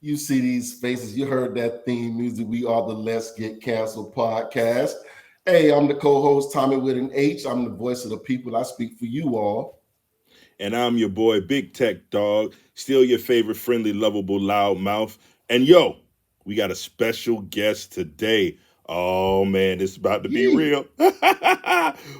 You see these faces. You heard that theme music. We are the Let's Get Canceled podcast. Hey, I'm the co-host Tommy with an H. I'm the voice of the people. I speak for you all. And I'm your boy, Big Tech Dog, still your favorite friendly, lovable loudmouth. And yo, we got a special guest today. Oh man, it's about to be Yeah. real.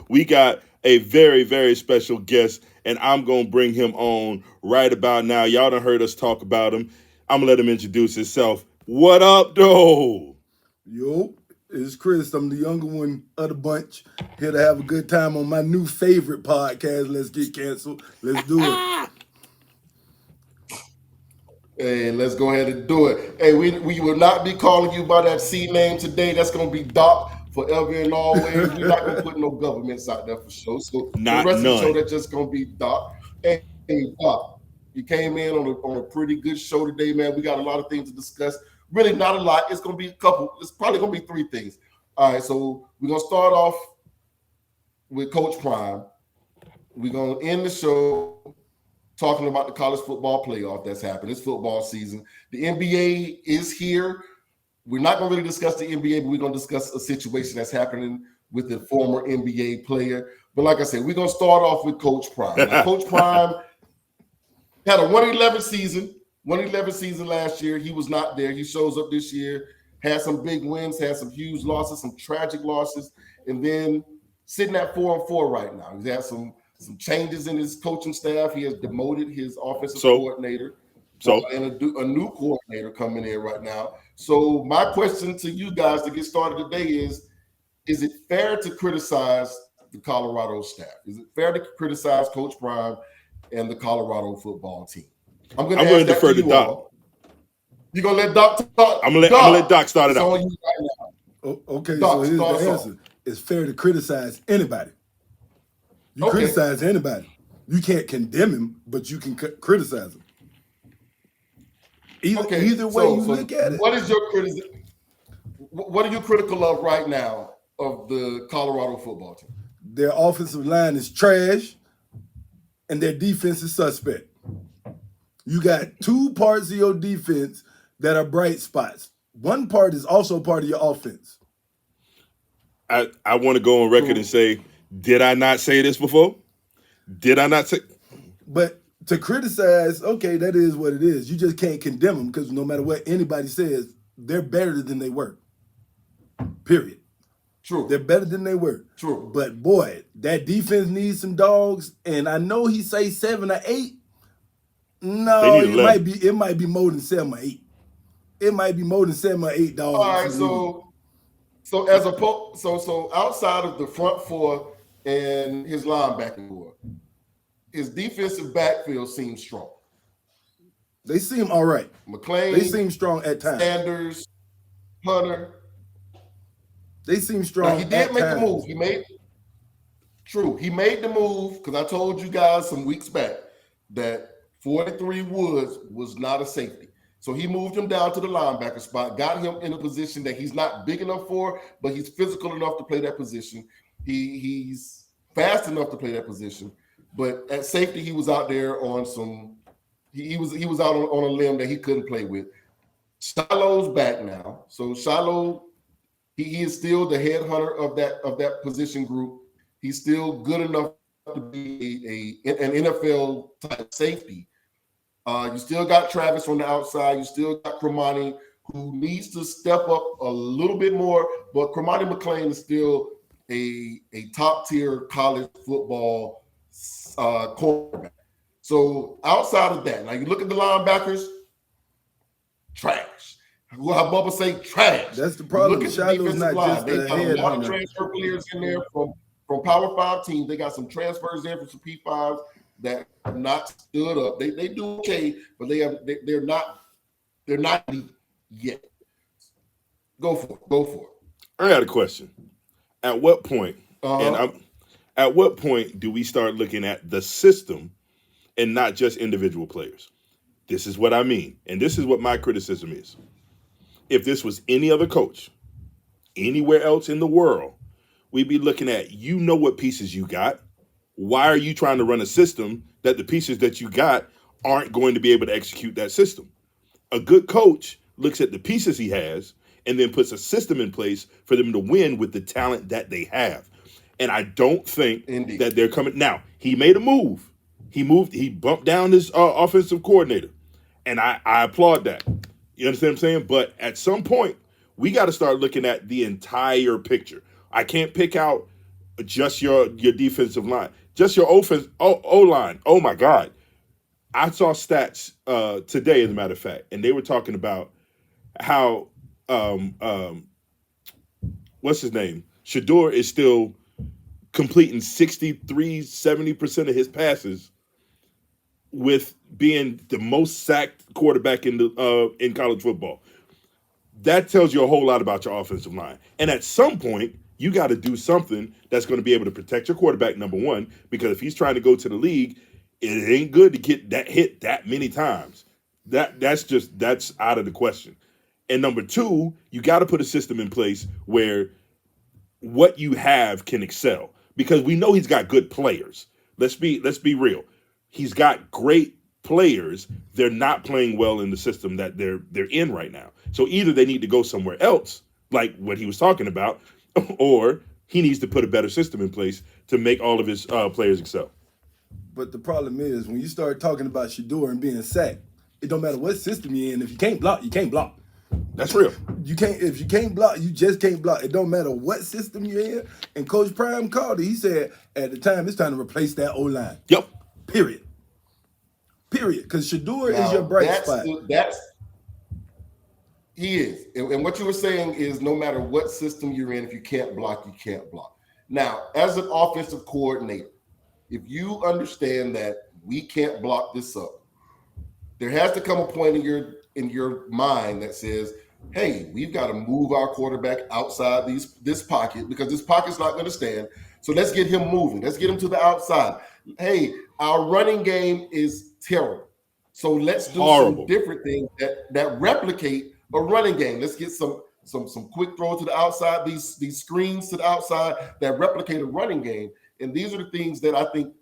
We got a very, very special guest, and I'm gonna bring him on right about now. Y'all done heard us talk about him. I'm gonna let him introduce himself. What up, though? Yo, it's Chris. I'm the younger one of the bunch. Here to have a good time on my new favorite podcast. Let's get canceled. Let's do it. Hey, let's go ahead and do it. Hey, we will not be calling you by that C name today. That's gonna be Doc forever and always. We're not gonna put no governments out there for sure. So for the Not rest of the show, none. that's just gonna be Doc. Hey, Doc, you came in on a pretty good show today, man. We got a lot of things to discuss. Really, not a lot. It's gonna be a couple. It's probably gonna be three things. All right, so we're gonna start off with Coach Prime. We're gonna end the show talking about the college football playoff that's happened. It's football season. The NBA is here. We're not going to really discuss the NBA, but we're going to discuss a situation that's happening with the former NBA player. But like I said, we're going to start off with Coach Prime. Now, Coach Prime had a 1-11 season. 1-11 season last year. He was not there. He shows up this year, had some big wins, had some huge losses, some tragic losses, and then sitting at 4-4 right now. He's had some changes in his coaching staff. He has demoted his offensive coordinator. And a new coordinator coming in right now. So my question to you guys to get started today is it fair to criticize the Colorado staff? Is it fair to criticize Coach Prime and the Colorado football team? I'm going to defer to Doc. You're going to let Doc talk? I'm going to let Doc start it out. On you right now. Okay, Doc, so here's start the us answer. It's fair to criticize anybody. You Okay. criticize anybody. You can't condemn him, but you can criticize him. Either way you look at it. What is your criticism? What are you critical of right now of the Colorado football team? Their offensive line is trash, and their defense is suspect. You got two parts of your defense that are bright spots. One part is also part of your offense. I want to go on record and say, did I not say this before? Did I not say? But to criticize, okay, that is what it is. You just can't condemn them because no matter what anybody says, they're better than they were. Period. True. They're better than they were. True. But boy, that defense needs some dogs. And I know he say 7 or 8. No, it might be more than 7 or 8. It might be more than 7 or 8 dogs. All right, so outside of the front four and his linebacking core, his defensive backfield seems strong. They seem all right. McClain, they seem strong at times. Sanders, Hunter. They seem strong. Now, he did make the move. He made the move because I told you guys some weeks back that 43 Woods was not a safety. So he moved him down to the linebacker spot, got him in a position that he's not big enough for, but he's physical enough to play that position. He's fast enough to play that position. But at safety, he was out there on some. He was out on a limb that he couldn't play with. Shiloh's back now, so Shiloh, he is still the head hunter of that position group. He's still good enough to be an NFL type safety. You still got Travis on the outside. You still got Cromani, who needs to step up a little bit more. But Cromani McClain is still a top-tier college football cornerback. So outside of that, now you look at the linebackers, trash. How Bubba say trash. That's the problem. Look at the defensive line. They got a lot of hunter. transfer players in there from Power 5 teams. They got some transfers in from some P5s that have not stood up. They do okay, but they're not elite yet. Go for it. I got a question. At what point? At what point do we start looking at the system and not just individual players? This is what I mean, and this is what my criticism is. If this was any other coach, anywhere else in the world, we'd be looking at, what pieces you got. Why are you trying to run a system that the pieces that you got aren't going to be able to execute that system? A good coach looks at the pieces he has and then puts a system in place for them to win with the talent that they have. And I don't think Indeed. that they're coming. Now, he made a move. He bumped down his offensive coordinator. And I applaud that. You understand what I'm saying? But at some point, we got to start looking at the entire picture. I can't pick out just your defensive line, just your O-line. Oh, my God. I saw stats today, as a matter of fact, and they were talking about how, what's his name? Shador is still completing 70% of his passes with being the most sacked quarterback in college football. That tells you a whole lot about your offensive line. And at some point, you got to do something that's going to be able to protect your quarterback, number one, because if he's trying to go to the league, it ain't good to get that hit that many times. That's out of the question. And number two, you got to put a system in place where what you have can excel, because we know he's got good players. Let's be real. He's got great players. They're not playing well in the system that they're in right now. So either they need to go somewhere else, like what he was talking about, or he needs to put a better system in place to make all of his players excel. But the problem is, when you start talking about Shador and being sacked, it don't matter what system you're in. If you can't block, you can't block. That's real. If you can't block, you just can't block. It don't matter what system you're in. And Coach Prime called it. He said at the time it's time to replace that O-line. Yep. Period. Because Shador is your bright spot. He is. And what you were saying is, no matter what system you're in, if you can't block, you can't block. Now, as an offensive coordinator, if you understand that we can't block this up, there has to come a point in your mind that says, hey, we've got to move our quarterback outside this pocket, because this pocket's not going to stand. So let's get him moving. Let's get him to the outside. Hey, our running game is terrible. So let's do some different things that replicate a running game. Let's get some quick throws to the outside, these screens to the outside that replicate a running game. And these are the things that I think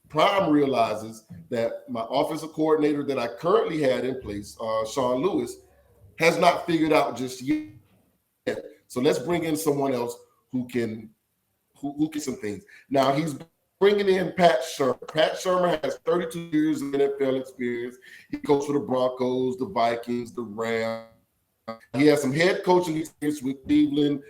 Prime realizes that my offensive coordinator that I currently had in place, Sean Lewis, has not figured out just yet. So let's bring in someone else who can some things. Now he's bringing in Pat Shermer. Pat Shermer has 32 years of NFL experience. He coached for the Broncos, the Vikings, the Rams. He has some head coaching experience with Cleveland,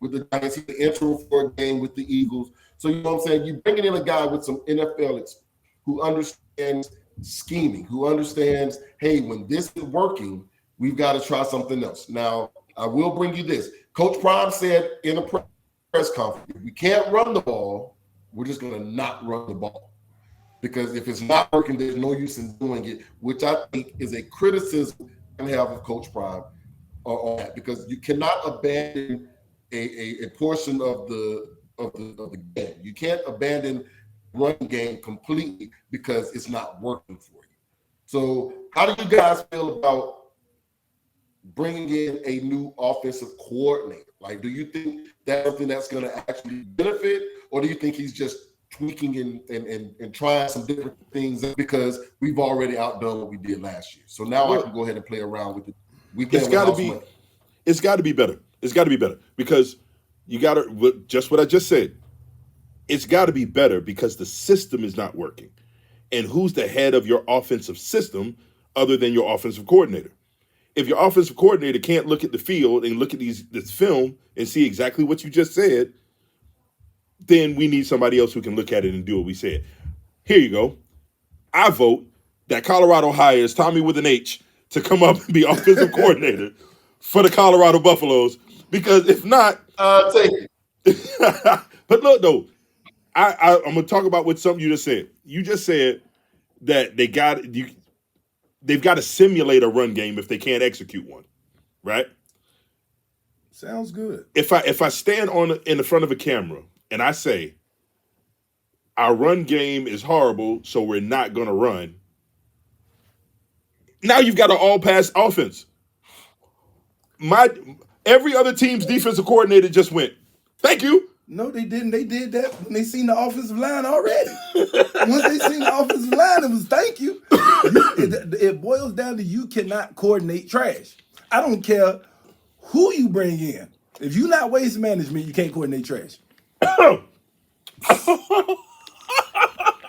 with the Giants. He's the intro for a game with the Eagles. So you know what I'm saying? You're bringing in a guy with some NFL experience who understands scheming, who understands, hey, when this is working, we've got to try something else. Now, I will bring you this. Coach Prime said in a press conference, if we can't run the ball, we're just going to not run the ball. Because if it's not working, there's no use in doing it, which I think is a criticism I have of Coach Prime on that, because you cannot abandon a portion of the game. You can't abandon running game completely because it's not working for you. So how do you guys feel about bringing in a new offensive coordinator? Like, do you think that's something that's going to actually benefit, or do you think he's just tweaking and trying some different things because we've already outdone what we did last year? So now I can go ahead and play around with it. It's got to be. It's got to be better. It's got to be better, because you got to, just what I just said. It's got to be better because the system is not working. And who's the head of your offensive system other than your offensive coordinator? If your offensive coordinator can't look at the field and look at this film and see exactly what you just said, then we need somebody else who can look at it and do what we said. Here you go. I vote that Colorado hires Tommy with an H to come up and be offensive coordinator for the Colorado Buffaloes, because if not, take it. But look though, I'm gonna talk about what something you just said. You just said that they've got to simulate a run game if they can't execute one, right? Sounds good. If I stand in the front of a camera and I say our run game is horrible, so we're not gonna run, now you've got an all-pass offense. Every other team's defensive coordinator just went, thank you. No, they didn't. They did that when they seen the offensive line already. Once they seen the offensive line, it was thank you. It boils down to you cannot coordinate trash. I don't care who you bring in. If you're not waste management, you can't coordinate trash.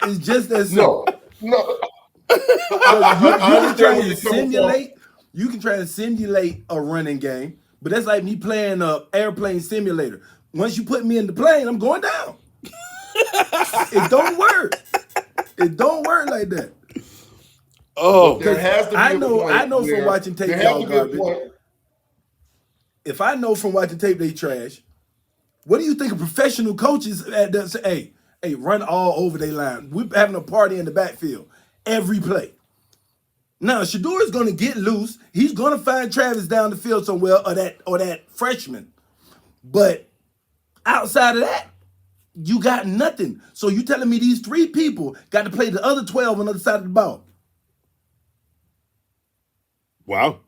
It's just that simple. No. You can try and simulate a running game, but that's like me playing a airplane simulator. Once you put me in the plane, I'm going down. It don't work. It don't work like that. Oh, there has to be I know from watching tape y'all garbage. If I know from watching tape they trash, what do you think of professional coaches that say, hey, run all over their line? We're having a party in the backfield every play. Now, Shedeur is going to get loose. He's going to find Travis down the field somewhere or that freshman. But outside of that, you got nothing. So you telling me these 3 people got to play the other 12 on the other side of the ball? wow.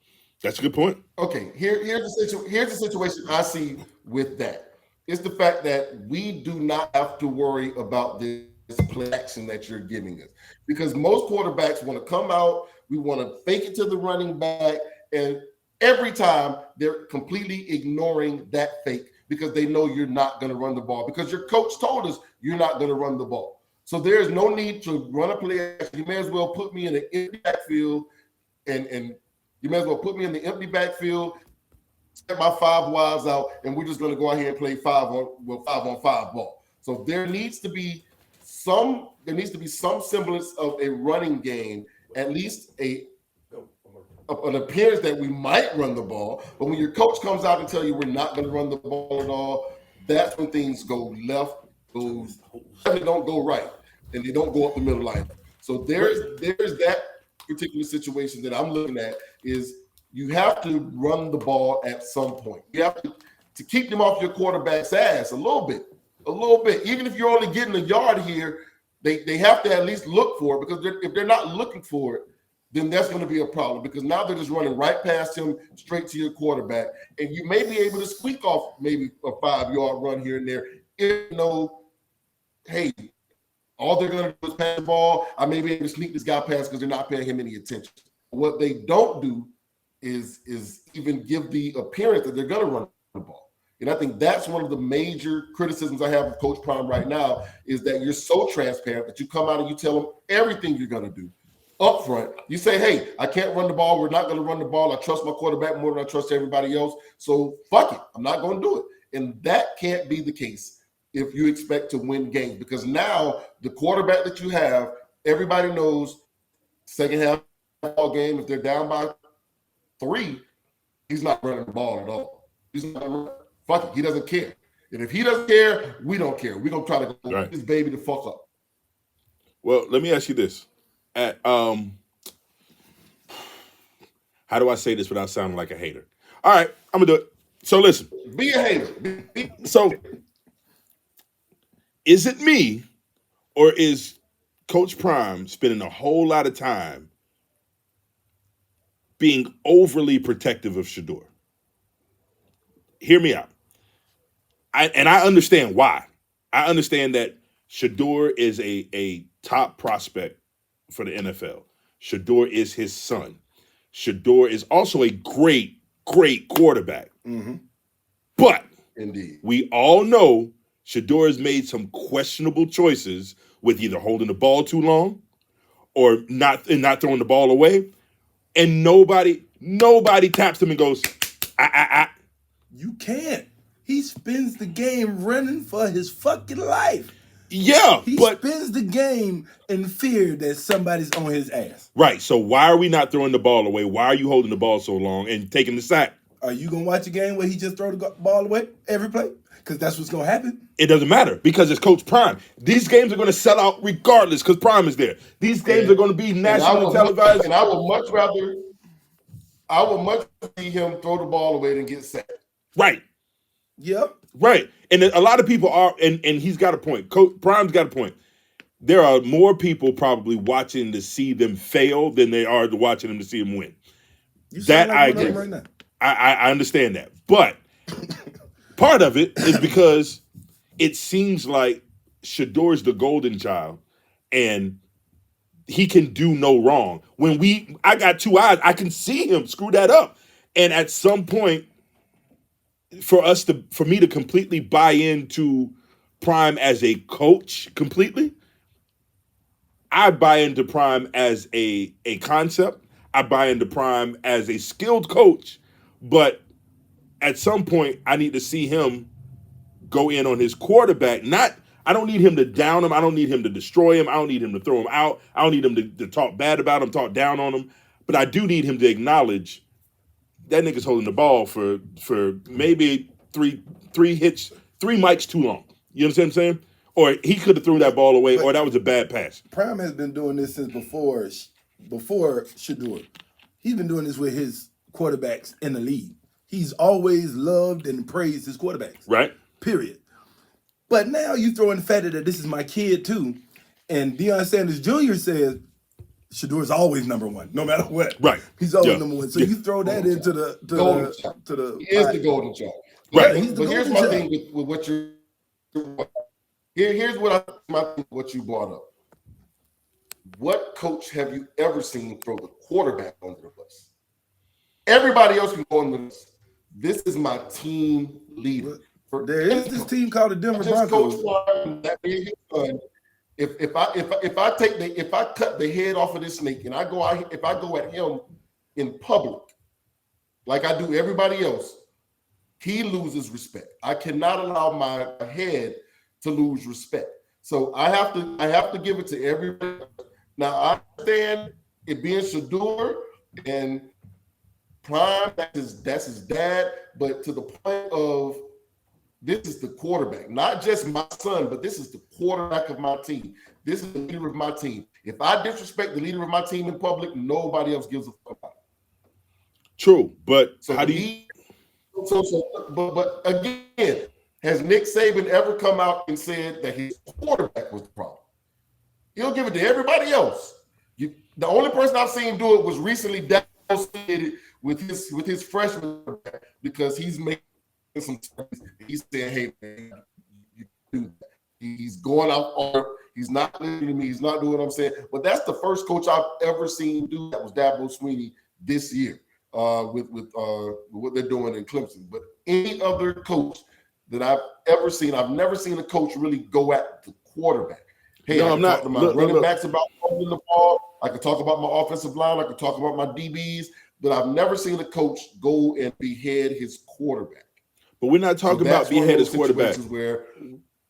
That's a good point. Okay, here's the situation I see with that. It's the fact that we do not have to worry about this play action that you're giving us. Because most quarterbacks want to come out, we want to fake it to the running back, and every time they're completely ignoring that fake because they know you're not going to run the ball. Because your coach told us you're not going to run the ball. So there's no need to run a play action. You may as well put me in an empty backfield and you may as well put me in the empty backfield, set my 5 wides out, and we're just going to go out here and play 5-on-5 ball. So there needs to be some semblance of a running game, at least an appearance that we might run the ball. But when your coach comes out and tell you we're not going to run the ball at all, that's when things go left, they don't go right, and they don't go up the middle line. So there's that particular situation that I'm looking at is you have to run the ball at some point. You have to keep them off your quarterback's ass a little bit. Even if you're only getting a yard here, they have to at least look for it, because if they're not looking for it, then that's going to be a problem, because now they're just running right past him straight to your quarterback, and you may be able to squeak off maybe a 5-yard run here and there. If you know, hey, all they're going to do is pass the ball, I may be able to sneak this guy past because they're not paying him any attention. What they don't do is even give the appearance that they're going to run the ball. And I think that's one of the major criticisms I have of Coach Prime right now, is that you're so transparent that you come out and you tell them everything you're going to do up front. You say, hey, I can't run the ball. We're not going to run the ball. I trust my quarterback more than I trust everybody else. So fuck it. I'm not going to do it. And that can't be the case if you expect to win games, because now the quarterback that you have, everybody knows second half ball game, if they're down by 3, he's not running the ball at all. He's not running. Fuck it. He doesn't care. And if he doesn't care, we don't care. We're going to try to go this baby the fuck up. Well, let me ask you this. How do I say this without sounding like a hater? All right, I'm going to do it. So listen. Be a hater. So is it me, or is Coach Prime spending a whole lot of time being overly protective of Shedeur? Hear me out. I understand why. I understand that Shedeur is a top prospect for the NFL. Shedeur is his son. Shedeur is also a great, great quarterback. Mm-hmm. But indeed, we all know Shedeur has made some questionable choices with either holding the ball too long or not throwing the ball away. And nobody taps him and goes, You can't. He spends the game running for his fucking life. Yeah, he spends the game in fear that somebody's on his ass. Right. So why are we not throwing the ball away? Why are you holding the ball so long and taking the sack? Are you going to watch a game where he just throw the ball away every play? Because that's what's going to happen. It doesn't matter, because it's Coach Prime. These games are going to sell out regardless because Prime is there. These games are going to be nationally televised. And I would much rather see him throw the ball away than get sacked. Right. Yep. Right. And a lot of people are, and he's got a point. Coach Prime's got a point. There are more people probably watching to see them fail than they are watching them to see them win. That I agree. Right now. I understand that. But part of it is because it seems like Shador's the golden child, and he can do no wrong. I got 2 eyes, I can see him screw that up. And at some point, for me to completely buy into Prime as a coach completely, I buy into Prime as a concept. I buy into Prime as a skilled coach, but at some point I need to see him go in on his quarterback. I don't need him to down him. I don't need him to destroy him. I don't need him to throw him out. I don't need him to talk bad about him, talk down on him. But I do need him to acknowledge that nigga's holding the ball for maybe three hits, 3 mics too long. You understand what I'm saying? Or he could have threw that ball away, or that was a bad pass. Prime has been doing this since before Shador. He's been doing this with his quarterbacks in the league. He's always loved and praised his quarterbacks. Right. Period. But now you throw in the fact that this is my kid too. And Deion Sanders Jr. says Shador's always number one, no matter what. Right. He's always number one. So you throw that into the He is the golden child. Right. Yeah, But here's my thing with what you're. Here's what you brought up. What coach have you ever seen throw the quarterback under the bus? Everybody else can go under the bus. This is my team leader. There is this team called the Denver Broncos. If I cut the head off of this snake and if I go at him in public, like I do everybody else, he loses respect. I cannot allow my head to lose respect. So I have to give it to everybody. Now I understand it being Shador and Prime, that's his dad, but to the point of this is the quarterback, not just my son, but this is the quarterback of my team. This is the leader of my team. If I disrespect the leader of my team in public, nobody else gives a fuck about it. True, but So how do you? But again, has Nick Saban ever come out and said that his quarterback was the problem? He'll give it to everybody else. The only person I've seen do it was recently devastated with his freshman quarterback because he's making some. He's saying, "Hey, man, you do that." He's going out on. He's not listening to me. He's not doing what I'm saying. But that's the first coach I've ever seen do that was Dabo Swinney this year with what they're doing in Clemson. But any other coach that I've ever seen, I've never seen a coach really go at the quarterback. Hey, No, I I'm can not. talk to my Look. running backs about holding the ball. I can talk about my offensive line. I can talk about my DBs. But I've never seen a coach go and behead his quarterback. But we're not talking about behead his quarterback. Where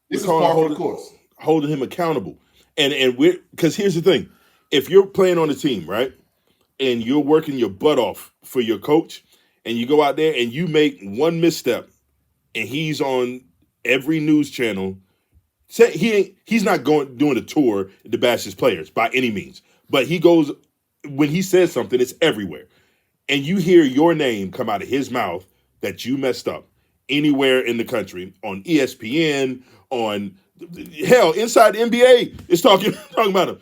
this is par for the course. Holding him accountable, and we're because here's the thing: if you're playing on a team, right, and you're working your butt off for your coach, and you go out there and you make one misstep, and he's on every news channel. Say he's not doing a tour to bash his players by any means, but he goes when he says something, it's everywhere, and you hear your name come out of his mouth that you messed up anywhere in the country on ESPN, on hell inside the NBA is talking about him.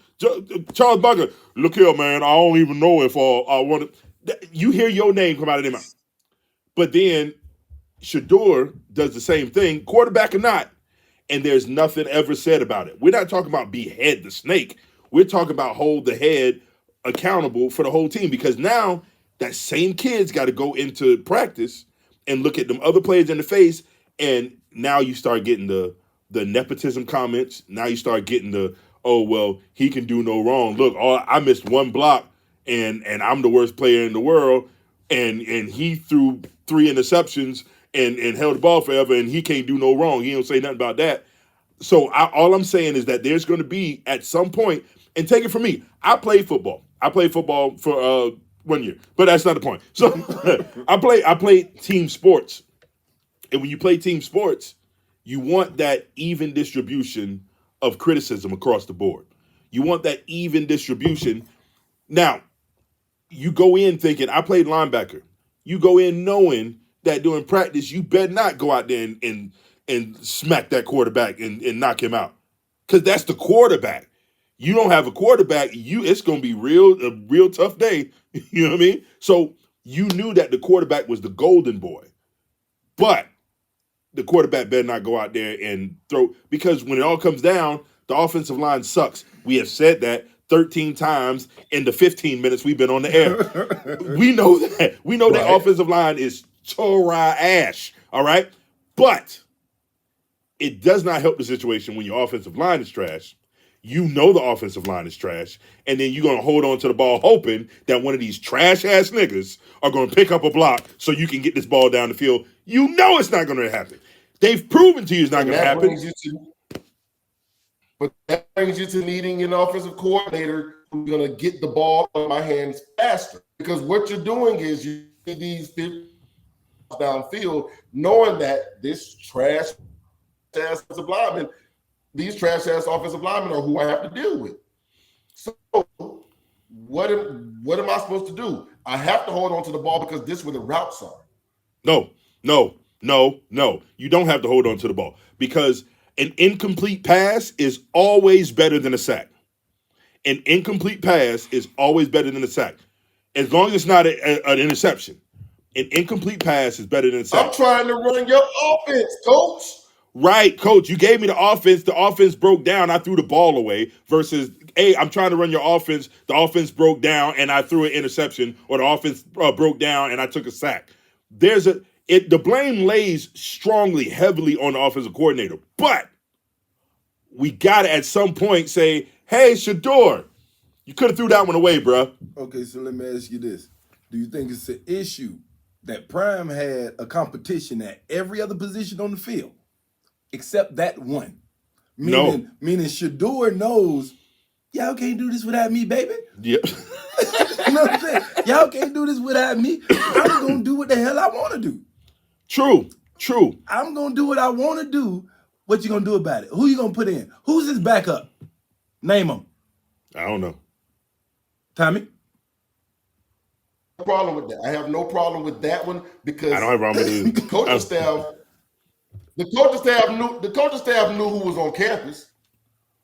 Charles Barkley, look here, man. I don't even know if I want to. You hear your name come out of their mouth, but then Shador does the same thing, quarterback or not. And there's nothing ever said about it. We're not talking about behead the snake. We're talking about hold the head accountable for the whole team because now that same kid's got to go into practice and look at them other players in the face, and now you start getting the nepotism comments. Now you start getting the, oh, well, he can do no wrong. Look, I missed one block, and I'm the worst player in the world, and he threw 3 interceptions, and held the ball forever, and he can't do no wrong. He don't say nothing about that. So all I'm saying is that there's going to be at some point, and take it from me, I played football. I played football for 1 year, but that's not the point. So I played team sports, and when you play team sports, you want that even distribution of criticism across the board. You want that even distribution. Now, you go in thinking, I played linebacker. You go in knowing that during practice, you better not go out there and smack that quarterback and knock him out. Because that's the quarterback. You don't have a quarterback, it's going to be a real tough day. You know what I mean? So you knew that the quarterback was the golden boy. But the quarterback better not go out there and throw, because when it all comes down, the offensive line sucks. We have said that 13 times in the 15 minutes we've been on the air. We know that. We know that offensive line is Torah ash, all right? But it does not help the situation when your offensive line is trash. You know the offensive line is trash, and then you're going to hold on to the ball hoping that one of these trash-ass niggas are going to pick up a block so you can get this ball down the field. You know it's not going to happen. They've proven to you it's not going to happen. But that brings you to needing an offensive coordinator who's going to get the ball in my hands faster. Because what you're doing is you see these downfield, knowing that this trash-ass offensive lineman, these trash-ass offensive linemen are who I have to deal with. So what am I supposed to do? I have to hold on to the ball because this is where the routes are. No. You don't have to hold on to the ball because an incomplete pass is always better than a sack. An incomplete pass is always better than a sack. As long as it's not an interception. An incomplete pass is better than a sack. I'm trying to run your offense, coach. Right, coach. You gave me the offense. The offense broke down. I threw the ball away versus, hey, I'm trying to run your offense. The offense broke down and I threw an interception, or the offense broke down and I took a sack. The blame lays strongly, heavily on the offensive coordinator. But we got to at some point say, hey, Shedeur, you could have threw that one away, bro. Okay, so let me ask you this. Do you think it's an issue that Prime had a competition at every other position on the field except that one? Meaning Shedeur knows, y'all can't do this without me, baby. Yep. You know what I'm saying? Y'all can't do this without me. I'm going to do what the hell I want to do. True. I'm going to do what I want to do. What you going to do about it? Who you going to put in? Who's his backup? Name them. I don't know. Tommy? No problem with that. I have no problem with that one because I don't have a problem with it. the coaching staff knew who was on campus.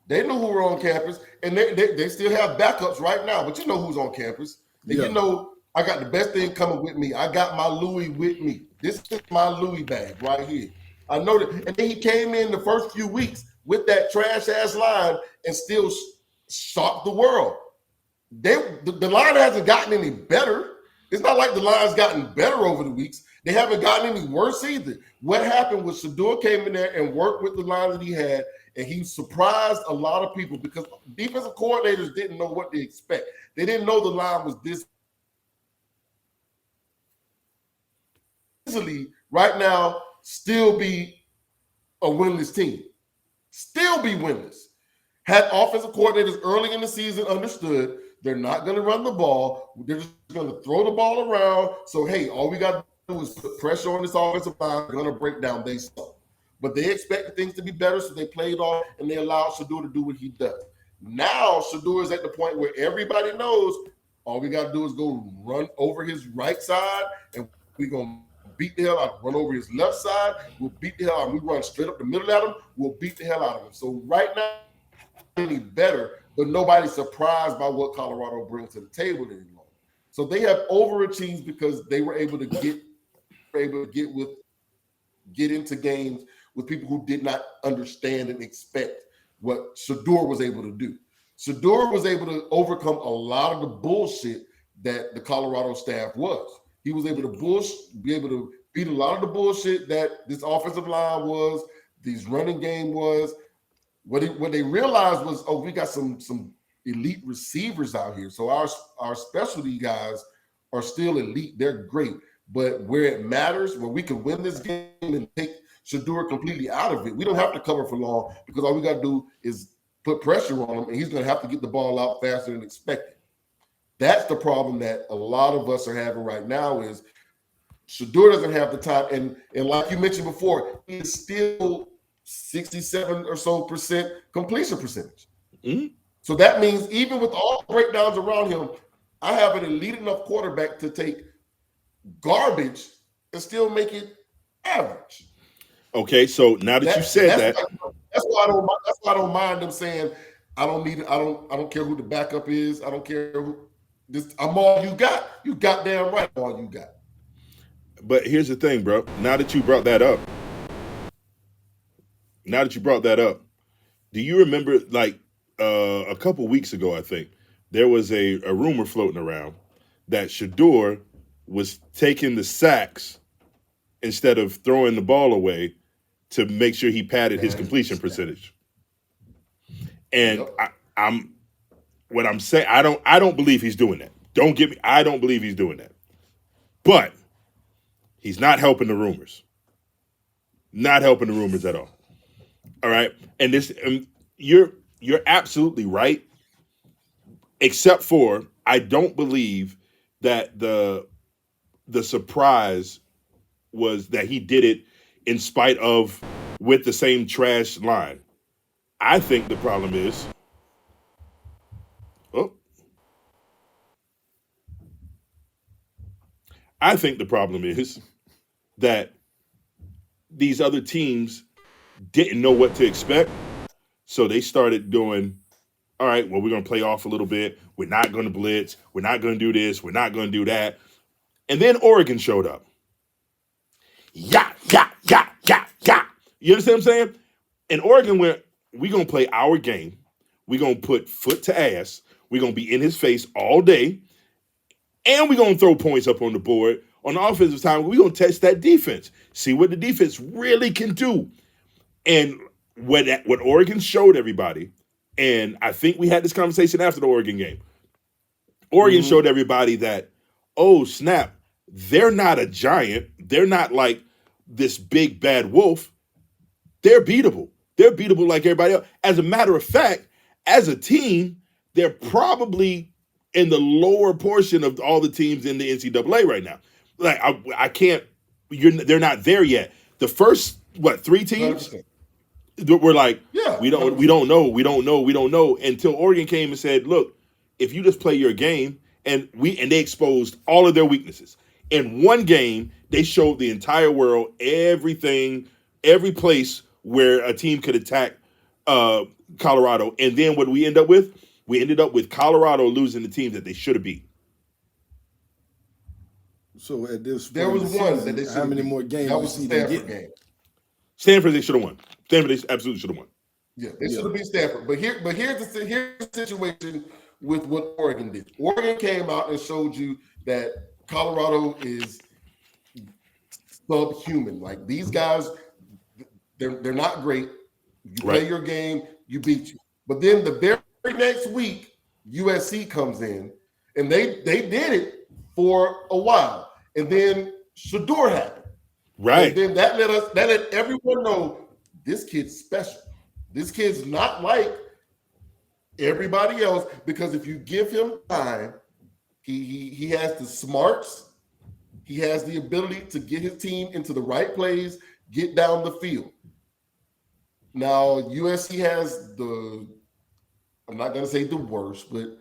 They knew who were on campus, and they still have backups right now. But you know who's on campus. And you know I got the best thing coming with me. I got my Louis with me. This is my Louis bag right here. I know that. And then he came in the first few weeks with that trash-ass line and still shocked the world. The line hasn't gotten any better. It's not like the line's gotten better over the weeks. They haven't gotten any worse either. What happened was Shedeur came in there and worked with the line that he had, and he surprised a lot of people because defensive coordinators didn't know what to expect. They didn't know the line was this easily right now still be a winless team. Still be winless. Had offensive coordinators early in the season understood they're not going to run the ball. They're just going to throw the ball around. So, hey, all we got to do is put pressure on this offensive line. They're going to break down their stuff. But they expected things to be better, so they played off, and they allowed Shedeur to do what he does. Now, Shedeur is at the point where everybody knows all we got to do is go run over his right side, and we're going to beat the hell out of him. Run over his left side, we'll beat the hell out of him. We run straight up the middle at him, we'll beat the hell out of him. So right now, any better, but nobody's surprised by what Colorado brings to the table anymore. So they have overachieved because they were able to get into games with people who did not understand and expect what Shedeur was able to do. Shedeur was able to overcome a lot of the bullshit that the Colorado staff was. He was able to be able to beat a lot of the bullshit that this offensive line was, this running game was. What they realized was, we got some elite receivers out here. So our specialty guys are still elite. They're great. But where it matters, where we can win this game and take Shedeur completely out of it, we don't have to cover for long because all we got to do is put pressure on him, and he's going to have to get the ball out faster than expected. That's the problem that a lot of us are having right now is Shedeur doesn't have the time. And like you mentioned before, he is still 67 or so percent completion percentage. Mm-hmm. So that means even with all the breakdowns around him, I have an elite enough quarterback to take garbage and still make it average. Okay, so now that you said that, that's why I don't mind them saying I don't need it. I don't care who the backup is. I don't care who. I'm all you got. You goddamn right. I'm all you got. But here's the thing, bro. Now that you brought that up, now that you brought that up, do you remember like a couple weeks ago, I think, there was a rumor floating around that Shedeur was taking the sacks instead of throwing the ball away to make sure he padded his completion percentage. And I'm what I'm saying, I don't believe he's doing that. Don't get me, I don't believe he's doing that. But he's not helping the rumors. Not helping the rumors at all. All right. And this you're absolutely right. Except for I don't believe that the surprise was that he did it in spite of with the same trash line. I think the problem is I think the problem is that these other teams didn't know what to expect. So they started doing, all right, well, we're going to play off a little bit. We're not going to blitz. We're not going to do this. We're not going to do that. And then Oregon showed up. Yeah. You understand what I'm saying? And Oregon went, we're going to play our game. We're going to put foot to ass. We're going to be in his face all day. And we're going to throw points up on the board. On the offensive side, we're going to test that defense. See what the defense really can do. And what Oregon showed everybody, and I think we had this conversation after the Oregon game. Oregon showed everybody that, oh, snap, they're not a giant. They're not like this big bad wolf. They're beatable. They're beatable like everybody else. As a matter of fact, as a team, they're probably in the lower portion of all the teams in the NCAA right now. Like I can't. They're not there yet. The first 3 teams 100%. Were like, yeah, we don't know until Oregon came and said, look, if you just play your game, and they exposed all of their weaknesses in one game. They showed the entire world everything, every place where a team could attack Colorado. And then what we end up with? We ended up with Colorado losing the teams that they should have beat. So at this point, there was one that they how many more games? That was the Stanford game. Stanford, they should have won. Stanford, they absolutely should have won. Yeah, they should have beat Stanford. But here's the situation with what Oregon did. Oregon came out and showed you that Colorado is subhuman. Like these guys, they're not great. You play your game, you beat you. But then the very next week, USC comes in, and they did it for a while. And then Shedeur happened. Right. And then that let everyone know this kid's special. This kid's not like everybody else, because if you give him time, he has the smarts, he has the ability to get his team into the right plays, get down the field. Now USC has I'm not gonna say the worst, but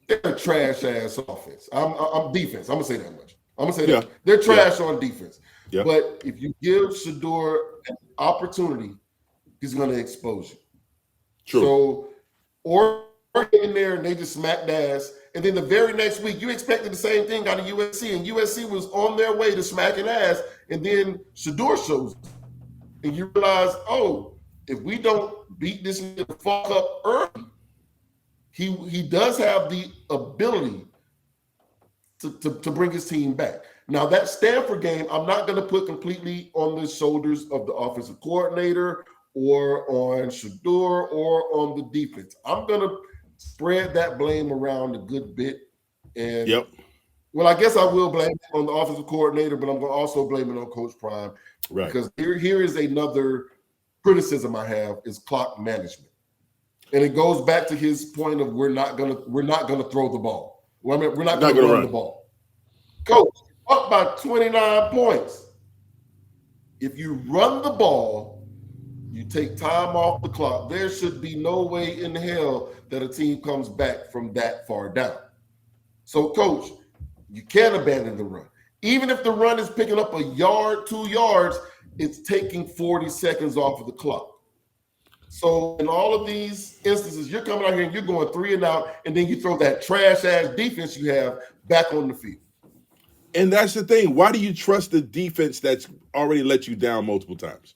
they're a trash ass offense. I'm defense. I'm gonna say that much. I'm gonna say that they're trash on defense. Yeah. But if you give Shedeur an opportunity, he's gonna expose you. True. So, or in there and they just smacked ass, and then the very next week you expected the same thing out of USC, and USC was on their way to smacking ass, and then Shedeur shows up, and you realize, oh, if we don't beat this nigga fuck up early, he does have the ability to bring his team back. Now that Stanford game, I'm not going to put completely on the shoulders of the offensive coordinator or on Shedeur or on the defense. I'm going to spread that blame around a good bit. And well, I guess I will blame it on the offensive coordinator, but I'm going to also blame it on Coach Prime. Right. Because here is another criticism I have is clock management. And it goes back to his point of we're not gonna throw the ball. Well, I mean, we're not gonna run the ball. Coach, up by 29 points. If you run the ball, you take time off the clock. There should be no way in hell that a team comes back from that far down. So, Coach, you can't abandon the run. Even if the run is picking up a yard, 2 yards, it's taking 40 seconds off of the clock. So in all of these instances, you're coming out here and you're going 3 and out, and then you throw that trash ass defense you have back on the field. And that's the thing. Why do you trust the defense that's already let you down multiple times?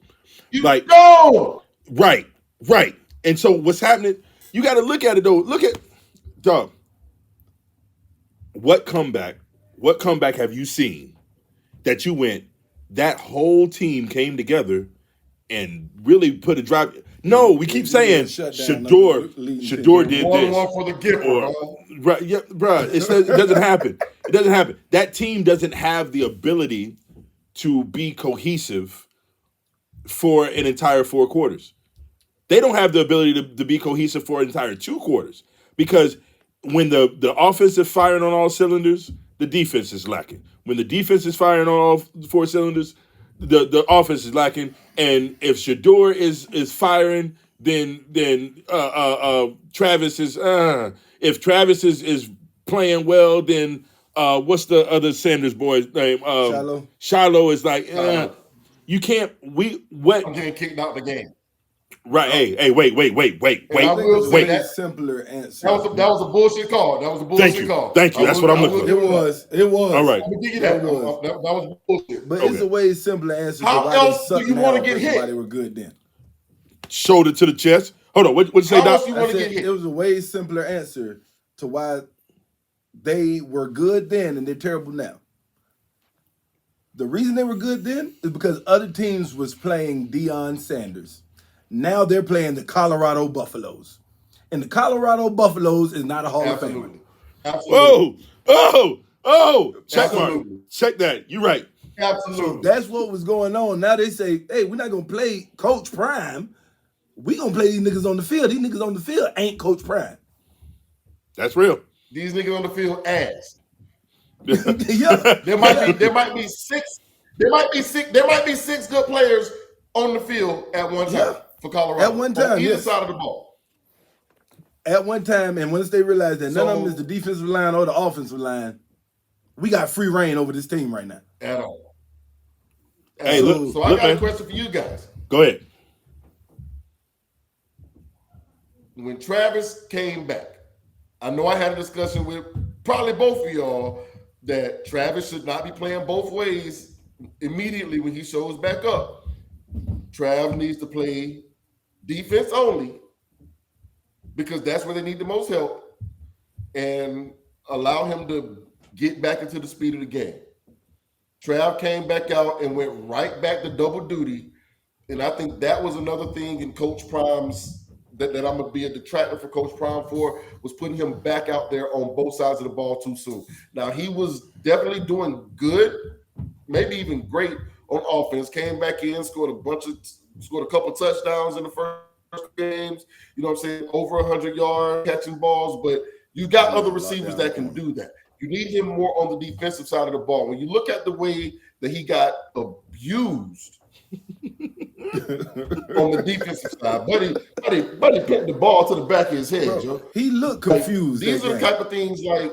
You Like, don't. right. And so what's happening? You got to look at it though. Look at, dog. What comeback have you seen that you went? That whole team came together and really put a drive. No, we keep saying Shador did One this. for the gift, Or, right, yeah, bro. It doesn't happen. It doesn't happen. That team doesn't have the ability to be cohesive for an entire 4 quarters. They don't have the ability to be cohesive for an entire 2 quarters because when the offense is firing on all cylinders, the defense is lacking. When the defense is firing on all 4 cylinders, the offense is lacking. And if Shador is firing, then Travis is. If Travis is playing well, then what's the other Sanders boy's name? Shiloh is like. You can't. I'm getting kicked out of the game. Right. Hey, wait. Wait. Simpler answer. That was a bullshit call. That was a bullshit call. Thank you. That's what I'm looking for. It was. All right. I'm gonna give you that. That was bullshit. But it's a way simpler answer. How else do you want to get hit? They were good then. Shoulder to the chest. Hold on. What you say, Doc? It was a way simpler answer to why they were good then and they're terrible now. The reason they were good then is because other teams was playing Deion Sanders. Now they're playing the Colorado Buffaloes. And the Colorado Buffaloes is not a Hall of Famer. Absolutely. Check mark. Check that. You're right. Absolutely. So that's what was going on. Now they say, hey, we're not going to play Coach Prime. We're going to play these niggas on the field. These niggas on the field ain't Coach Prime. That's real. These niggas on the field ass. Yeah. There might be six good players on the field at one time for Colorado. At one time, on either side of the ball. At one time, and once they realized that none of them is the defensive line or the offensive line, we got free reign over this team right now. At all. Hey, so I got a question for you guys. Go ahead. When Travis came back, I know I had a discussion with probably both of y'all that Travis should not be playing both ways immediately when he shows back up. Trav needs to play defense only because that's where they need the most help and allow him to get back into the speed of the game. Trav came back out and went right back to double duty. And I think that was another thing in Coach Prime's that I'm going to be a detractor for Coach Prime for, was putting him back out there on both sides of the ball too soon. Now, he was definitely doing good, maybe even great on offense. Came back in, scored a couple touchdowns in the first games. You know what I'm saying? Over 100 yards, catching balls. But you got other receivers that can do that. You need him more on the defensive side of the ball. When you look at the way that he got abused on the defensive side, Buddy put the ball to the back of his head, Joe. He looked confused. These are the type of things like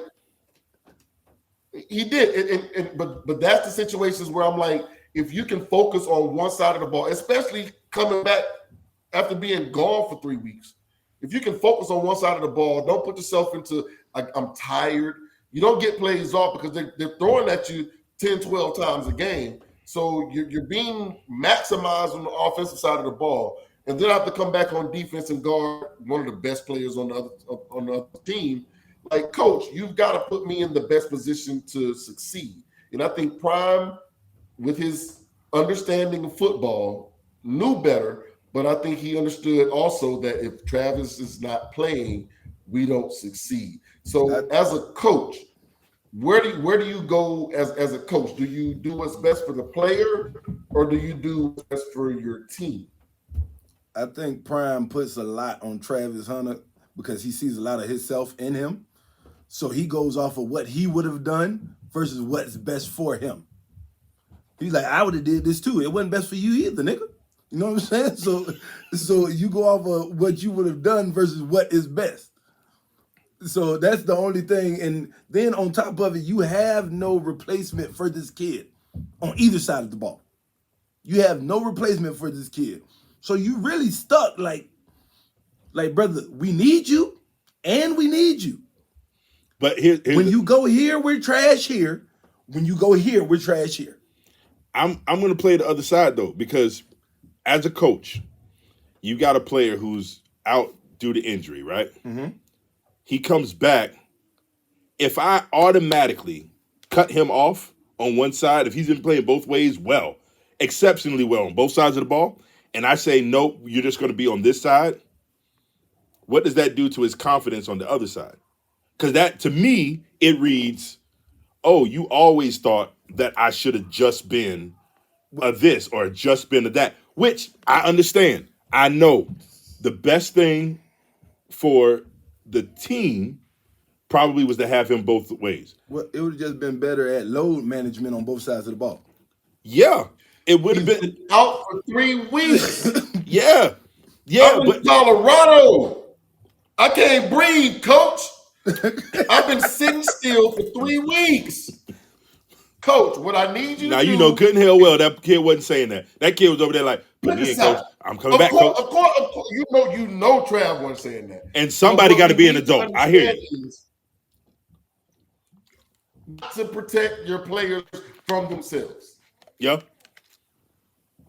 he did, but that's the situations where I'm like, if you can focus on one side of the ball, especially coming back after being gone for 3 weeks, if you can focus on one side of the ball, don't put yourself into like I'm tired. You don't get plays off because they're throwing at you 10, 12 times a game. So you're being maximized on the offensive side of the ball, and then have to come back on defense and guard one of the best players on the other team. Like, coach, you've got to put me in the best position to succeed. And I think Prime, with his understanding of football, knew better. But I think he understood also that if Travis is not playing, we don't succeed. So as a coach, where do you go as a coach? Do you do what's best for the player, or do you do what's best for your team? I think Prime puts a lot on Travis Hunter because he sees a lot of himself in him. So he goes off of what he would have done versus what's best for him. He's like, I would have did this too. It wasn't best for you either, nigga. You know what I'm saying? So you go off of what you would have done versus what is best. So that's the only thing. And then on top of it, you have no replacement for this kid on either side of the ball. You have no replacement for this kid. So you really stuck like brother, we need you and we need you. But when you go here, we're trash here. When you go here, we're trash here. I'm going to play the other side though, because as a coach, you got a player who's out due to injury, right? Mm-hmm. He comes back. If I automatically cut him off on one side, if he's been playing both ways well, exceptionally well on both sides of the ball, and I say, nope, you're just going to be on this side, what does that do to his confidence on the other side? Because that, to me, it reads, oh, you always thought that I should have just been a this or just been a that, which I understand. I know the best thing for the team probably was to have him both ways. Well, it would have just been better at load management on both sides of the ball. Yeah, it would have been out for 3 weeks. Yeah, yeah, I'm but in Colorado. I can't breathe, coach. I've been sitting still for 3 weeks. Coach, what I need you now to do. you know good and hell well that kid wasn't saying that. That kid was over there like, put me in, coach. I'm coming back, coach. Of course, you know, Trav wasn't saying that. And somebody got to be an adult. I hear you. Not to protect your players from themselves. Yeah.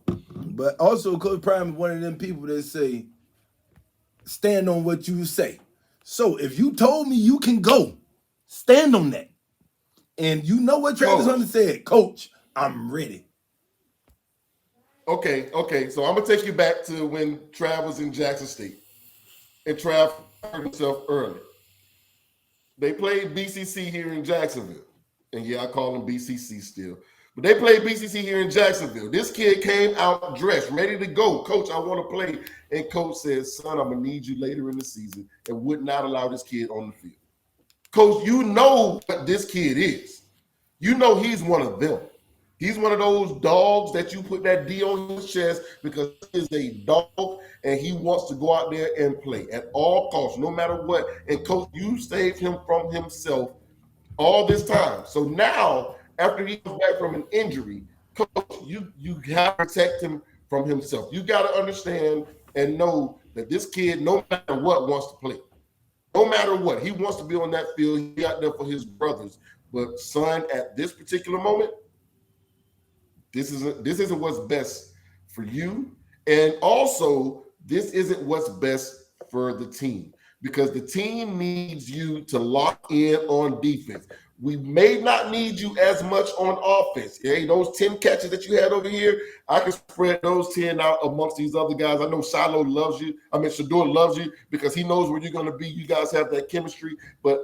But also, Coach Prime is one of them people that say, stand on what you say. So if you told me you can go, stand on that. And you know what Travis Hunter said, Coach, I'm ready. Okay. So I'm gonna take you back to when Trav was in Jackson State, and Trav hurt himself early. They played BCC here in Jacksonville, and yeah, I call them BCC still. But they played BCC here in Jacksonville. This kid came out dressed, ready to go. Coach, I want to play. And coach says, son, I'm going to need you later in the season, and would not allow this kid on the field. Coach, you know what this kid is. You know he's one of them. He's one of those dogs that you put that D on his chest because he's a dog and he wants to go out there and play at all costs, no matter what. And coach, you saved him from himself all this time. So now, after he comes back from an injury, coach, you got to protect him from himself. You got to understand and know that this kid, no matter what, wants to play. No matter what, he wants to be on that field. He out there for his brothers. But son, at this particular moment, this isn't what's best for you. And also, this isn't what's best for the team because the team needs you to lock in on defense. We may not need you as much on offense. Hey, those 10 catches that you had over here, I can spread those 10 out amongst these other guys. I know Shiloh loves you. Shedeur loves you because he knows where you're going to be. You guys have that chemistry, but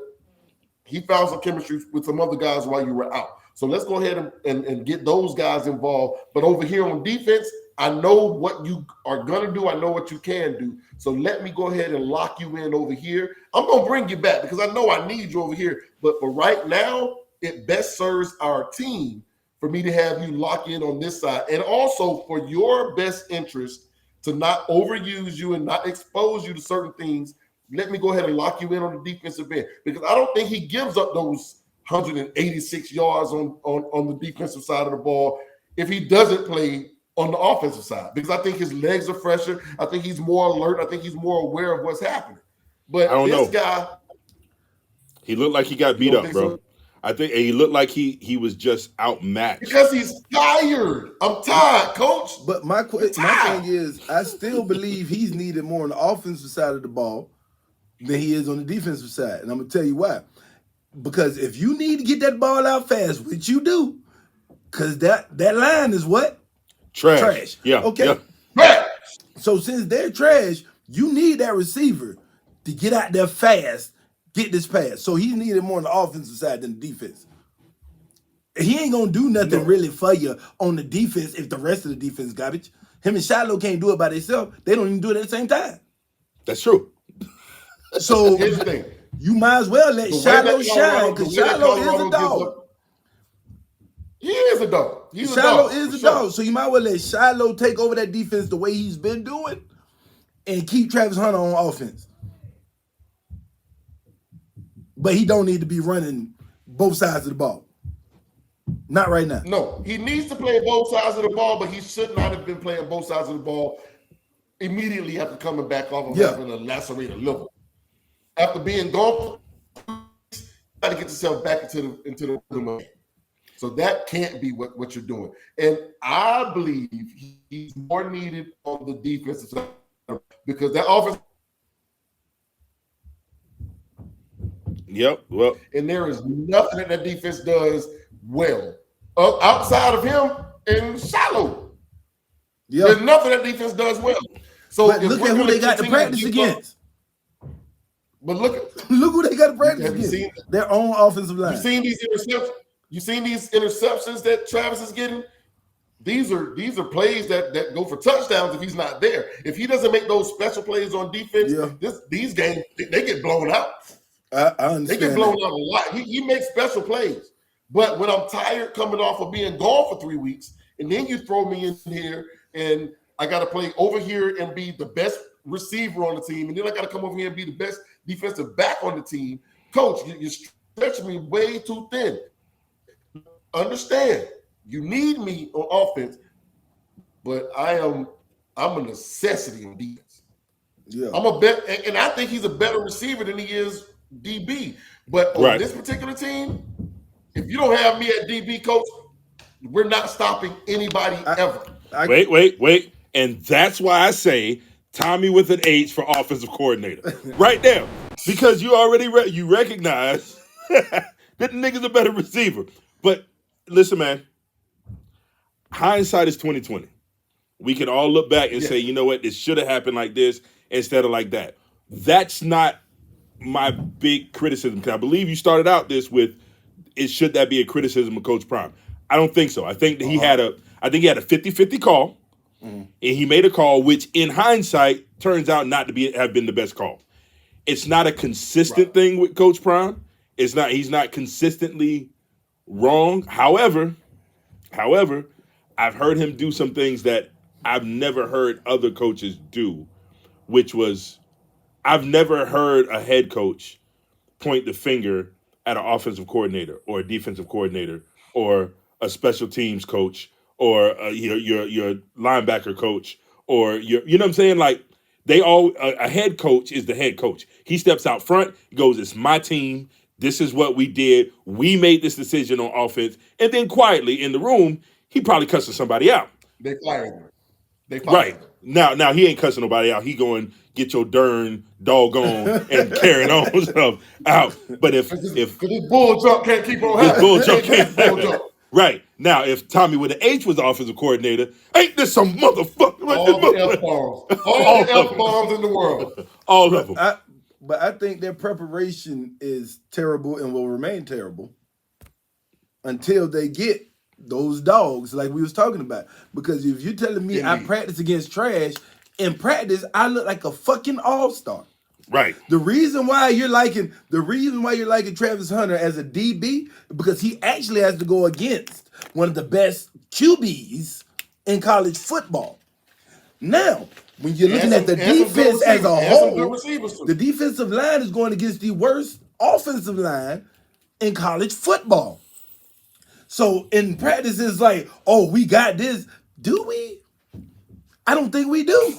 he found some chemistry with some other guys while you were out. So let's go ahead and get those guys involved. But over here on defense, I know what you are going to do. I know what you can do. So let me go ahead and lock you in over here. I'm going to bring you back because I know I need you over here. But for right now, it best serves our team for me to have you lock in on this side. And also for your best interest to not overuse you and not expose you to certain things, let me go ahead and lock you in on the defensive end because I don't think he gives up those 186 yards on the defensive side of the ball if he doesn't play on the offensive side because I think his legs are fresher. I think he's more alert. I think he's more aware of what's happening. But I don't this know. guy, he looked like he got beat up, bro. So? I think he looked like he was just outmatched because he's tired. I'm tired, coach. But my thing is, I still believe he's needed more on the offensive side of the ball than he is on the defensive side, and I'm gonna tell you why. Because if you need to get that ball out fast, which you do, because that line is what? Trash. Yeah. Okay. Yeah. So since they're trash, you need that receiver to get out there fast, get this pass. So he's needed more on the offensive side than the defense. He ain't gonna do nothing really for you on the defense if the rest of the defense is garbage. Him and Shiloh can't do it by themselves. They don't even do it at the same time. That's true. So here's the thing. You might as well let Shiloh shine because Shiloh is a dog. He is a dog. Shiloh is a dog. So you might well let Shiloh take over that defense the way he's been doing and keep Travis Hunter on offense. But he don't need to be running both sides of the ball. Not right now. No, he needs to play both sides of the ball, but he should not have been playing both sides of the ball immediately after coming back off of having a lacerated liver. After being gone, you got to get yourself back into the rhythm. So that can't be what you're doing. And I believe he's more needed on the defensive side because that offense. Yep. Well, and there is nothing that defense does well outside of him and Shallow. Yep. There's nothing that defense does well. So look at who they got to practice against. But look who they got to practice against. Their own offensive line. You seen these interceptions? You seen these interceptions that Travis is getting? These are plays that go for touchdowns if he's not there. If he doesn't make those special plays on defense, these games they get blown out. I understand. They get blown out a lot. He makes special plays. But when I'm tired coming off of being gone for 3 weeks, and then you throw me in here and I got to play over here and be the best receiver on the team, and then I got to come over here and be the best defensive back on the team. Coach, you stretch me way too thin. Understand, you need me on offense, but I'm a necessity on defense. Yeah, I'm a bet, and I think he's a better receiver than he is DB. But on this particular team, if you don't have me at DB, coach, we're not stopping anybody ever. Wait. And that's why I say Tommy with an H for offensive coordinator. Right there. Because you already you recognize that the nigga's a better receiver. But listen, man, hindsight is 20/20. We can all look back and say, you know what, this should have happened like this instead of like that. That's not my big criticism. Because I believe you started out this with, should that be a criticism of Coach Prime? I don't think so. I think that he had a 50-50 call, and he made a call which, in hindsight, turns out not to have been the best call. It's not a consistent thing with Coach Prime. He's not consistently wrong. However, I've heard him do some things that I've never heard other coaches do, which was, I've never heard a head coach point the finger at an offensive coordinator or a defensive coordinator or a special teams coach or your linebacker coach or you know what I'm saying? Like, a head coach is the head coach. He steps out front, goes, it's my team. This is what we did. We made this decision on offense. And then quietly in the room, he probably cussing somebody out. They fired him. Right. Now he ain't cussing nobody out. He going, get your darn doggone and carrying on stuff out. But if this bull jump can't keep on happening. Bull jump can't happen. Right. Now, if Tommy with an H was the offensive coordinator, ain't this some motherfucker? All the F-bombs. All the F-bombs in the world. All of them. But I think their preparation is terrible and will remain terrible until they get those dogs like we was talking about. Because if you're telling me I practice against trash, in practice I look like a fucking all-star. Right. The reason why you're liking Travis Hunter as a DB because he actually has to go against one of the best QBs in college football. Now, when you're looking at the defense as a whole, the defensive line is going against the worst offensive line in college football. So in practice, it's like, oh, we got this. Do we? I don't think we do.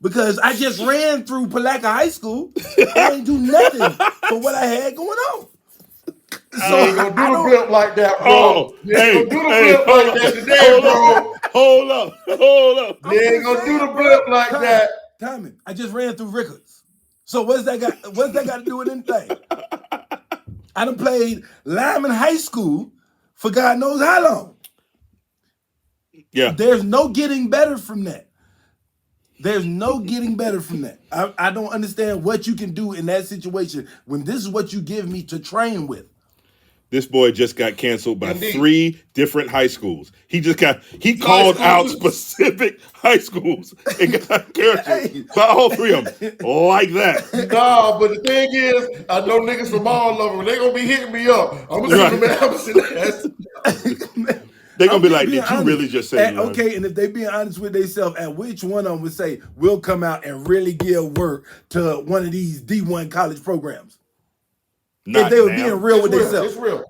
Because I just ran through Palaca High School. I ain't do nothing for what I had going on. So I ain't gonna do the flip like that, bro. You ain't gonna do the flip like that today, bro. Hold up. You ain't gonna do the flip like that. Tommy, I just ran through Ricketts. So what's that got to do with anything? I done played Lyman High School for God knows how long. Yeah. There's no getting better from that. There's no getting better from that. I don't understand what you can do in that situation when this is what you give me to train with. This boy just got canceled by 3 different high schools. He called out specific high schools and got canceled by all 3 of them. Like that. Nah, but the thing is, I know niggas from all of them. They gonna be hitting me up. I'm gonna They're going to be like, did you really just say that? Okay, and if they being honest with themselves, at which one of them would say, we'll come out and really give work to one of these D1 college programs? If they were being real with themselves. It's real.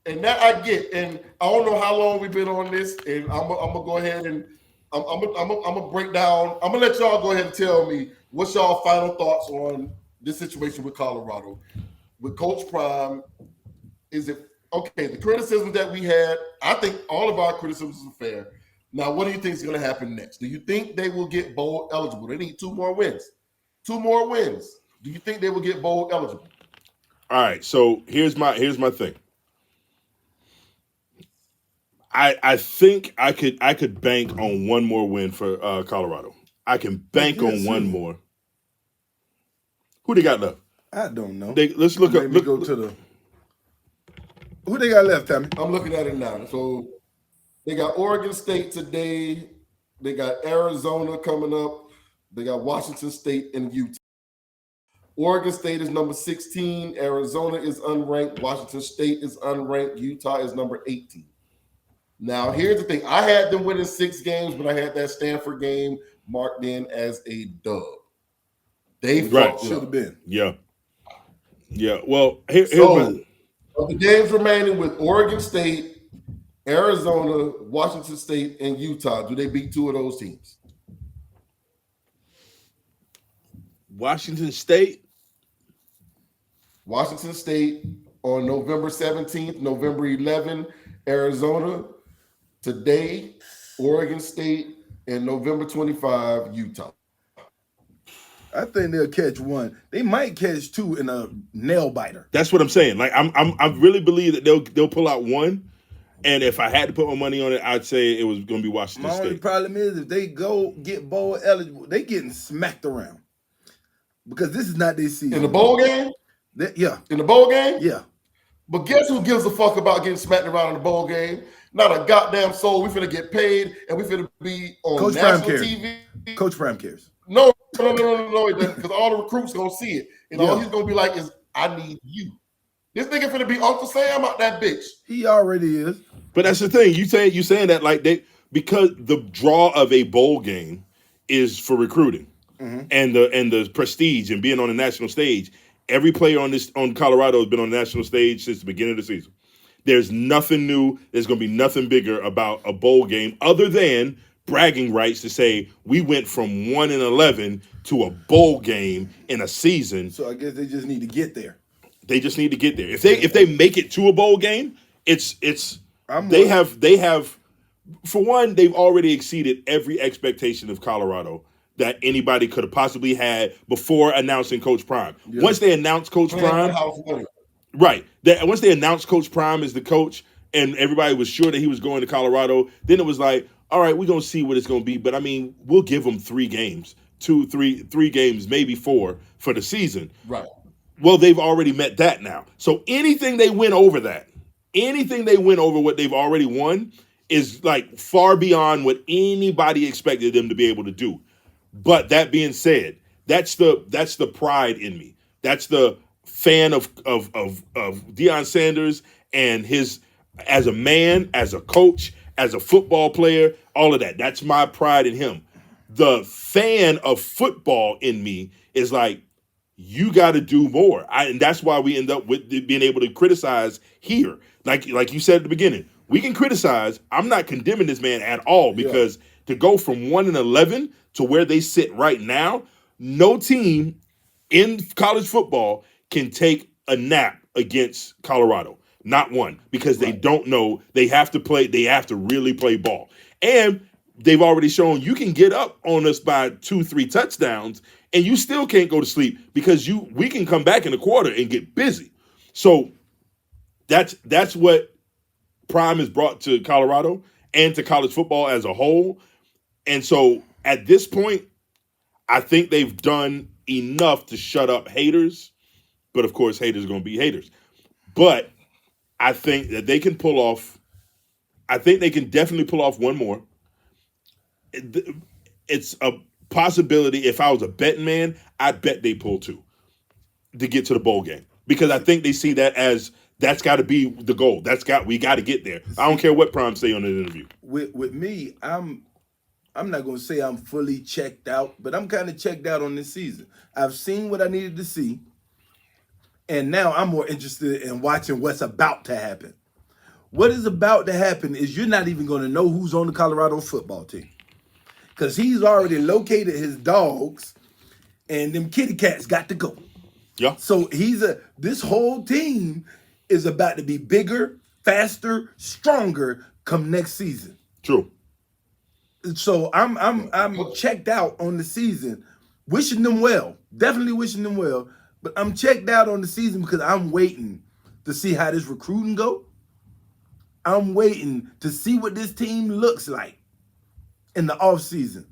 And that I get. And I don't know how long we've been on this, and I'm going to go ahead and I'm going to break down. I'm going to let y'all go ahead and tell me what's y'all final thoughts on this situation with Colorado. With Coach Prime, is it okay, the criticism that we had, I think all of our criticisms are fair. Now, what do you think is going to happen next? Do you think they will get bowl eligible? They need 2 more wins. 2 more wins. Do you think they will get bowl eligible? All right, so here's my thing. I think I could bank on one more win for Colorado. I can bank on one more. Who they got left? I don't know. Let's look up. Go to the. Who they got left, Tommy? I'm looking at it now. So they got Oregon State today. They got Arizona coming up. They got Washington State and Utah. Oregon State is number 16. Arizona is unranked. Washington State is unranked. Utah is number 18. Now, here's the thing. I had them winning 6 games, but I had that Stanford game marked in as a dub. They fucked should have been. Yeah. Well, here's of the games remaining with Oregon State, Arizona, Washington State, and Utah, do they beat 2 of those teams? Washington State. Washington State on November 17th, November 11th, Arizona. Today, Oregon State, and November 25, Utah. I think they'll catch one. They might catch 2 in a nail biter. That's what I'm saying. Like I really believe that they'll pull out one. And if I had to put my money on it, I'd say it was going to be Washington My State. only problem is if they go get bowl eligible, they getting smacked around because this is not their season. In the bowl game? Yeah. In the bowl game? Yeah. But guess who gives a fuck about getting smacked around in the bowl game? Not a goddamn soul. We finna get paid and we finna be on Coach national Prime TV. Coach Prime cares. No, because all the recruits gonna see it. And all he's gonna be like is, I need you. This nigga finna be Uncle Sam out that bitch. He already is. But that's the thing. You saying that like because the draw of a bowl game is for recruiting and the prestige and being on the national stage. Every player on Colorado has been on the national stage since the beginning of the season. There's nothing new. There's going to be nothing bigger about a bowl game other than bragging rights to say we went from 1-11 to a bowl game in a season. So I guess they just need to get there. They just need to get there. If they make it to a bowl game, they have for one, they've already exceeded every expectation of Colorado that anybody could have possibly had before announcing Coach Prime. Yeah. Once they announced Coach Prime, right? Once they announced Coach Prime as the coach, and everybody was sure that he was going to Colorado, then it was like, all right, we're gonna see what it's gonna be. But I mean, we'll give them 3 games, 3 games, maybe 4 for the season. Right. Well, they've already met that now. So anything they win over what they've already won is like far beyond what anybody expected them to be able to do. But that being said, that's the pride in me. That's the fan of Deion Sanders and his as a man, as a coach, as a football player, all of that. That's my pride in him. The fan of football in me is like, you got to do more. And that's why we end up with being able to criticize here. Like you said at the beginning, we can criticize. I'm not condemning this man at all because to go from 1-11 to where they sit right now, no team in college football can take a nap against Colorado. Not one, because they don't know. They have to play. They have to really play ball. And they've already shown you can get up on us by 2-3 touchdowns and you still can't go to sleep because we can come back in the quarter and get busy. So that's what Prime has brought to Colorado and to college football as a whole. And so at this point, I think they've done enough to shut up haters. But of course, haters are going to be haters. But I think that they can pull off. I think they can definitely pull off one more. It's a possibility. If I was a betting man, I'd bet they pull 2 to get to the bowl game because I think they see that as that's got to be the goal. We got to get there. I don't care what Prime say on the interview. With me, I'm not going to say I'm fully checked out, but I'm kind of checked out on this season. I've seen what I needed to see, and now I'm more interested in watching what's about to happen. What is about to happen is you're not even going to know who's on the Colorado football team because he's already located his dogs, and them kitty cats got to go. Yeah. So this whole team is about to be bigger faster, stronger come next season. True. So I'm checked out on the season, wishing them well, definitely wishing them well. But I'm checked out on the season because I'm waiting to see how this recruiting go. I'm waiting to see what this team looks like in the offseason.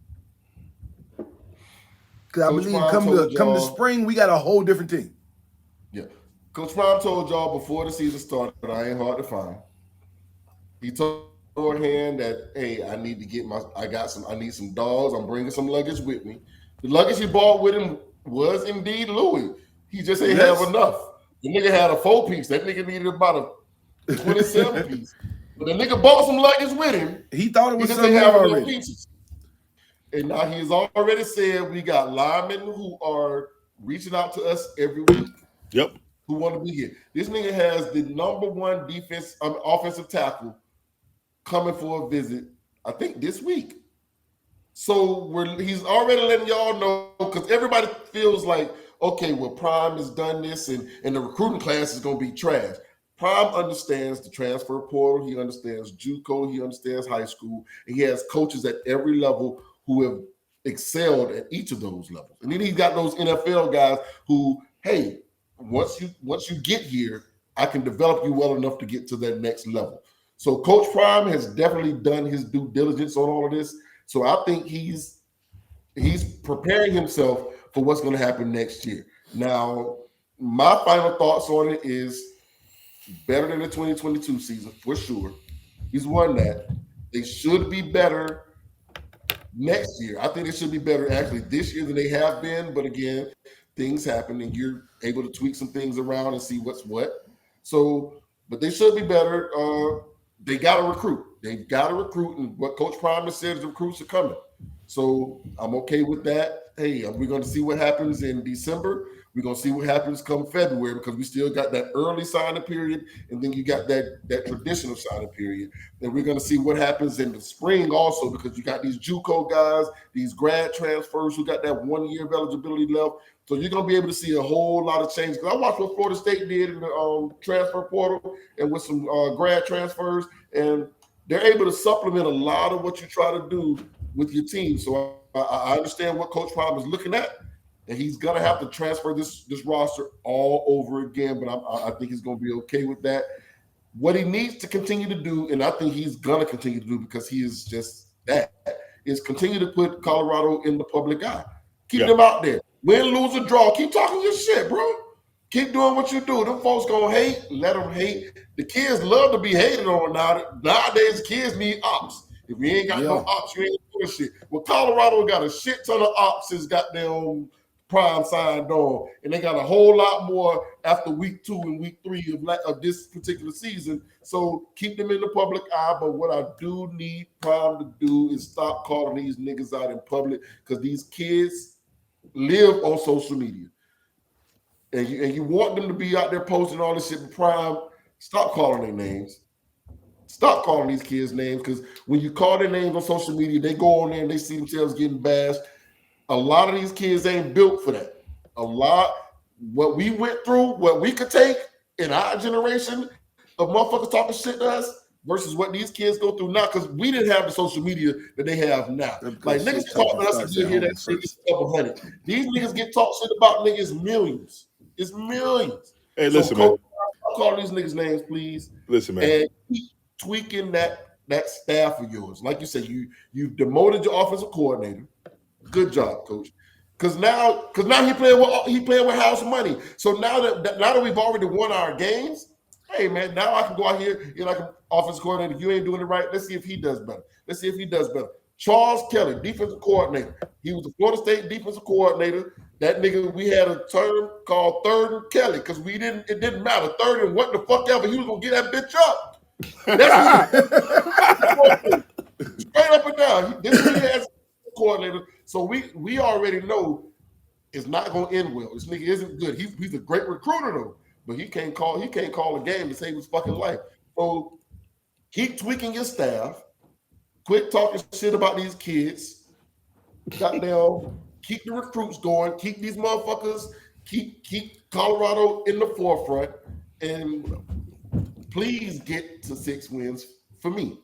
Because I believe come the spring, we got a whole different team. Yeah. Coach Prime told y'all before the season started, I ain't hard to find. He told beforehand that, hey, I need some dogs. I'm bringing some luggage with me. The luggage he brought with him was indeed Louis. He just ain't have enough. The nigga had a 4-piece. That nigga needed about a 27-piece. But the nigga bought some luggage with him. He thought it was something already. Pieces. And now he's already said we got linemen who are reaching out to us every week. Yep. Who want to be here. This nigga has the #1 offensive tackle coming for a visit, I think this week. So he's already letting y'all know, because everybody feels like, okay, well, Prime has done this and the recruiting class is going to be trash. Prime understands the transfer portal. He understands JUCO. He understands high school. And he has coaches at every level who have excelled at each of those levels. And then he's got those NFL guys who, hey, once you get here, I can develop you well enough to get to that next level. So Coach Prime has definitely done his due diligence on all of this. So I think he's preparing himself for what's going to happen next year. Now, my final thoughts on it is better than the 2022 season, for sure. He's won that. They should be better next year. I think they should be better actually this year than they have been. But again, things happen and you're able to tweak some things around and see what's what. So, but they should be better. They got to recruit. They've got to recruit. And what Coach Prime has said is the recruits are coming. So I'm okay with that. Hey, we're going to see what happens in December. We're going to see what happens come February, because we still got that early signing period, and then you got that traditional signing period. Then we're going to see what happens in the spring also, because you got these JUCO guys, these grad transfers who got that 1 year of eligibility left. So you're going to be able to see a whole lot of change. Because I watched what Florida State did in the transfer portal and with some grad transfers, and they're able to supplement a lot of what you try to do with your team. So I understand what Coach Prime is looking at, and he's gonna have to transfer this roster all over again. But I think he's gonna be okay with that. What he needs to continue to do, and I think he's gonna continue to do, because he is just that, is continue to put Colorado in the public eye. Keep them out there. Win, lose, or draw. Keep talking your shit, bro. Keep doing what you do. Them folks gonna hate. Let them hate. The kids love to be hated on now. Nowadays, kids need ops. If you ain't got no ops, you ain't doing shit. Well, Colorado got a shit ton of ops since got their own Prime signed on, and they got a whole lot more after week 2 and week 3 of this particular season. So keep them in the public eye. But what I do need Prime to do is stop calling these niggas out in public, because these kids live on social media. And you want them to be out there posting all this shit. But Prime, stop calling their names. Stop calling these kids names, because when you call their names on social media, they go on there and they see themselves getting bashed. A lot of these kids ain't built for that. What we went through, what we could take in our generation of motherfuckers talking shit to us versus what these kids go through now, because we didn't have the social media that they have now. Like, niggas talking to us and you hear that shit, it's a couple hundred. These niggas get talk shit about niggas millions. It's millions. Hey, listen, man. I'm calling these niggas names, please. Listen, man. And keep tweaking that staff of yours. Like you said, you've demoted your offensive coordinator. Good job, coach. Because now he playing with house money. So now that we've already won our games, hey man, now I can go out here, you're like an offensive coordinator. You ain't doing it right. Let's see if he does better. Charles Kelly, defensive coordinator. He was the Florida State defensive coordinator. That nigga, we had a term called Third and Kelly, because it didn't matter. Third and what the fuck ever, he was gonna get that bitch up. That's straight up and down. This nigga has a coordinator. So we already know it's not gonna end well. This nigga isn't good. He's a great recruiter though, but he can't call a game to save his fucking life. So keep tweaking your staff. Quit talking shit about these kids. Goddamn, keep the recruits going. Keep these motherfuckers. Keep Colorado in the forefront, and please get to 6 wins for me.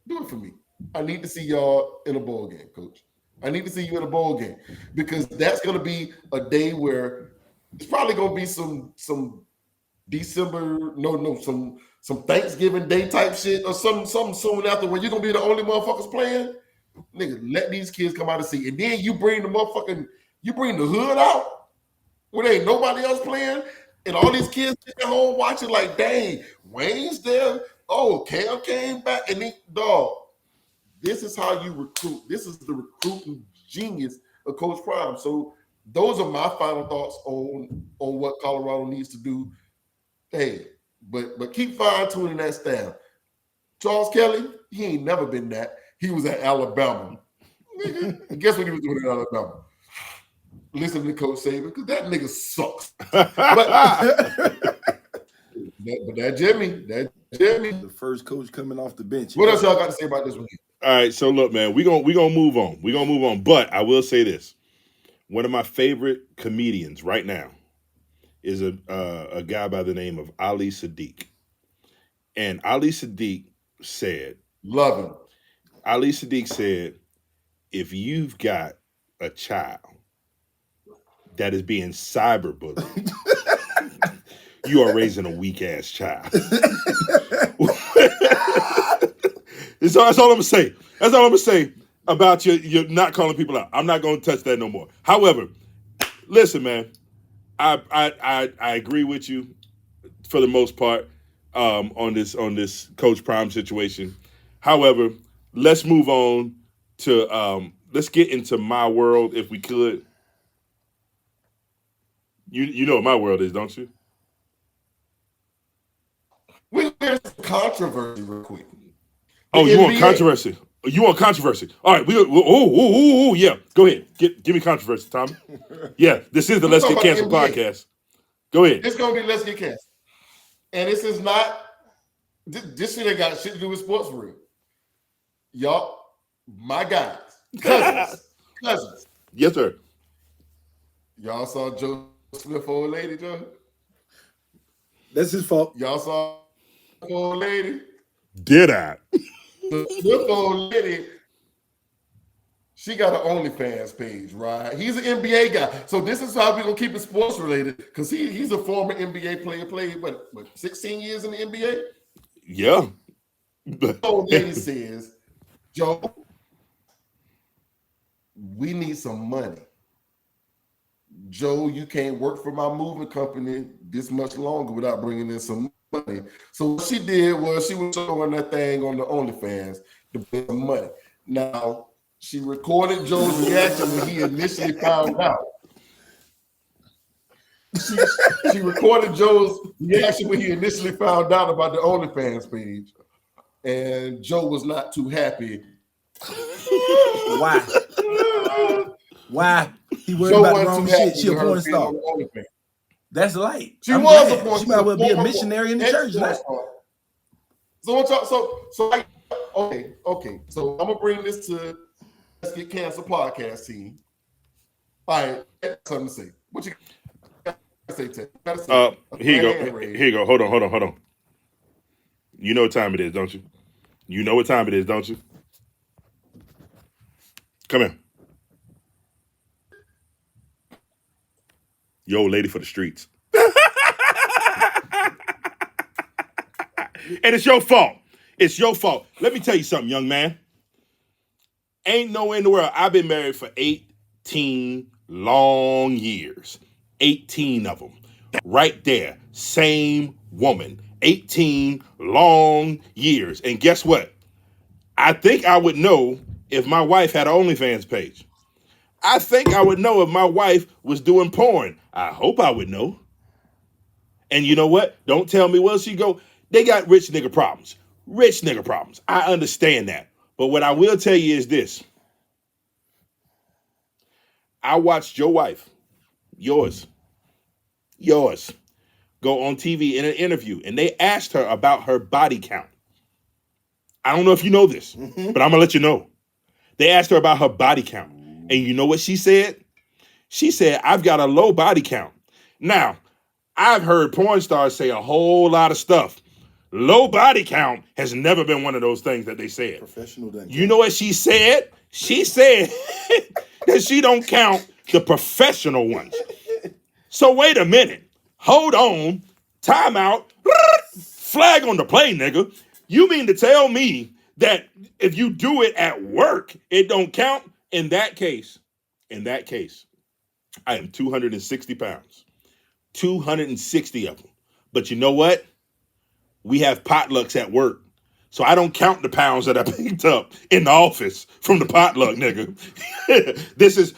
Do it for me. I need to see y'all in a bowl game, Coach. I need to see you in a bowl game because that's going to be a day where it's probably going to be some December, some Thanksgiving Day type shit or something soon after where you're going to be the only motherfuckers playing. Nigga, let these kids come out and see. And then you bring the hood out where there ain't nobody else playing. And all these kids at home watching like, dang, Wayne's there. Oh, Cam came back. And then, dog, this is how you recruit. This is the recruiting genius of Coach Prime. So those are my final thoughts on what Colorado needs to do. Hey, but keep fine-tuning that staff. Charles Kelly, he ain't never been that. He was at Alabama. Nigga, guess what he was doing at Alabama? Listen to Coach Saban, because that nigga sucks. But that Jimmy. The first coach coming off the bench. What else y'all got to say about this one? All right, so look, man, we're gonna move on. We're gonna move on. But I will say this. One of my favorite comedians right now is a guy by the name of Ali Sadiq. And Ali Sadiq said, love him. Ali Sadiq said, if you've got a child that is being cyberbullied, you are raising a weak ass child. That's all I'm gonna say. That's all I'm gonna say about you not calling people out. I'm not gonna touch that no more. However, listen, man, I agree with you for the most part on this Coach Prime situation. However, let's move on to let's get into my world if we could. You know what my world is, don't you? There's controversy real quick. Oh, you want controversy? You want controversy? All right, yeah. Go ahead. Give me controversy, Tommy. Yeah, this is the Let's Get Canceled podcast. Go ahead. It's gonna be Let's Get Canceled, and this is not. This shit ain't got shit to do with sports for real. Y'all, my guys, cousins. Yes, sir. Y'all saw Joe Smith old lady, Joe? That's his fault. Y'all saw old lady? Did I? The Smith old lady, she got an OnlyFans page, right? He's an NBA guy. So this is how we're going to keep it sports related because he's a former NBA player, played, what, 16 years in the NBA? Yeah. The old lady says, Joe, we need some money. Joe, you can't work for my moving company this much longer without bringing in some money. So what she did was she was showing that thing on the OnlyFans to bring some money. Now, she recorded Joe's reaction when he initially found out. She recorded Joe's reaction when he initially found out about the OnlyFans page. And Joe was not too happy. Why? Why? He worried about the wrong shit. She a porn star. That's light. She was a porn star. She might well be a missionary in the church. Okay. So I'm gonna bring this to Let's Get Canceled podcast team. All right, something to say. What you gotta say, Ted? Here you go. Hold on. You know what time it is, don't you? You know what time it is, don't you? Come here. Yo, lady for the streets. And it's your fault. It's your fault. Let me tell you something, young man. Ain't no way in the world. I've been married for 18 long years. 18 of them. Right there. Same woman. 18 long years. And guess what? I think I would know if my wife had an OnlyFans page. I think I would know if my wife was doing porn. I hope I would know. And you know what? Don't tell me, well, she go, they got rich nigga problems. Rich nigga problems. I understand that. But what I will tell you is this. I watched your wife, yours, go on TV in an interview, and they asked her about her body count. I don't know if you know this, but I'm going to let you know. They asked her about her body count. And you know what she said? She said, I've got a low body count. Now, I've heard porn stars say a whole lot of stuff. Low body count has never been one of those things that they said. Professional done. You know what she said? She said that she don't count the professional ones. So wait a minute. Hold on. Time out. Flag on the play, nigga. You mean to tell me that if you do it at work, it don't count? In that case, I am 260 pounds. 260 of them. But you know what? We have potlucks at work. So I don't count the pounds that I picked up in the office from the potluck, nigga.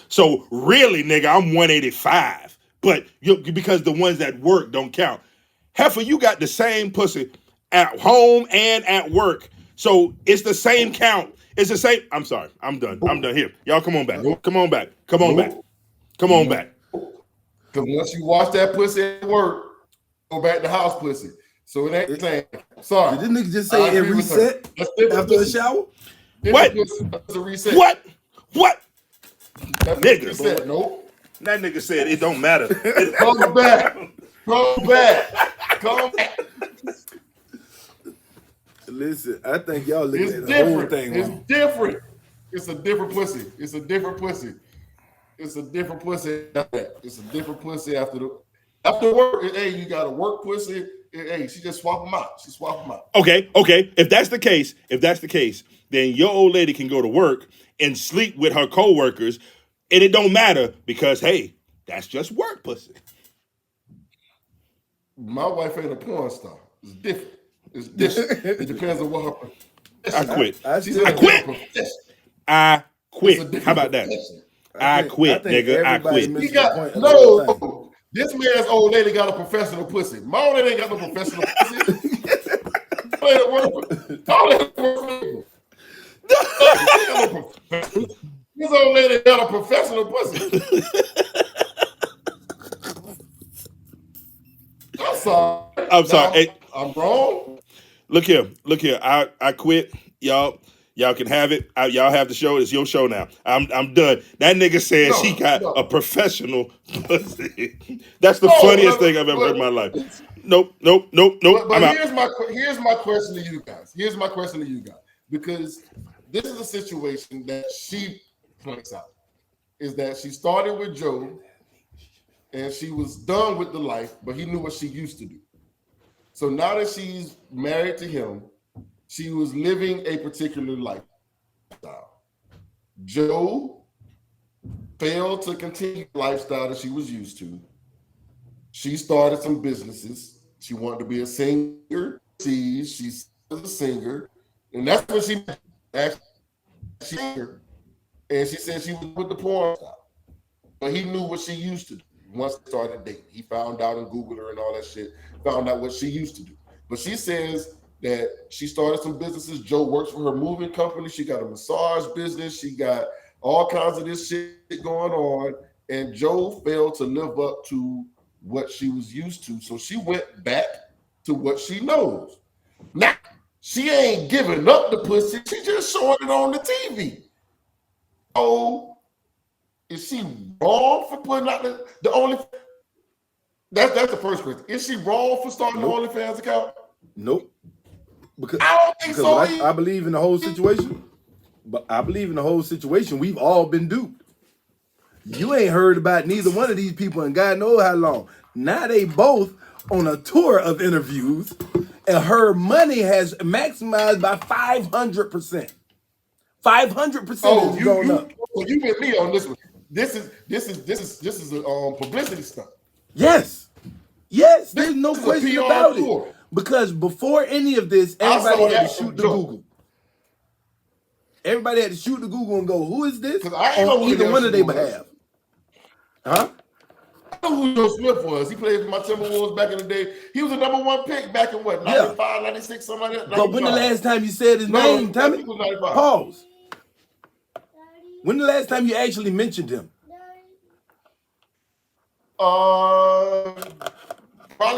So really, nigga, I'm 185. But because the ones that work don't count. Heifer, you got the same pussy at home and at work. So it's the same count. It's the same. I'm sorry. I'm done. Here. Y'all come on back. Come on back. Because once you wash that pussy at work, go back to house pussy. So it ain't the same. Sorry. Did this nigga just say it reset after the shower? What? It's a reset. What? That's Nigga. reset. Nope. That nigga said it don't matter. Come back. Listen, I think y'all looking It's at the whole different. thing It's wrong. different. It's a different pussy. It's a different pussy after work. Hey, you got a work pussy. Hey, she just swap them out. Okay. If that's the case, then your old lady can go to work and sleep with her coworkers, and it don't matter because hey, that's just work pussy. My wife ain't a porn star. It's different. It depends on what her. I quit. I quit. How about that? I quit, nigga. I quit. He got no. This man's old lady got a professional pussy. My old lady ain't got no professional pussy. This old lady got a professional pussy. I'm sorry. Hey, I'm wrong. Look here. I quit. Y'all can have it. Y'all have the show. It's your show now. I'm done. That nigga said she got a professional pussy. That's the funniest thing I've ever heard in my life. Nope. But here's my question to you guys. Because this is a situation that she points out. Is that she started with Joe and she was done with the life, but he knew what she used to do. So now that she's married to him, she was living a particular lifestyle. Joe failed to continue the lifestyle that she was used to. She started some businesses. She wanted to be a singer. She's a singer. And that's when she and she said she was with the porn star. But he knew what she used to do. Once they started dating, he found out and Googled her and all that shit, found out what she used to do. But she says that she started some businesses. Joe works for her moving company. She got a massage business. She got all kinds of this shit going on. And Joe failed to live up to what she was used to. So she went back to what she knows. Now, she ain't giving up the pussy. She just showing it on the TV. Oh, is she wrong for putting out the OnlyFans? That's the first question. Is she wrong for starting the OnlyFans account? Nope. Because I don't think so. I believe in the whole situation. But I believe in the whole situation. We've all been duped. You ain't heard about neither one of these people in God knows how long. Now they both on a tour of interviews, and her money has maximized by 500%. 500% Oh, is going up. So you with me on this one. This is a publicity stunt. Yes, there's no question about it. Because before any of this, everybody had to shoot the Google. Everybody had to shoot the Google and go, who is this? On either one of their behalf. Huh? I know who Joe Smith was. He played for my Timberwolves back in the day. He was a number one pick back in what, 95, 96, something like that? 95. But when the last time you said his name, Tommy? Pause. When the last time you actually mentioned him? Probably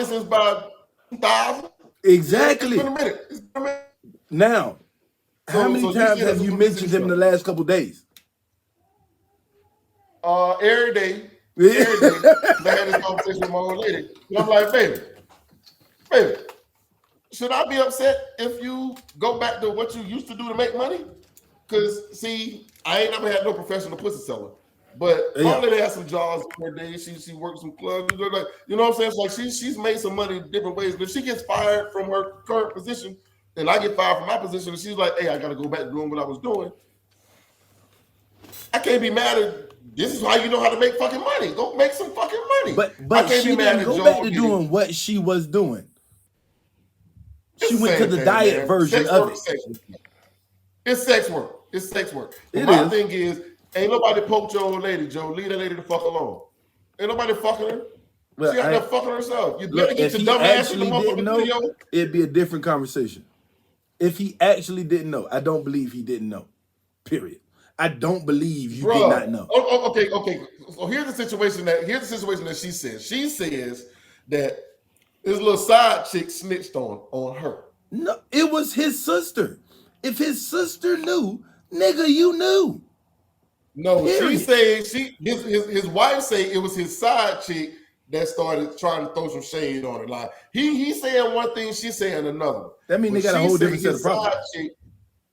since about 2000. Exactly. It's been a minute. Now, how many times have you mentioned him in the last couple days? Every day. I had this conversation with my old lady. And I'm like, baby, should I be upset if you go back to what you used to do to make money? Because see, I ain't never had no professional pussy seller, but my lady has some jobs per day. She works some clubs, like, you know what I'm saying? So like she's made some money in different ways. But if she gets fired from her current position, and I get fired from my position, and she's like, "Hey, I got to go back to doing what I was doing." I can't be mad at. This is how you know how to make fucking money. Go make some fucking money. But I can't she be mad didn't at go Joe back to getting- doing what she was doing. She It's went to same the thing, diet man. version Sex of work, it. sex work. It's sex work. It's sex work. But It my is. thing is, ain't nobody poke your old lady, Joe. Leave that lady the fuck alone. Ain't nobody fucking her. Well, She out there fucking herself. You look, better get if your he dumb ass in the actually didn't motherfucking know, video. it'd be a different conversation. If he actually didn't know, I don't believe he didn't know. Period. I don't believe you did not know. Okay. So here's the situation that she says. She says that this little side chick snitched on her. No, it was his sister. If his sister knew, nigga, you knew. No, Period. she said his wife say it was his side chick that started trying to throw some shade on her. Like he saying one thing, she saying another. That means they got a whole different set of problems.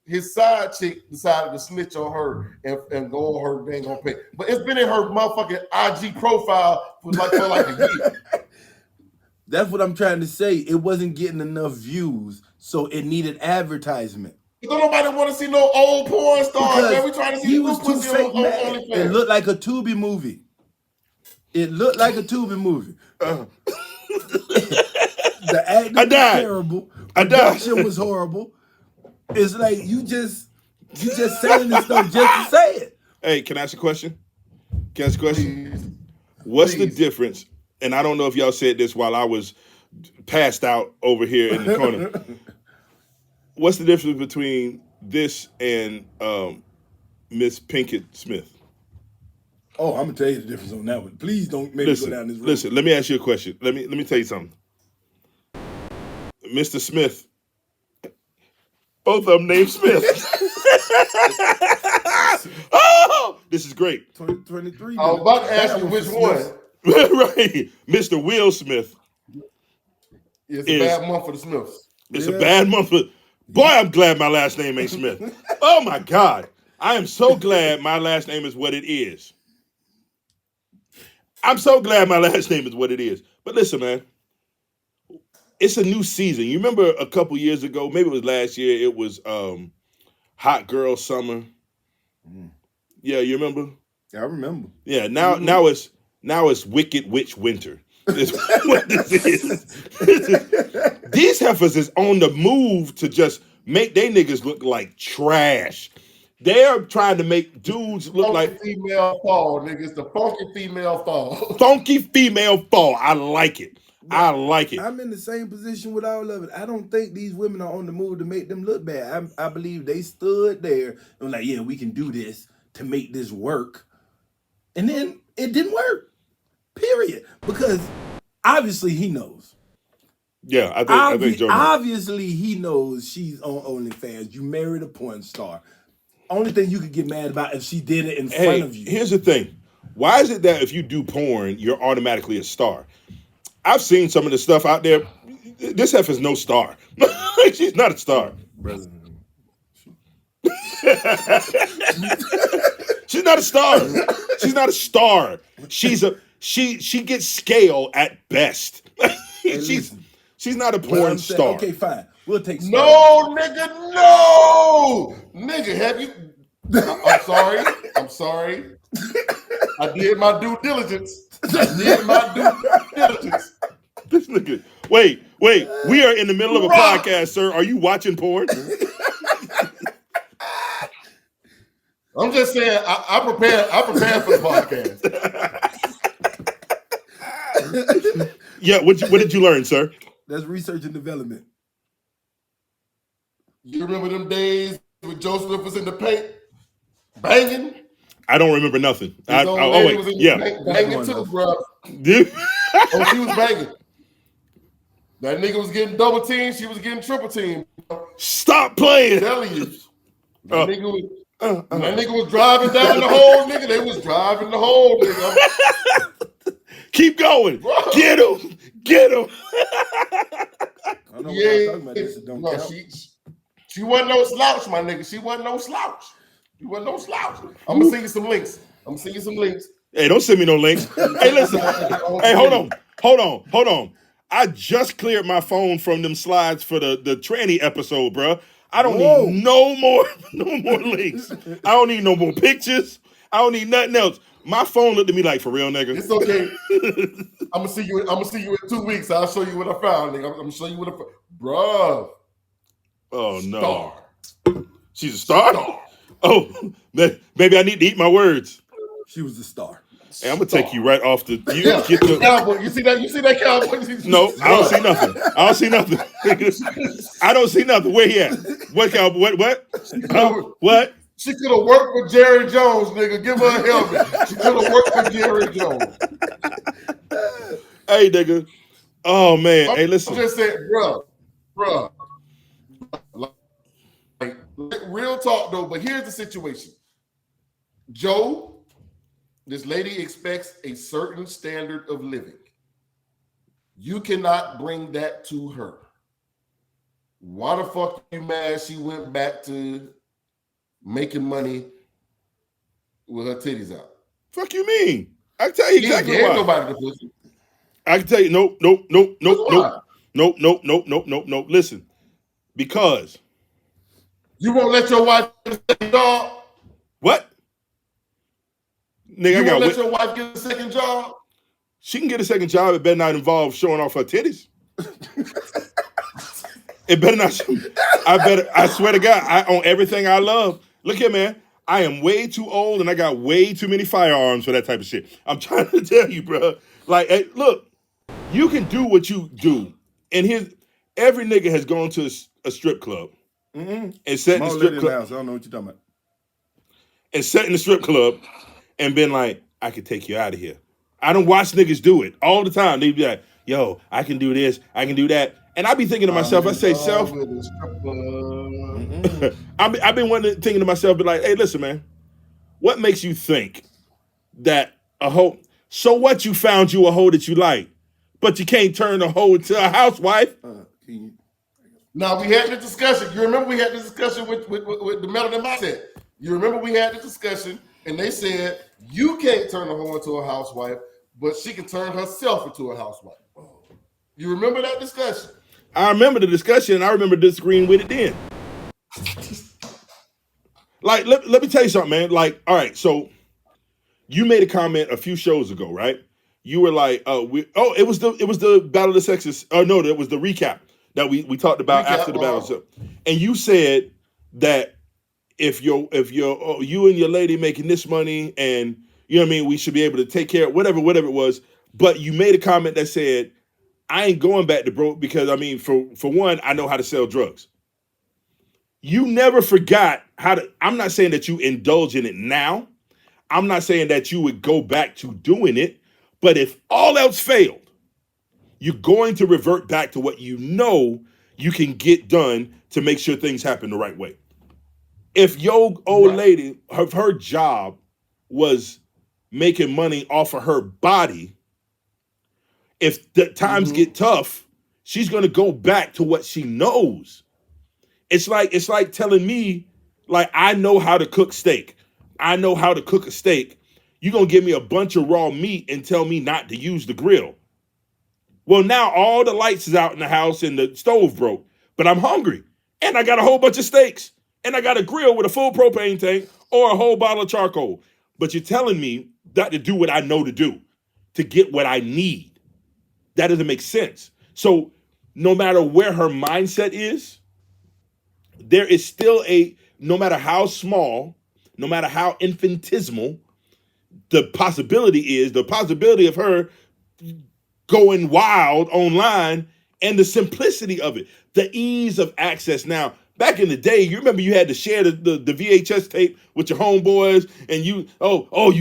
His side chick decided to snitch on her and go on her dang on pay. But it's been in her motherfucking IG profile for like a year. That's what I'm trying to say. It wasn't getting enough views, so it needed advertisement. Don't nobody want to see no old porn stars, Because man. We trying to see he new was too pussy fake on mad. OnlyFans. It looked like a Tubi movie. The acting was terrible. The production was horrible. It's like you just saying this stuff just to say it. Hey, can I ask a question? What's the difference? And I don't know if y'all said this while I was passed out over here in the corner. What's the difference between this and Miss Pinkett Smith? Oh, I'm gonna tell you the difference on that one. Please don't make me go down this road. Listen, let me ask you a question. Let me tell you something. Mr. Smith, both of them named Smith. Oh, this is great. 2023. I was about to ask you which one. Right. Mr. Will Smith. It's a bad month for the Smiths. It's a bad month for... Boy, I'm glad my last name ain't Smith. Oh, my God. I am so glad my last name is what it is. I'm so glad my last name is what it is. But listen, man. It's a new season. You remember a couple years ago, maybe it was last year, it was Hot Girl Summer. Yeah, you remember? I remember. Yeah, now it's Wicked Witch Winter. Is what this is. These heifers is on the move to just make they niggas look like trash. They're trying to make dudes look like female fall, nigga. It's the funky female fall. Funky female fall. I like it. I like it. I'm in the same position with all of it. I don't think these women are on the move to make them look bad. I believe they stood there and was like, yeah, we can do this to make this work. And then it didn't work. Period. Because obviously he knows. Yeah, I think Joe knows. Obviously he knows she's on OnlyFans. You married a porn star. Only thing you could get mad about if she did it in front of you. Here's the thing. Why is it that if you do porn, you're automatically a star? I've seen some of the stuff out there. This heifer is no star. She's not a star. She's not a star. She's not a star. She gets scale at best. She's not a porn star. Okay, fine. We'll take stars. No, nigga, no. Nigga, have you? I'm sorry. I did my due diligence. This nigga. Wait. We are in the middle of a podcast, sir. Are you watching porn? I'm just saying. I prepared for the podcast. Yeah. What did you learn, sir? That's research and development. You remember them days when Joe Smith was in the paint banging? I don't remember nothing. Banging too, bro. Oh, she was banging. That nigga was getting double teamed. She was getting triple teamed. Stop playing. I'm telling you. That nigga was driving down the hole, nigga. They was driving the hole, nigga. Keep going. Bro. Get him. I know what I'm talking about. This don't no, count. she wasn't no slouch, my nigga. She wasn't no slouch. I'm gonna send you some links. Hey, don't send me no links. Hey, listen. Hey, hold on. I just cleared my phone from them slides for the tranny episode, bro. I don't need no more links. I don't need no more pictures. I don't need nothing else. My phone looked at me like, for real, nigga. It's okay. I'm gonna see you in 2 weeks. I'll show you what I found, nigga. I'm gonna show you what I found. Bruh. Oh no. Star. She's a star? Oh, maybe I need to eat my words. She was the star. Hey, I'm gonna take you right off the. Cowboy. You see that cowboy? No, I don't see nothing. I don't see nothing. Where he at? What cowboy? What? What? She could have worked with Jerry Jones, nigga. Give her a helmet. She could have worked with Jerry Jones. Hey, nigga. Oh man. Hey, listen. I'm just saying, bro. Like, real talk though. But here's the situation. Joe, this lady expects a certain standard of living. You cannot bring that to her. Why the fuck are you mad she went back to making money with her titties out? Fuck you mean? I can tell you exactly why. Nobody to pussy. I can tell you nope. Listen, because you won't let your wife get a second job. What? Nigga, you won't let your wife get a second job. She can get a second job. It better not involve showing off her titties. It better not. I swear to God, I own everything I love. Look here, man. I am way too old and I got way too many firearms for that type of shit. I'm trying to tell you, bro. Like, hey, look, you can do what you do. And every nigga has gone to a strip club and sat in the strip club. I don't know what you're talking about. And sat in the strip club and been like, I could take you out of here. I don't watch niggas do it all the time. They be like, yo, I can do this, I can do that. And I be thinking to myself, I say, self, I've been thinking to myself, be like, hey, listen, man, what makes you think that a hoe, so what you found you a hoe that you like, but you can't turn a hoe into a housewife? Now, we had the discussion. You remember we had the discussion with the Melanin Mindset. You remember we had the discussion, and they said, you can't turn a hoe into a housewife, but she can turn herself into a housewife. You remember that discussion? I remember the discussion, and I remember disagreeing with it then. Like, let me tell you something, man. Like, all right, so you made a comment a few shows ago, right? You were like, it was the Battle of the Sexes. Oh no, it was the recap that we talked about after the battle. And you said that if you and your lady making this money, and you know what I mean, we should be able to take care of whatever it was. But you made a comment that said, I ain't going back to broke because, I mean, for one, I know how to sell drugs. You never forgot how to, I'm not saying that you indulge in it now. I'm not saying that you would go back to doing it. But if all else failed, you're going to revert back to what you know you can get done to make sure things happen the right way. If your old lady, her job was making money off of her body, if the times get tough, she's gonna go back to what she knows. It's like telling me, like, I know how to cook steak. I know how to cook a steak. You're gonna give me a bunch of raw meat and tell me not to use the grill. Well, now all the lights is out in the house and the stove broke, but I'm hungry. And I got a whole bunch of steaks. And I got a grill with a full propane tank or a whole bottle of charcoal. But you're telling me not to do what I know to do, to get what I need. That doesn't make sense. So no matter where her mindset is, there is still no matter how small, no matter how infinitesimal, the possibility of her going wild online and the simplicity of it, the ease of access. Now, back in the day, you remember you had to share the VHS tape with your homeboys, and you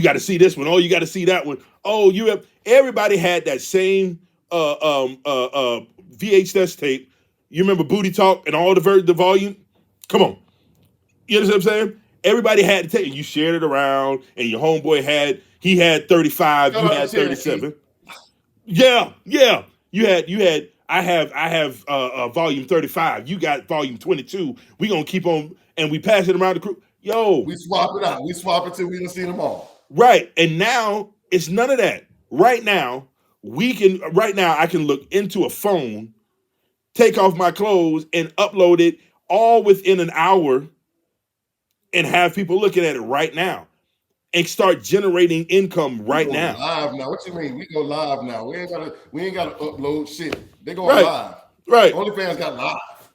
got to see this one. Oh, you got to see that one. Oh, everybody had that same VHS tape. You remember Booty Talk and all the volume? Come on. You understand what I'm saying? Everybody had to take it. You shared it around, and your homeboy had 35, you had 37. Yeah. You had I have volume 35. You got volume 22. We gonna keep on and we pass it around the crew. Yo, We swap it out. We swap it till we done see them all. right. And now it's none of that. Right now, I can look into a phone, take off my clothes, and upload it all within an hour and have people looking at it right now and start generating income right now. Live now. What you mean? We go live now. We ain't gotta upload shit. They go Right. live. Right. OnlyFans got live.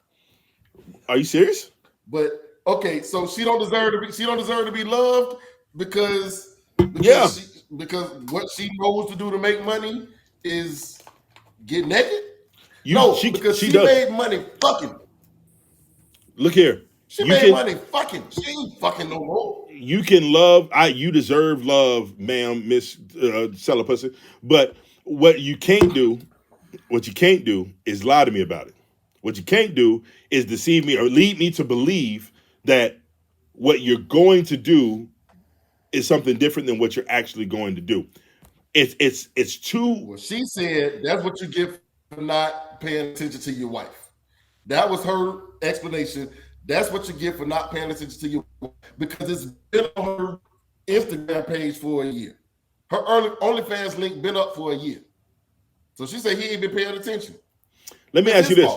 Are you serious? But okay, so she don't deserve to be loved because Yeah. because what she knows to do to make money is get naked. Because she does. made money fucking. Look here. She made money fucking. She ain't fucking no more. You can love. You deserve love, ma'am, Miss Pussy. But what you can't do is lie to me about it. What you can't do is deceive me or lead me to believe that what you're going to do is something different than what you're actually going to do. It's too. Well, she said that's what you get for not paying attention to your wife. That was her explanation. That's what you get for not paying attention to your wife because it's been on her Instagram page for a year. Her OnlyFans link been up for a year. So she said he ain't been paying attention. Let me ask you this.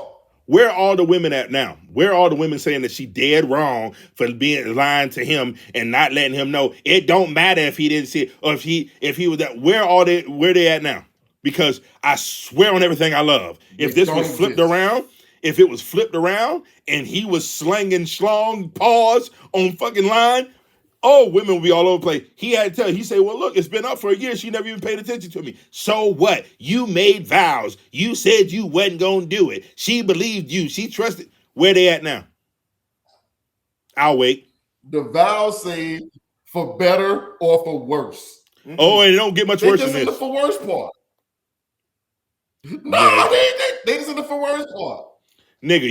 Where are all the women at now? Where are all the women saying that she dead wrong for being lying to him and not letting him know it don't matter if he didn't see it or if he was that? Where they at now? Because I swear on everything I love, if this was flipped around, if it was flipped around and he was slinging schlong paws on fucking line, oh, women will be all over the place. He had to tell her, he said, well, look, it's been up for a year. She never even paid attention to me. So what? You made vows. You said you wasn't going to do it. She believed you. She trusted. Where they at now? I'll wait. The vows say for better or for worse. Oh, and it don't get much worse than this. They just in the for worse part. No, they just in the for worse part. Nigga,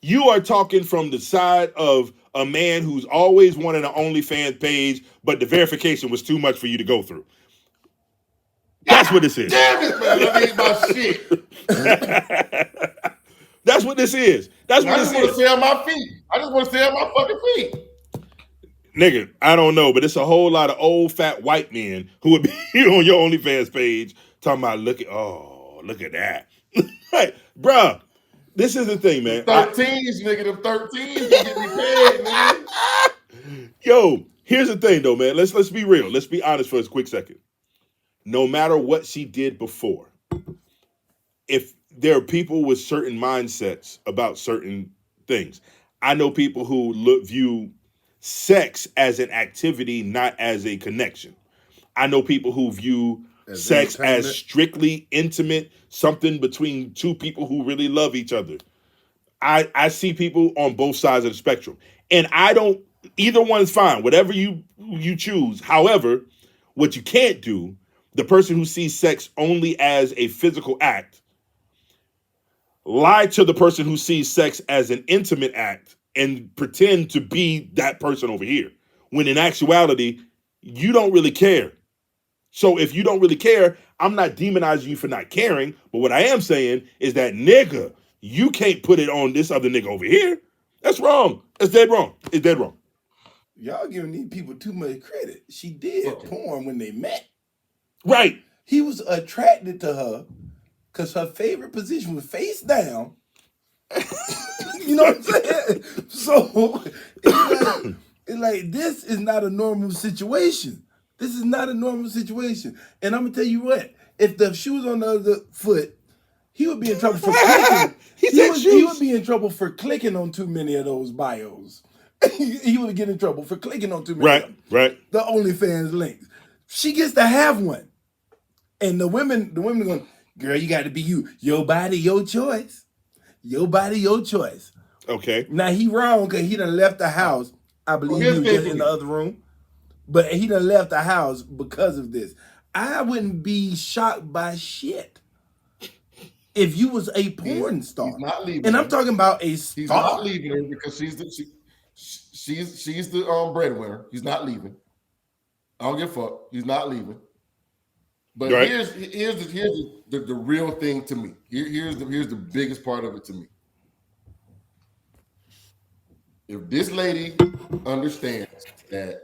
you are talking from the side of a man who's always wanted an OnlyFans page, but the verification was too much for you to go through. That's what this is. Damn it, man! I need my shit. That's what this is. That's what this is. I just want to stay on my feet. I just want to stay on my fucking feet. Nigga, I don't know, but it's a whole lot of old fat white men who would be on your OnlyFans page talking about look at that. Right, bruh. This is the thing, man. 13s, nigga. Them 13s get me paid, nigga. Yo, here's the thing, though, man. Let's be real. Let's be honest for a quick second. No matter what she did before, if there are people with certain mindsets about certain things, I know people who view sex as an activity, not as a connection. I know people who view sex as strictly intimate, something between two people who really love each other. I see people on both sides of the spectrum. And either one's fine, whatever you choose. However, what you can't do, the person who sees sex only as a physical act, lie to the person who sees sex as an intimate act and pretend to be that person over here. When in actuality, you don't really care. So if you don't really care, I'm not demonizing you for not caring. But what I am saying is that, nigga, you can't put it on this other nigga over here. That's wrong. That's dead wrong. It's dead wrong. Y'all giving these people too much credit. She did porn when they met. Right. He was attracted to her because her favorite position was face down. You know what I'm saying? So it's like this is not a normal situation. This is not a normal situation. And I'm going to tell you what, if the shoe was on the other foot, he would be in trouble for clicking. He would be in trouble for clicking on too many of those bios. He would get in trouble for clicking on too many of them. Right. The OnlyFans links. She gets to have one. And the women are going, girl, you got to be you. Your body, your choice. Your body, your choice. Okay. Now, he wrong because he done left the house. I believe he was just in the other room. But he done left the house because of this. I wouldn't be shocked by shit if you was a porn star. He's not leaving. And I'm talking about a star. He's not leaving her because she's the breadwinner. He's not leaving. I don't give a fuck. He's not leaving. But Right. here's the real thing to me. Here's the biggest part of it to me. If this lady understands that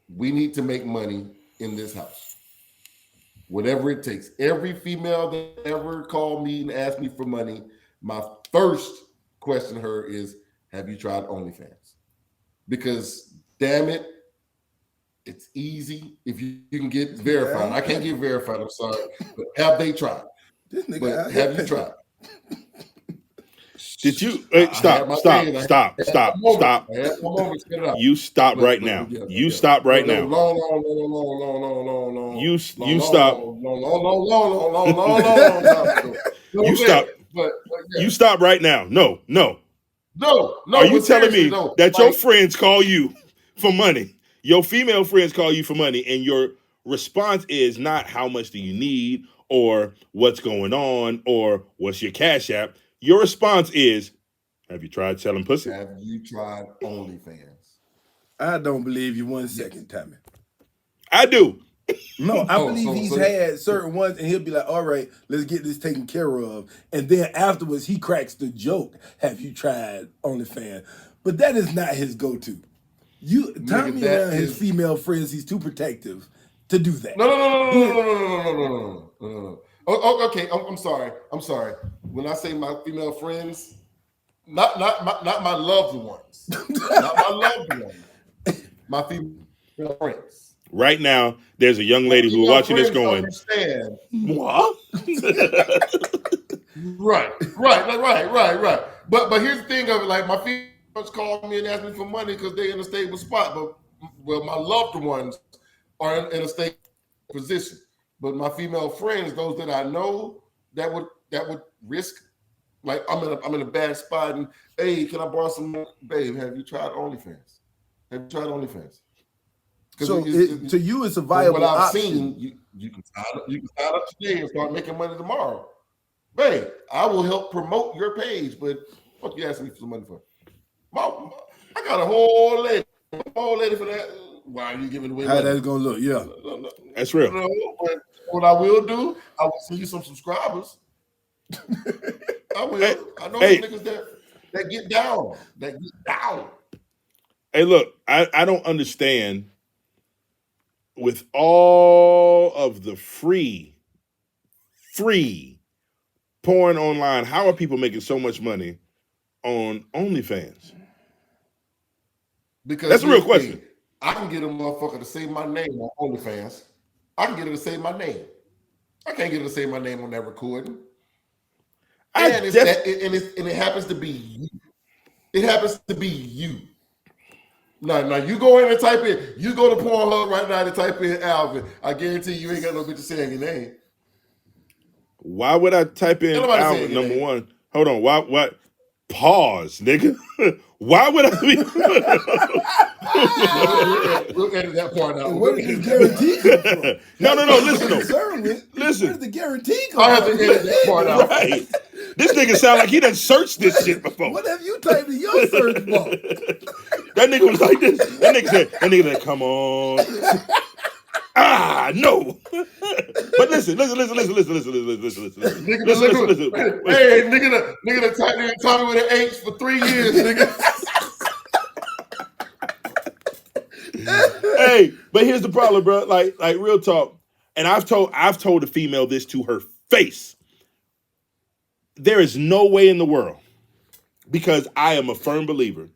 we need to make money in this house, whatever it takes, every female that ever called me and asked me for money, my first question to her is, have you tried OnlyFans? Because damn it, it's easy if you can get verified. I can't get verified, I'm sorry. But have they tried? This nigga But out here have you tried? Did you I stop? had my Stop! day, Stop! I had Stop! my moment. Stop! I had my moment, spit it out. You stop But- right but now. yeah, You yeah. stop right No, now. long. You stop. Long time ago. No, You man, stop. But yeah. You stop right now. No. No. Are you but telling me seriously, no, that your like, friends call you for money? Your female friends call you for money, and your response is not how much do you need, or what's going on, or what's your cash app. Your response is, have you tried selling pussy? have you tried OnlyFans? I don't believe you 1 second, Tommy. I do. No, I Oh, believe so- he's so- had certain ones, and he'll be like, "All right, let's get this taken care of." And then afterwards, he cracks the joke. Have you tried OnlyFans? But that is not his go-to. Tommy that around his is- female friends, he's too protective to do that. No. Oh, okay, I'm sorry. When I say my female friends, not my loved ones, not my loved ones, my female friends. Right now, there's a young lady who's Female watching this friends going, understand. what? Right. But here's the thing of it, like my females call me and ask me for money because they're in a stable spot. But my loved ones are in a stable position. But my female friends, those that I know, that would risk, like I'm in a bad spot and hey, can I borrow some money? Babe, have you tried OnlyFans? Have you tried OnlyFans? 'Cause So to you, it's a from viable what I've option. seen, you can sign up today and start making money tomorrow. Babe, I will help promote your page, but what you asking me for some money for? I got a whole lady for that. Why are you giving away How money? that's gonna look? Yeah. No, That's real. but what I will do, I will send you some subscribers. I will. I know Hey. niggas that get down. Hey, look, I don't understand with all of the free porn online, how are people making so much money on OnlyFans? Because That's a real here's the question. thing. I can get a motherfucker to say my name on OnlyFans. I can get her to say my name. I can't get her to say my name on that recording. And it happens to be you. It happens to be you. Now you go in and type in. You go to Pornhub right now and type in Alvin. I guarantee you ain't got no bitch saying your name. Why would I type in Ain't nobody Alvin, saying your number name. one? Hold on. Why? Pause, nigga. Why would I be? We'll edit that part out. And where did this guarantee come from? No. Listen, though. Concerned with. Listen. Where did the guarantee come I have from? to edit that part out. Right. This nigga sound like he done searched this shit before. What have you typed in your search bar? That nigga was like this. That nigga said, come on. No. But listen. Nigga, hey, nigga that typed in Tommy with an H for 3 years, nigga. Hey, but here's the problem, bro. Like real talk. And I've told a female this to her face. There is no way in the world, because I am a firm believer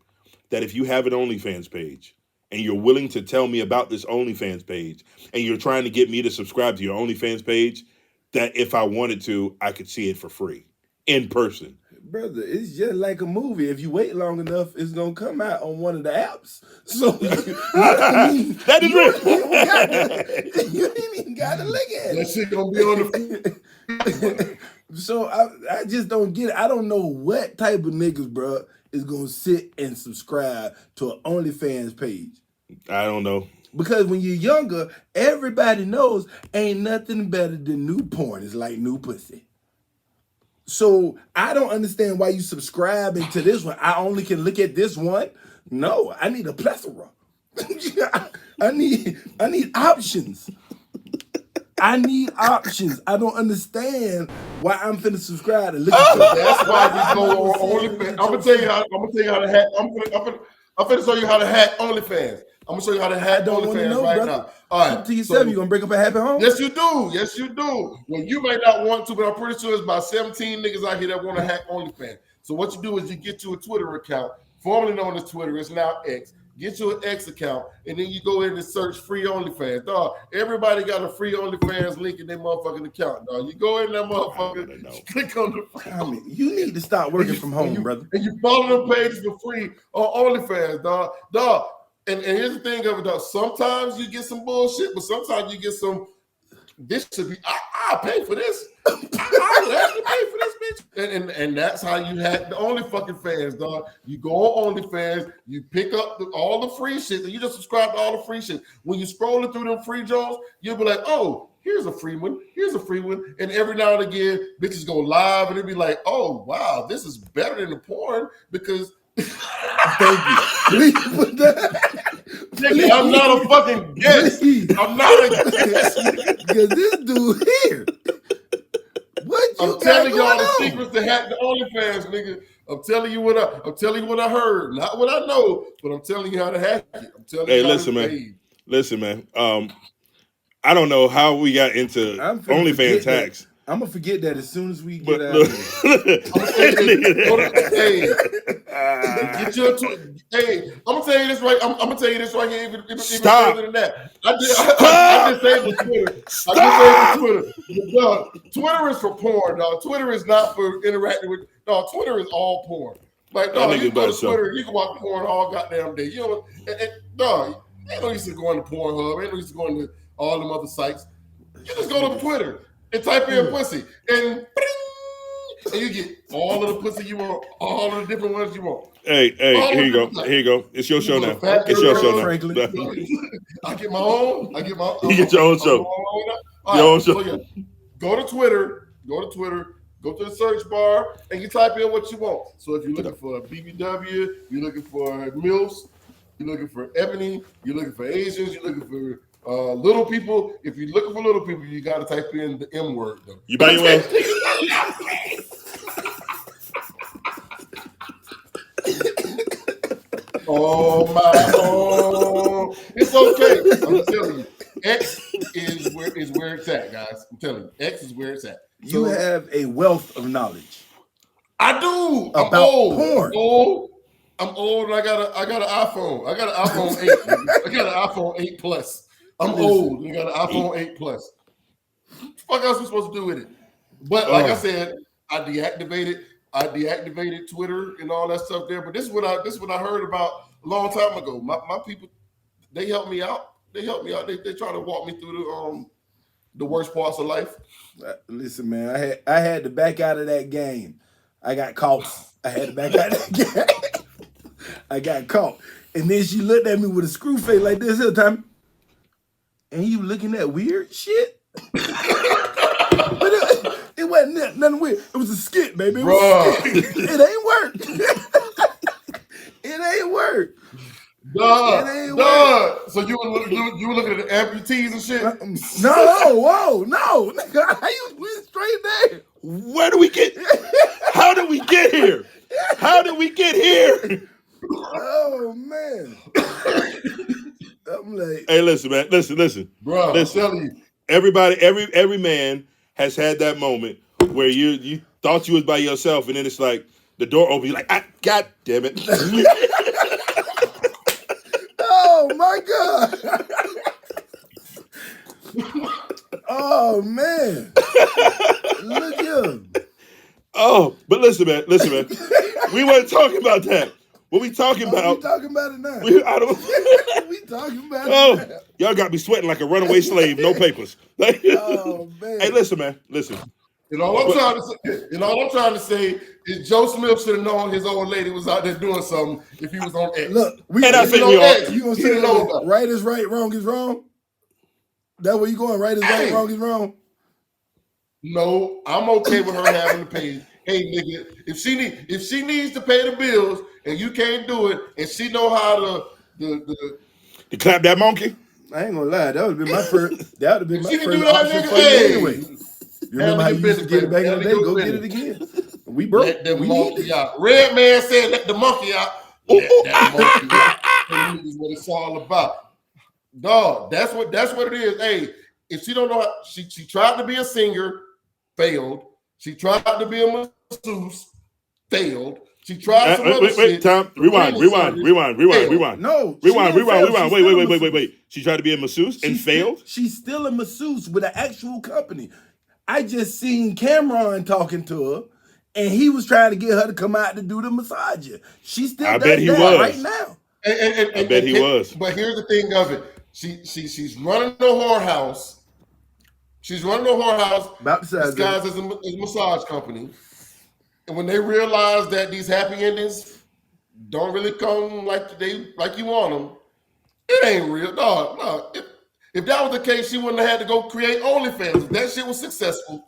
that if you have an OnlyFans page and you're willing to tell me about this OnlyFans page and you're trying to get me to subscribe to your OnlyFans page, that if I wanted to, I could see it for free in person. Brother, it's just like a movie. If you wait long enough, it's gonna come out on one of the apps. So That is real. you ain't even gotta look at That it. shit gonna be on the. So I just don't get it. I don't know what type of niggas, bro, is gonna sit and subscribe to an OnlyFans page. I don't know. Because when you're younger, everybody knows ain't nothing better than new porn. It's like new pussy. So I don't understand why you subscribing to this one. I only can look at this one. No, I need a plethora. I need options. I need options. I don't understand why I'm finna subscribe to look at your That's why we go on OnlyFans. I'm gonna tell you how to hack. I'm finna show you how to hack OnlyFans. I'm gonna show you how to hack I don't want to OnlyFans know, right brother. now. All right. Keep to yourself. You gonna break up a happy home? Yes, you do. Yes, you do. Well, you might not want to, but I'm pretty sure there's about 17 niggas out here that want to hack OnlyFans. So what you do is you get you a Twitter account, formerly known as Twitter. It's now X. Get you an X account, and then you go in and search free OnlyFans. Dog, everybody got a free OnlyFans link in their motherfucking account, dog. You go in that motherfucker, you click on the free I mean, you need to stop working from home, brother. And you follow them pages for free on OnlyFans, dog. Dog. And here's the thing of it, dog. Sometimes you get some bullshit, but sometimes you get some. This should be. I'll pay for this. I'll actually pay for this, bitch. And that's how you hack the OnlyFans, dog. You go on OnlyFans, you pick up all the free shit, and you just subscribe to all the free shit. When you scrolling through them free Jones, you'll be like, oh, here's a free one. Here's a free one. And every now and again, bitches go live, and it'll be like, oh wow, this is better than the porn because. Thank you. Please put that. Nigga, I'm not a fucking guest. I'm not a guest. Because this dude here. What you I'm telling y'all going the on? secrets to hack the OnlyFans, nigga. I'm telling you what I heard, not what I know, but I'm telling you how to hack it. I'm telling you how listen, to man. pay. Listen, man. I don't know how we got into OnlyFans hacks. I'm gonna forget that as soon as we get out. Look, Get your hey, I'm gonna tell you this right. I'm gonna tell you this right here. Even Stop. further than that, I just say it for Twitter. Stop. I just say it for Twitter. Dog, Twitter is for porn, dog. Twitter is not for interacting with. Dog, Twitter is all porn. Like, dog, you go to Twitter, you can watch porn all goddamn day. You know, dog, ain't no use to going to Pornhub. Ain't no use to going to all them other sites. You just go to Twitter and type in pussy, and you get all of the pussy you want, all of the different ones you want. Hey, here you go. Here you go. It's your show now. It's your show now. Franklin. I get my own. You get your own show. Your own show. So yeah, go to Twitter. Go to the search bar, and you type in what you want. So if you're looking for a BBW, you're looking for MILFs, you're looking for Ebony, you're looking for Asians, you're looking for little people. If you're looking for little people, you got to type in the M word, though. You buy your own. Oh my! Oh, it's okay. I'm telling you, X is where it's at, guys. I'm telling you, X is where it's at. So, You have a wealth of knowledge. I do. About I'm old. porn. I'm old, and I got an iPhone. I got an iPhone 8. I got an iPhone 8 Plus. I'm old. And I got an iPhone 8 Plus. What the fuck else we supposed to do with it? But like I said, I deactivated Twitter and all that stuff there. But this is what I heard about a long time ago. My people, they helped me out. They try to walk me through the worst parts of life. Listen, man, I had to back out of that game. I got caught. I had to back out of that game. I got caught. And then she looked at me with a screw face like this here time. And you looking at weird shit? But it wasn't nothing weird. It was a skit, baby. It was a skit. It ain't work. It ain't work. Duh. So you were looking at the amputees and shit? No. Nigga, how you went straight there? Where do we get? How did we get here? How did we get here? Oh man. I'm like, hey, listen, man. Listen. Bro, listen. I'm telling you. Everybody, every man has had that moment where you thought you was by yourself, and then it's like the door opens. You're like, God damn it! oh my God! Oh man! Look at him. Oh, but listen, man. We weren't talking about that. What we talking about? We talking about it now. We talking about it now. Y'all got me sweating like a runaway slave, no papers. Oh man! Hey, listen, man. Listen. And all I'm trying to say is Joe Smith should have known his old lady was out there doing something if he was on X. Look, I think we all. You gonna say right is right, wrong is wrong? That where you going? Right is right, wrong is wrong? No, I'm okay with her having to pay. Hey, nigga, if she needs to pay the bills and you can't do it, and she know how to clap that monkey. I ain't gonna lie. That would have been my first. That would have been my She can first do that, option nigga. for you Hey. anyway. You remember how you used to get it back in the day? Go get it again. We broke. Let the We need monkey it. out. Red man said, "Let the monkey out." Let that monkey out. And this is what it's all about, dog. That's what it is. Hey, if she don't know how, she tried to be a singer, failed. She tried to be a masseuse, failed. She tried some other shit. Tom, rewind. No. Rewind. Wait. She tried to be a masseuse and failed? She's still a masseuse with an actual company. I just seen Cameron talking to her, and he was trying to get her to come out to do the massage. She still I does bet he that was. right now. I bet he was. But here's the thing of it. She's running the whorehouse. She's running the whorehouse disguised as a massage company. And when they realize that these happy endings don't really come like you want them, it ain't real, dog. No, if that was the case, she wouldn't have had to go create OnlyFans. If that shit was successful,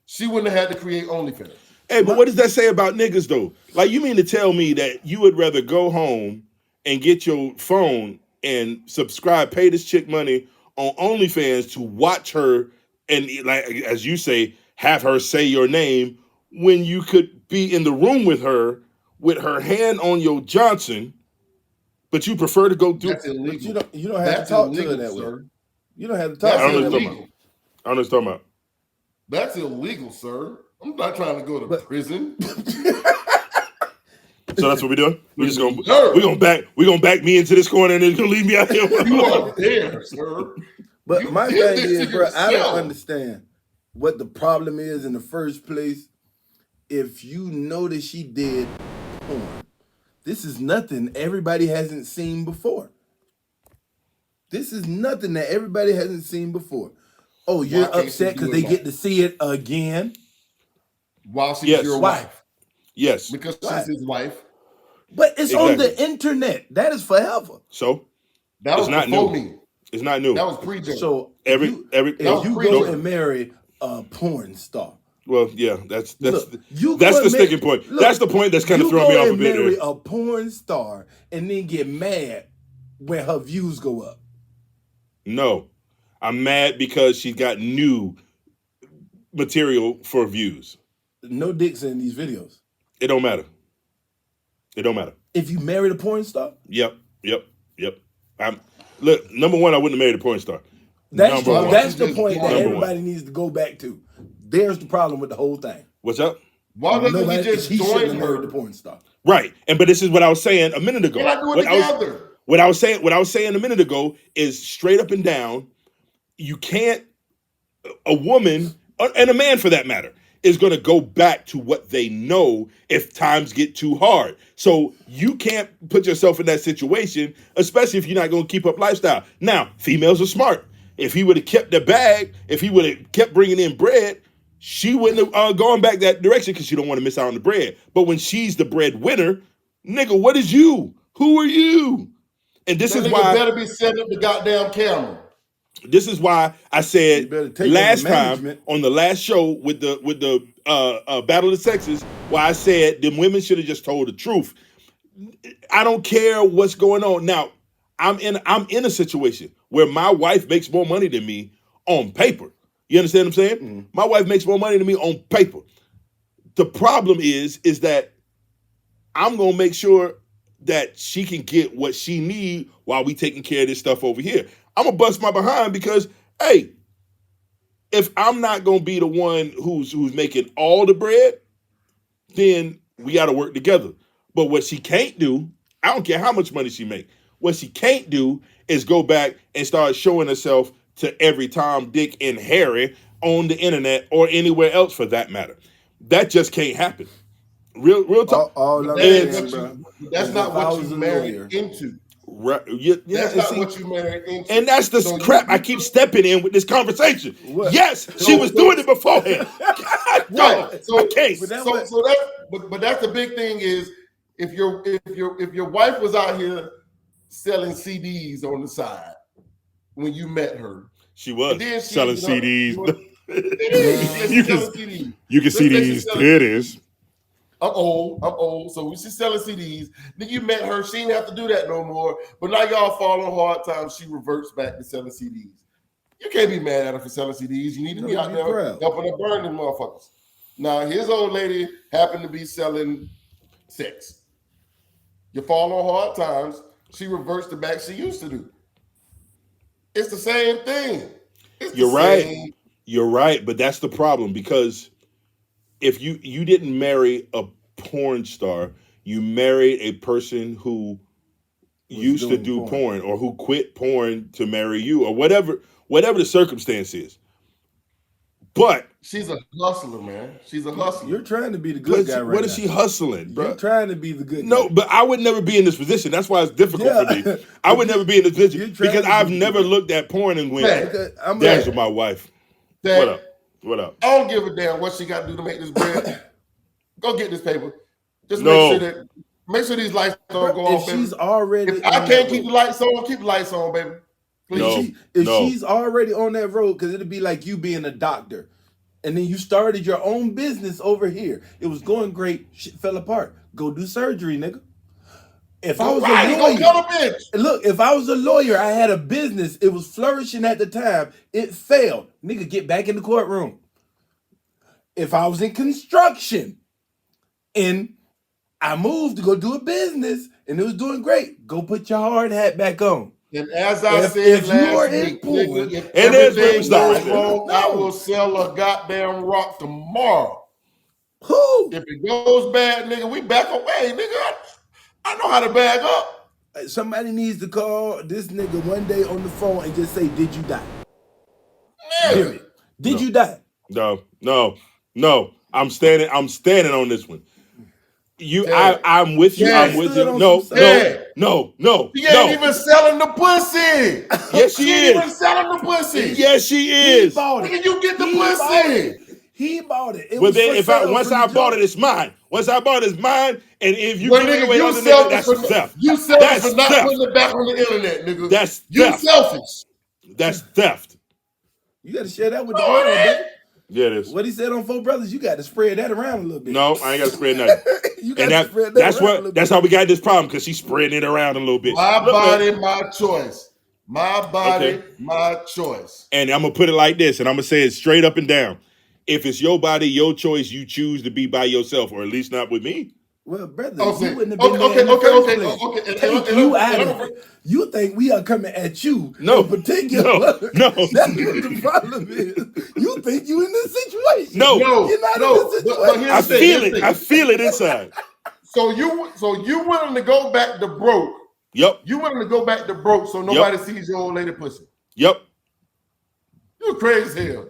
she wouldn't have had to create OnlyFans. Hey, but what does that say about niggas though? Like, you mean to tell me that you would rather go home and get your phone and subscribe, pay this chick money on OnlyFans to watch her and, like, as you say, have her say your name when you could be in the room with her hand on your Johnson, but you prefer to go do That's illegal. You don't have to talk to her that way. You don't have to talk to her that way. I don't know what you're talking about. That's illegal, sir. I'm not trying to go to prison. So that's what we're doing. We're gonna back me into this corner and then gonna leave me out here. You are there, sir. But my thing is, bro, I don't yourself. understand what the problem is in the first place. If you know that she did porn, this is nothing everybody hasn't seen before. This is nothing that everybody hasn't seen before. Oh, you're upset because they get to see it again? While she's your wife. Yes. Because she's his wife. But it's on the internet. That is forever. So that was not before new. me. It's not new. That was pre-Joe. So if you go and marry a porn star. Well, yeah, that's the sticking point. Look, that's the point that's kind of throwing me off a bit. You go and marry a porn star and then get mad when her views go up. No, I'm mad because she got new material for views. No dicks in these videos. It don't matter. If you married a porn star? Yep. Look, number one, I wouldn't have married a porn star. That's the point that everybody needs to go back to. There's the problem with the whole thing. What's up? Why doesn't he just join her? The porn star. Right. But this is what I was saying a minute ago. They're not doing together. What I was saying a minute ago is straight up and down. You can't, a woman, and a man for that matter, is going to go back to what they know if times get too hard. So you can't put yourself in that situation, especially if you're not going to keep up lifestyle. Now, females are smart. If he would have kept the bag, if he would have kept bringing in bread, she wouldn't have gone back that direction because she don't want to miss out on the bread. But when she's the breadwinner, nigga, what is you? Who are you? And this is why better be setting up the goddamn camera. This is why I said last time on the last show with the Battle of the Sexes, why I said them women should have just told the truth. I don't care what's going on. Now, I'm in a situation where my wife makes more money than me on paper. You understand what I'm saying? Mm-hmm. My wife makes more money than me on paper. The problem is that I'm gonna make sure that she can get what she need while we taking care of this stuff over here. I'm gonna bust my behind because, hey, if I'm not gonna be the one who's making all the bread, then we gotta work together. But what she can't do, I don't care how much money she make, what she can't do is go back and start showing herself to every Tom, Dick, and Harry on the internet or anywhere else for that matter. That just can't happen. Real talk. That's not what you married into. Right. That's not what you married into. And that's the crap I keep stepping in with this conversation. What? Yes, she was doing it beforehand. Right. So, I can't. But that's the big thing is if your wife was out here selling CDs on the side when you met her, she was selling CDs. You can see these titties. I'm old. So when she's selling CDs, then you met her. She didn't have to do that no more. But now y'all fall on hard times. She reverts back to selling CDs. You can't be mad at her for selling CDs. You need to be out there helping her burn them motherfuckers. Now, his old lady happened to be selling sex. You fall on hard times. She reverts to back she used to do. It's the same thing. You're right. You're right, but that's the problem because if you didn't marry a porn star, you married a person who used to do porn or who quit porn to marry you or whatever the circumstance is. But she's a hustler, man. She's a hustler. You're trying to be the good guy right now. What is she hustling, bro? You're trying to be the good guy. No, but I would never be in this position. That's why it's difficult for me. I would never be in this position because I've never looked at porn and went, "That's with my wife." Dad, what up? I don't give a damn what she got to do to make this bread. Go get this paper. Just make sure these lights don't go off. She's already. If I can't keep the lights on, keep the lights on, baby. Please. If she's already on that road, because it'd be like you being a doctor, and then you started your own business over here. It was going great. Shit fell apart. Go do surgery, nigga. If I was a lawyer, look, if I was a lawyer, I had a business. It was flourishing at the time. It failed. Nigga, get back in the courtroom. If I was in construction and I moved to go do a business and it was doing great, go put your hard hat back on. And as I said last week, nigga, if everything goes wrong, I will sell a goddamn rock tomorrow. Who? If it goes bad, nigga, we back away, nigga. I know how to bag up. Somebody needs to call this nigga one day on the phone and just say, "Did you die?" Yeah. Did you die? No. I'm standing on this one. I'm with you. I'm with you. No. She ain't even selling the pussy. Yes, she is. Even selling the pussy. Yes, she is. He bought it. Nigga, you get the pussy. He bought it. Well, then once I bought it, it's mine. Once I bought it, it's mine. And if you give it away you other niggas, that's theft. You selfish for not putting it back on the internet, nigga. That's you theft. Selfish. That's theft. You got to share that with the world, baby. Yeah, it is. What he said on Four Brothers, you got to spread that around a little bit. No, I ain't got to spread nothing. You got to spread that around a little bit. That's how we got this problem, because she's spreading it around a little bit. My body, my choice. My body, my choice. And I'm going to put it like this, and I'm going to say it straight up and down. If it's your body, your choice, you choose to be by yourself, or at least not with me. Well, brother, you wouldn't have been okay. Take you out of it. You think we are coming at you? No, particular. No. That's what the problem is. You think you in this situation? No, you're not in this situation. I feel it inside. So you willing to go back to broke? Yep. You willing to go back to broke so nobody sees your old lady pussy? Yep. You crazy as hell.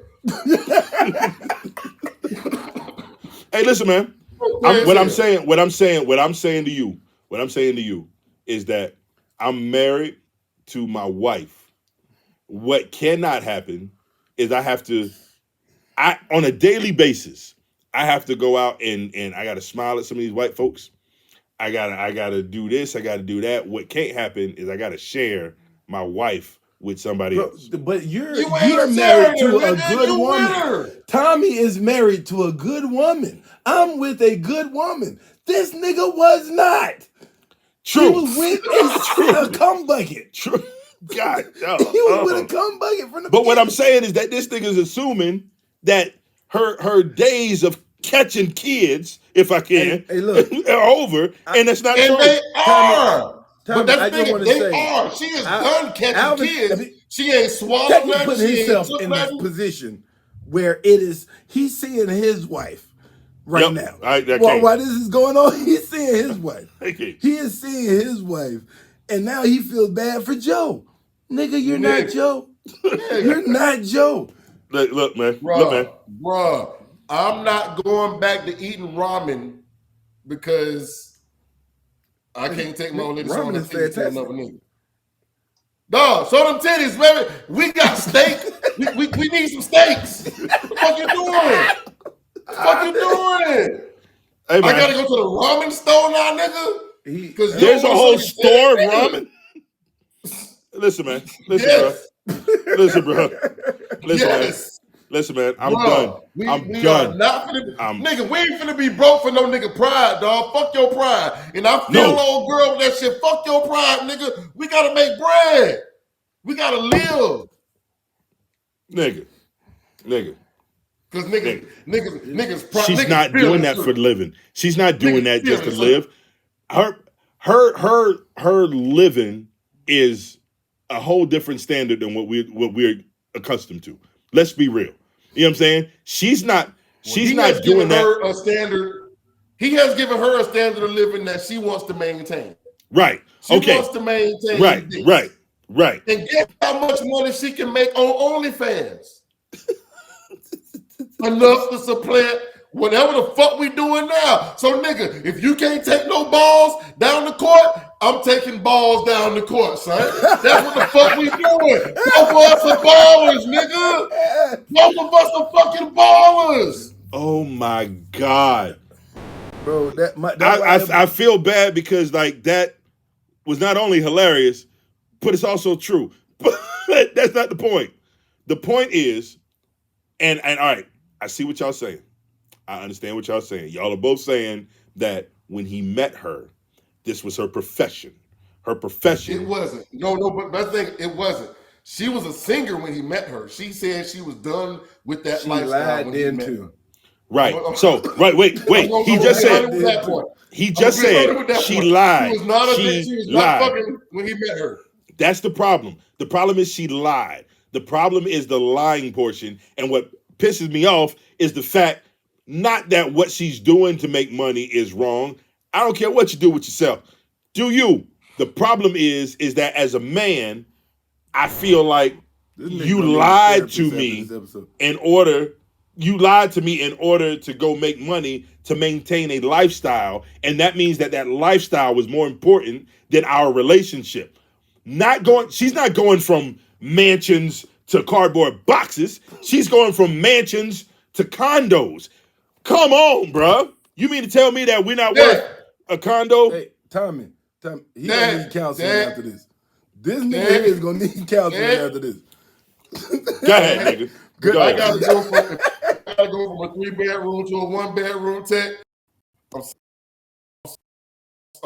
Hey, listen, man. What I'm saying to you is that I'm married to my wife. What cannot happen is on a daily basis, I have to go out and I got to smile at some of these white folks. I gotta do this. I gotta do that. What can't happen is I gotta share my wife with somebody else. But you're married to a good woman. Tommy is married to a good woman. I'm with a good woman. This nigga was not. True. He was with a cum bucket. True. God. He was with a cum bucket from the But what I'm saying is that this nigga's assuming that her days of catching kids, if I can, are over, and that's not true. They are. But that's the thing, they are. She is done catching kids. She ain't swallowed nothing. Put himself in this position where he's seeing his wife right now. While this is going on, he's seeing his wife. He is seeing his wife, and now he feels bad for Joe. Nigga, you're not Joe. You're not Joe. Look, man. Bruh, I'm not going back to eating ramen because I can't take my old lady showing them titties to another nigga. Dog, show them titties, baby. We got steak. we need some steaks. What the fuck you doing? Hey, man. I gotta go to the ramen store now, nigga. Because there's a whole store of ramen. Listen, man. Listen, bro. Listen, man, I'm Bruh, done. We I'm are done. not finna, nigga, we ain't finna be broke for no nigga pride, dog. Fuck your pride. And I feel old girl with that shit. Fuck your pride, nigga. We gotta make bread. We gotta live. Nigga. Cause niggas She's niggas not doing that for living. She's not doing that just to live. Her living is a whole different standard than what we're accustomed to. Let's be real. You know what I'm saying? She's not doing that. A standard. He has given her a standard of living that she wants to maintain. Right. She wants to maintain. Right. And guess how much money she can make on OnlyFans? Enough to supplant whatever the fuck we doing now. So, nigga, if you can't take no balls down the court, I'm taking balls down the court, son. That's what the fuck we doing. Both of us are ballers, nigga. Both of us are fucking ballers. Oh my God, bro! I feel bad because like that was not only hilarious, but it's also true. But that's not the point. The point is, and all right, I see what y'all saying. I understand what y'all saying. Y'all are both saying that when he met her, this was her profession. Her profession. It wasn't. No, but I think it wasn't. She was a singer when he met her. She said she was done with that lifestyle when he met her. Right. So, wait. He just said she lied. She was not fucking when he met her. That's the problem. The problem is she lied. The problem is the lying portion. And what pisses me off is the fact, not that what she's doing to make money is wrong. I don't care what you do with yourself. Do you? The problem is that as a man, I feel like you lied to me in order to go make money to maintain a lifestyle. And that means that lifestyle was more important than our relationship. She's not going from mansions to cardboard boxes. She's going from mansions to condos. Come on, bro. You mean to tell me that we're not worth a condo? Hey, Tommy, he gonna need counseling after this. This nigga is gonna need counseling after this. Go ahead, nigga. I gotta go from a 3-bedroom to a 1-bedroom tech.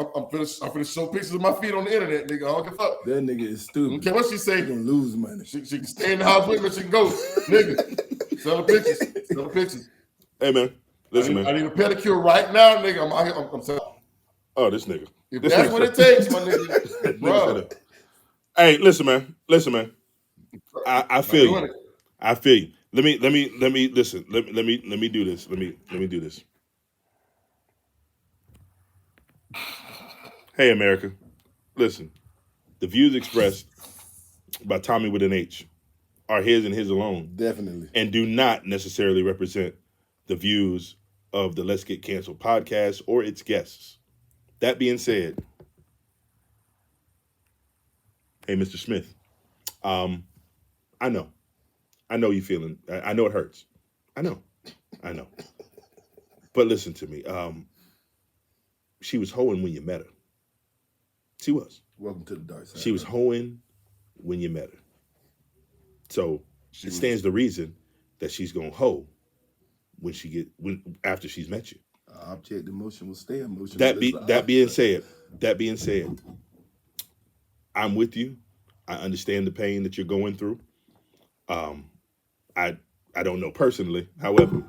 I'm finna show pictures of my feet on the internet, nigga. I don't give a fuck. That nigga is stupid. Okay, what she say? She gonna lose money. She can stay in the house with me. She can go, nigga. Sell the pictures. Hey man, listen, man. I need a pedicure right now, nigga. I'm out here. I'm selling. Oh, this nigga. If that's what it takes, my nigga, bro. Hey, listen, man. I feel you. I feel you. Let me listen. Let me do this. Let me do this. Hey, America. Listen. The views expressed by Tommy with an H are his and his alone. Definitely. And do not necessarily represent the views of the Let's Get Canceled podcast or its guests. That being said, hey, Mr. Smith, I know you feeling, I know it hurts. I know. But listen to me. She was hoeing when you met her. She was. Welcome to the dark side. She was hoeing when you met her. So it stands to reason that she's gonna hoe after she's met you. Object emotion will stay emotion. That being said, I'm with you. I understand the pain that you're going through. I don't know personally. However,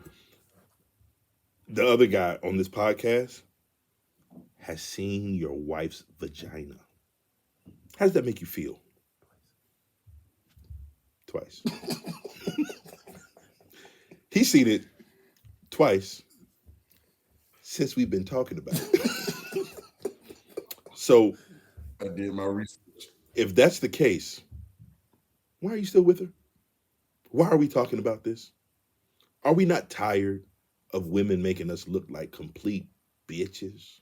the other guy on this podcast has seen your wife's vagina. How does that make you feel? Twice. He's seen it twice since we've been talking about it. So I did my research. If that's the case, why are you still with her? Why are we talking about this? Are we not tired of women making us look like complete bitches?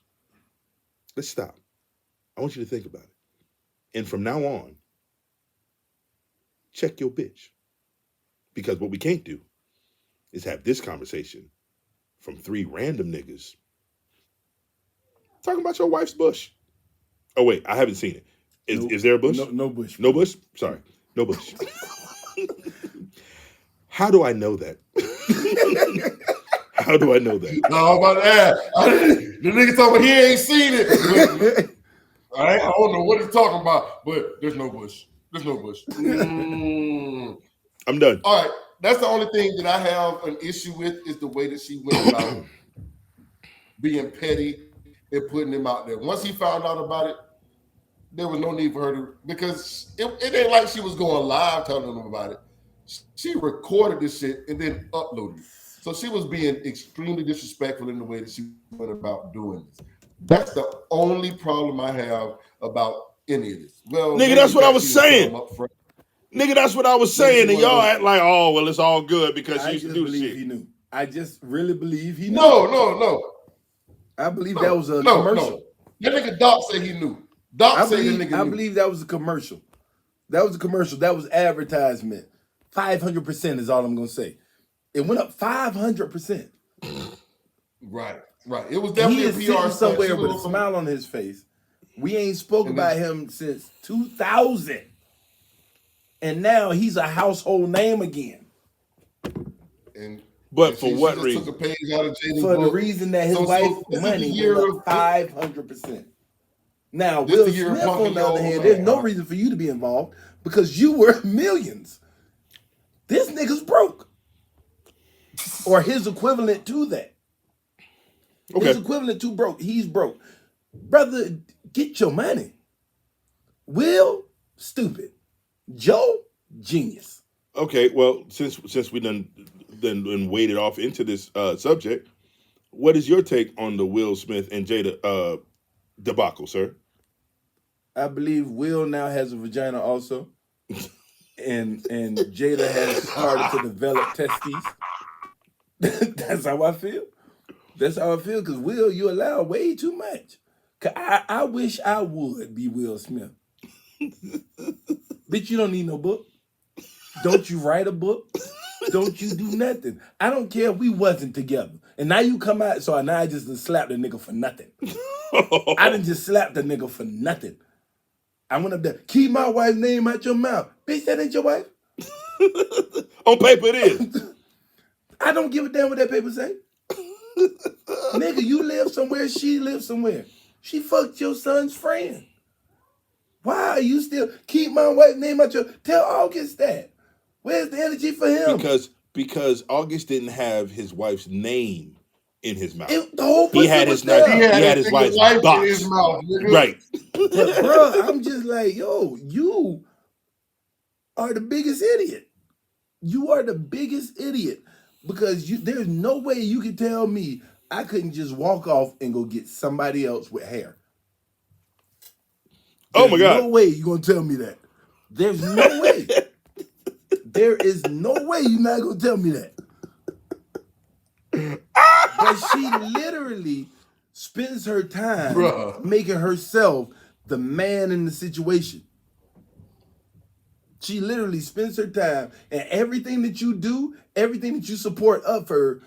Let's stop. I want you to think about it. And from now on, check your bitch. Because what we can't do is have this conversation from 3 random niggas talking about your wife's bush. Oh, wait, I haven't seen it. Is there a bush? No bush. No bush? Sorry, no bush. How do I know that? How do I know that? No, about that. The nigga talking about he ain't seen it. I don't know what he's talking about, but there's no bush. There's no bush. I'm done. All right. That's the only thing that I have an issue with is the way that she went about being petty and putting him out there. Once he found out about it, there was no need for her to, because it ain't like she was going live telling him about it. She recorded this shit and then uploaded it. So she was being extremely disrespectful in the way that she went about doing this. That's the only problem I have about any of this. Well, nigga, that's what I was saying. Nigga, that's what I was saying, and y'all act like, oh, well, it's all good because she used to do shit. He knew. I just really believe he knew. No. I believe that was a commercial. No. That nigga Doc said he knew. Doc said that nigga knew. I believe that was a commercial. That was a commercial. That was advertisement. 500% is all I'm gonna say. It went up 500%. Right. It was definitely he a is PR sitting somewhere stunt. with a smile on his face. We ain't spoke about him since 2000, and now he's a household name again. But for what reason? Took a page out of Jaden's for book. the reason that his wife's money went up 500%. Now, Will Smith, on the other hand, there's no reason for you to be involved because you were millions. This nigga's broke. Or his equivalent to that. Okay. His equivalent to broke. He's broke. Brother, get your money. Will, stupid. Joe, genius. Okay, well, since we done waded off into this subject, what is your take on the Will Smith and Jada debacle, sir? I believe Will now has a vagina also. And Jada has started to develop testes. That's how I feel. That's how I feel. Because Will, you allow way too much. I wish I would be Will Smith. Bitch, you don't need no book. Don't you write a book? Don't you do nothing? I don't care if we wasn't together. And now you come out, so now I just slapped the nigga for nothing. I done just slapped the nigga for nothing. I went up there, keep my wife's name out your mouth. Bitch, that ain't your wife. On paper it is. I don't give a damn what that paper say. Nigga, you live somewhere, she lives somewhere. She fucked your son's friend. Why are you still keep my wife's name out your... Tell August that. Where's the energy for him? Because August didn't have his wife's name in his mouth. The whole he had his wife's box. In his mouth, right. But bro, I'm just like, yo, you are the biggest idiot. You are the biggest idiot. Because there's no way you can tell me I couldn't just walk off and go get somebody else with hair. Oh my God. No way you're going to tell me that. There's no way. There is no way you're not going to tell me that. But she literally spends her time making herself the man in the situation. She literally spends her time, and everything that you do, everything that you support of her,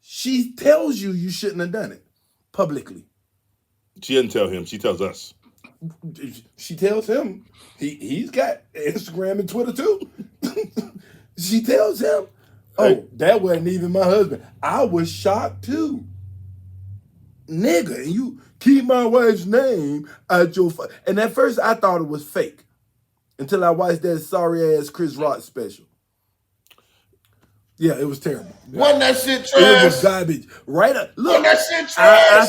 she tells you shouldn't have done it publicly. She doesn't tell him. She tells us. She tells him. He's got Instagram and Twitter too. She tells him, oh, that wasn't even my husband. I was shocked too. Nigga, you keep my wife's name out your... And at first I thought it was fake. Until I watched that sorry-ass Chris Rock special. Yeah, it was terrible. Wasn't that shit trash? It was garbage. Right up. Look, wasn't that shit trash?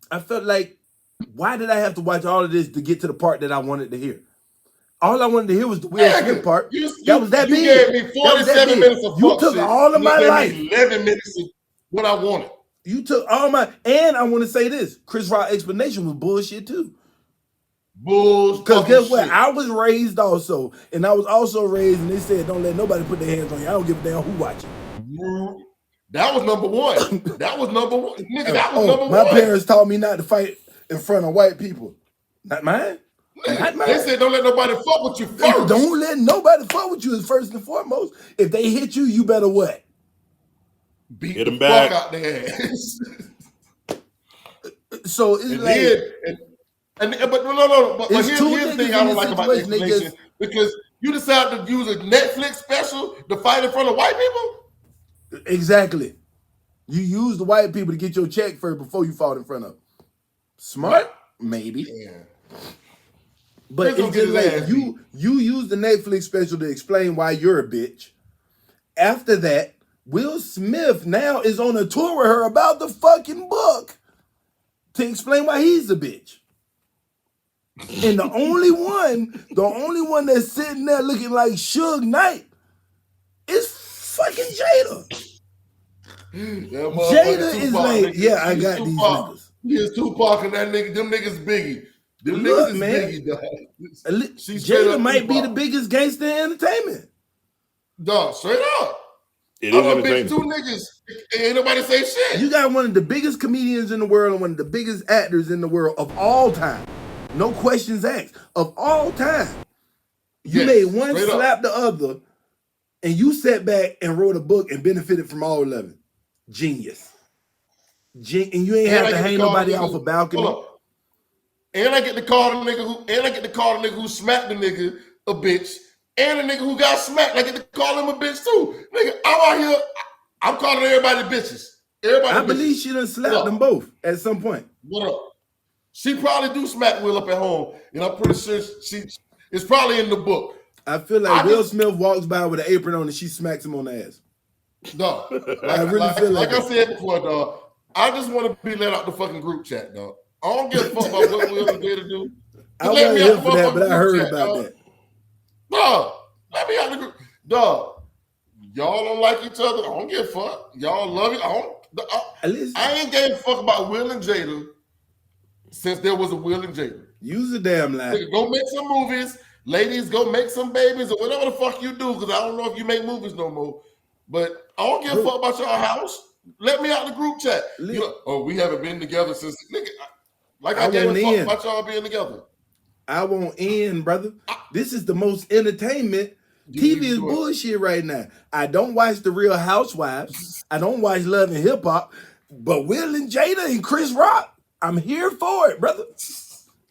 I felt like, why did I have to watch all of this to get to the part that I wanted to hear? All I wanted to hear was the Will Smith part. That was that big. You gave me 47 minutes of You took shit. all of my life. 11 minutes of what I wanted. You took all my... And I want to say this. Chris Rock's explanation was bullshit too. Because guess what? I was raised also, and I was also raised, and they said, don't let nobody put their hands on you. I don't give a damn who watching. That was number one. That was number one. Nigga, that was number one. My parents taught me not to fight in front of white people. Not mine. Not mine. They said don't let nobody fuck with you first. Don't let nobody fuck with you is first and foremost. If they hit you, you better what? Beat Hit them the back. fuck out their ass. So it's but here's the thing I don't like about the explanation, because You decided to use a Netflix special to fight in front of white people? Exactly. You use the white people to get your check first before you fought in front of them. Smart? Maybe. Yeah. But He's gonna it's get just his like ass you use the Netflix special to explain why you're a bitch. After that, Will Smith now is on a tour with her about the fucking book to explain why he's a bitch. And the only one that's sitting there looking like Suge Knight is fucking Jada. Jada is like, yeah, I got these niggas. He is Tupac and that nigga, them niggas Biggie. Them Look, niggas is man. Biggie, dog. Jada might be the biggest gangster in entertainment. Dog, straight up. It is I'm a bitch entertaining. two niggas. Ain't nobody say shit. You got one of the biggest comedians in the world and one of the biggest actors in the world of all time. No questions asked. Of all time. You Yes, made one straight up. slap the other, and you sat back and wrote a book and benefited from all 11. Genius. And you ain't have to hang nobody off a balcony. Hold up. And I get to call the nigga who smacked the nigga a bitch. And the nigga who got smacked, I get to call him a bitch too. Nigga, I'm out here, I'm calling everybody bitches. Everybody I bitches. believe she done slapped them both at some point. What up? She probably do smack Will up at home, and I'm pretty sure it's probably in the book. I feel like Will Smith walks by with an apron on and she smacks him on the ass. Dog. I really feel like I said before, dog, I just want to be let out the fucking group chat, dog. I don't give a fuck about what Will and Jada do. I wasn't here for that, but I heard about that. Dog, let me out the group. Dog, y'all don't like each other. I don't give a fuck. Y'all love it. I ain't gave a fuck about Will and Jada since there was a Will and Jada. Use a damn lie. Go make some movies. Ladies, go make some babies or whatever the fuck you do, because I don't know if you make movies no more. But I don't give a fuck about y'all house. Let me out the group chat. You know, we haven't been together since. Nigga, like I gave a fuck about y'all being together. I won't end, brother. This is the most entertainment. TV is bullshit right now. I don't watch The Real Housewives. I don't watch Love and Hip Hop. But Will and Jada and Chris Rock, I'm here for it, brother.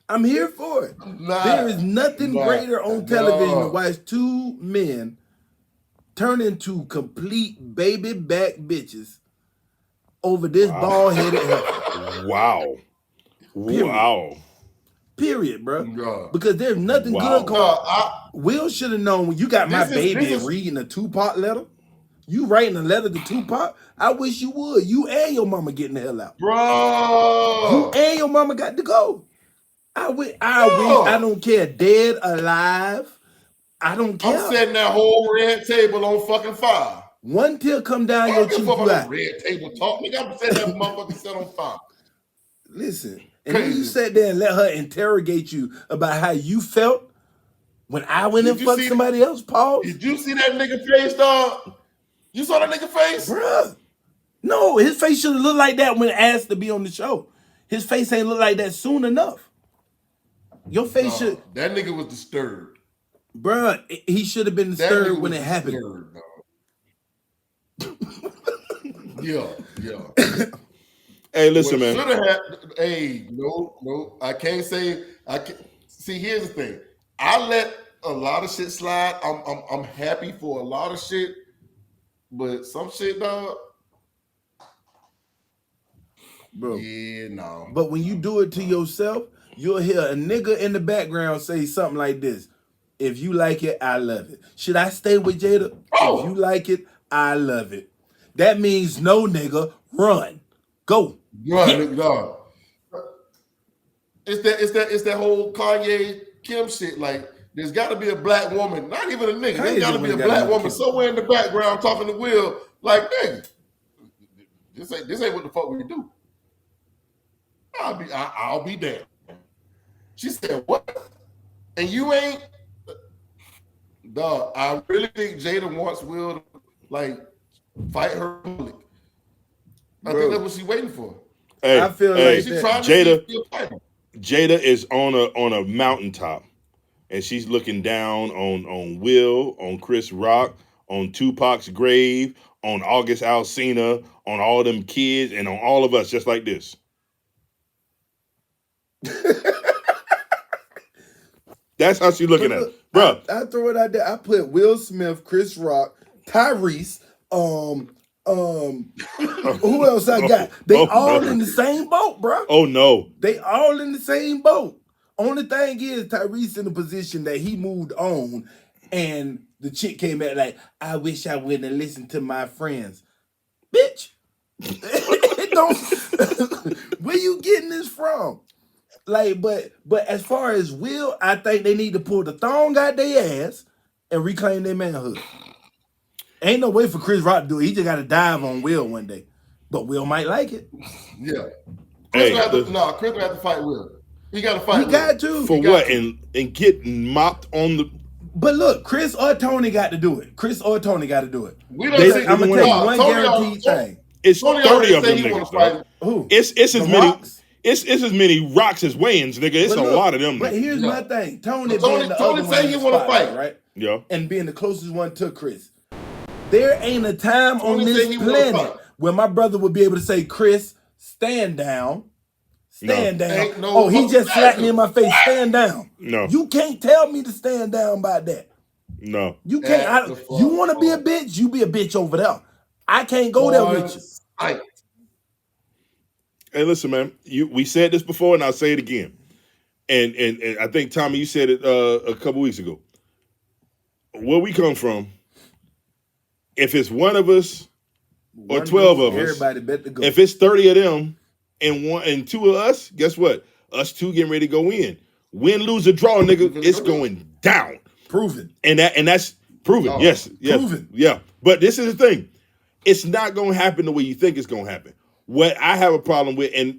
I'm here for it. There is nothing greater on television to watch two men turn into complete baby back bitches over this bald-headed heifer. Wow. Period. Wow. Period, bro. God. Because there's nothing good going. Will should have known when you got my baby and reading a Tupac letter. You writing a letter to Tupac? I wish you would. You and your mama getting the hell out. Bro. You and your mama got to go. I wish, I don't care, dead, alive. I don't care. I'm setting that whole red table on fucking fire. One tear come down your cheek, you out. Red table talk. Nigga, I'm setting that motherfucker set on fire. Listen, and then you sat there and let her interrogate you about how you felt when I went and fucked somebody else, Paul. Did you see that nigga face, dog? You saw that nigga face? Bruh. No, his face should have looked like that when asked to be on the show. His face ain't look like that soon enough. Your face should... That nigga was disturbed. Bruh, he should have been disturbed when it happened. Yeah. Hey, listen, man. No. I can't say. See, here's the thing. I let a lot of shit slide. I'm happy for a lot of shit, but some shit, dog. Bro. Yeah, no. But when you do it to yourself, you'll hear a nigga in the background say something like this. If you like it, I love it. Should I stay with Jada? Oh. If you like it, I love it. That means no, nigga. Run. Go. Run, nigga, dog. It's that whole Kanye Kim shit. Like, there's got to be a black woman, not even a nigga. There's got to be a black woman somewhere in the background talking to Will. Like, nigga, this ain't what the fuck we do. I'll be damned. She said, what? And you ain't? Dog, I really think Jada wants Will to, like, fight her public. I think that's what she's waiting for. Hey, I feel like Jada is on a mountaintop, and she's looking down on Will, on Chris Rock, on Tupac's grave, on August Alsina, on all them kids, and on all of us, just like this. That's how she's looking at it. bro. I throw it out there. I put Will Smith, Chris Rock, Tyrese, who else I got? They all in the same boat, bro. Oh no. They all in the same boat. Only thing is Tyrese in a position that he moved on, and the chick came back like, I wish I wouldn't have listened to my friends. Bitch. It don't where you getting this from? Like, but as far as Will, I think they need to pull the thong out their ass and reclaim their manhood. Ain't no way for Chris Rock to do it. He just got to dive on Will one day. But Will might like it. Yeah. Hey, Chris will have to fight Will. He got to fight He Will. got to. For what? And get mopped on the. But look, Chris or Tony got to do it. Chris or Tony got to do it. We don't say, I'm gonna tell you one Tony guaranteed thing. It's Tony 30 already of said them he wanna niggas, fight. dog. Who? It's as The many. Rocks? It's as many rocks as Wayans, nigga. It's But a look, lot of them. But Niggas. here's Yeah. my thing. Tony Tony- being the Tony other say one he in the wanna spotlight, fight. right? Yeah. And being the closest one to Chris. There ain't a time Tony on said this he wanna planet fight. where my brother would be able to say, Chris, stand down. Stand down. Ain't no Oh, he just slapped me in my face. fucking- Stand down. No. You can't tell me to stand down by that. No. You can't. At the fuck You want to be a off. bitch? You be a bitch over there. I can't go there with you. Fight. Hey, listen, man. We said this before, and I'll say it again. And I think Tommy, you said it a couple weeks ago. Where we come from, if it's one of us or One 12 goes, of us, everybody bet to go. if it's 30 of them and two of us, guess what? Us two getting ready to go in. Win, lose, or draw, nigga, it's going down. Proven. And that's proven. Oh, Yes. proven. Yeah. But this is the thing. It's not gonna happen the way you think it's gonna happen. What I have a problem with, and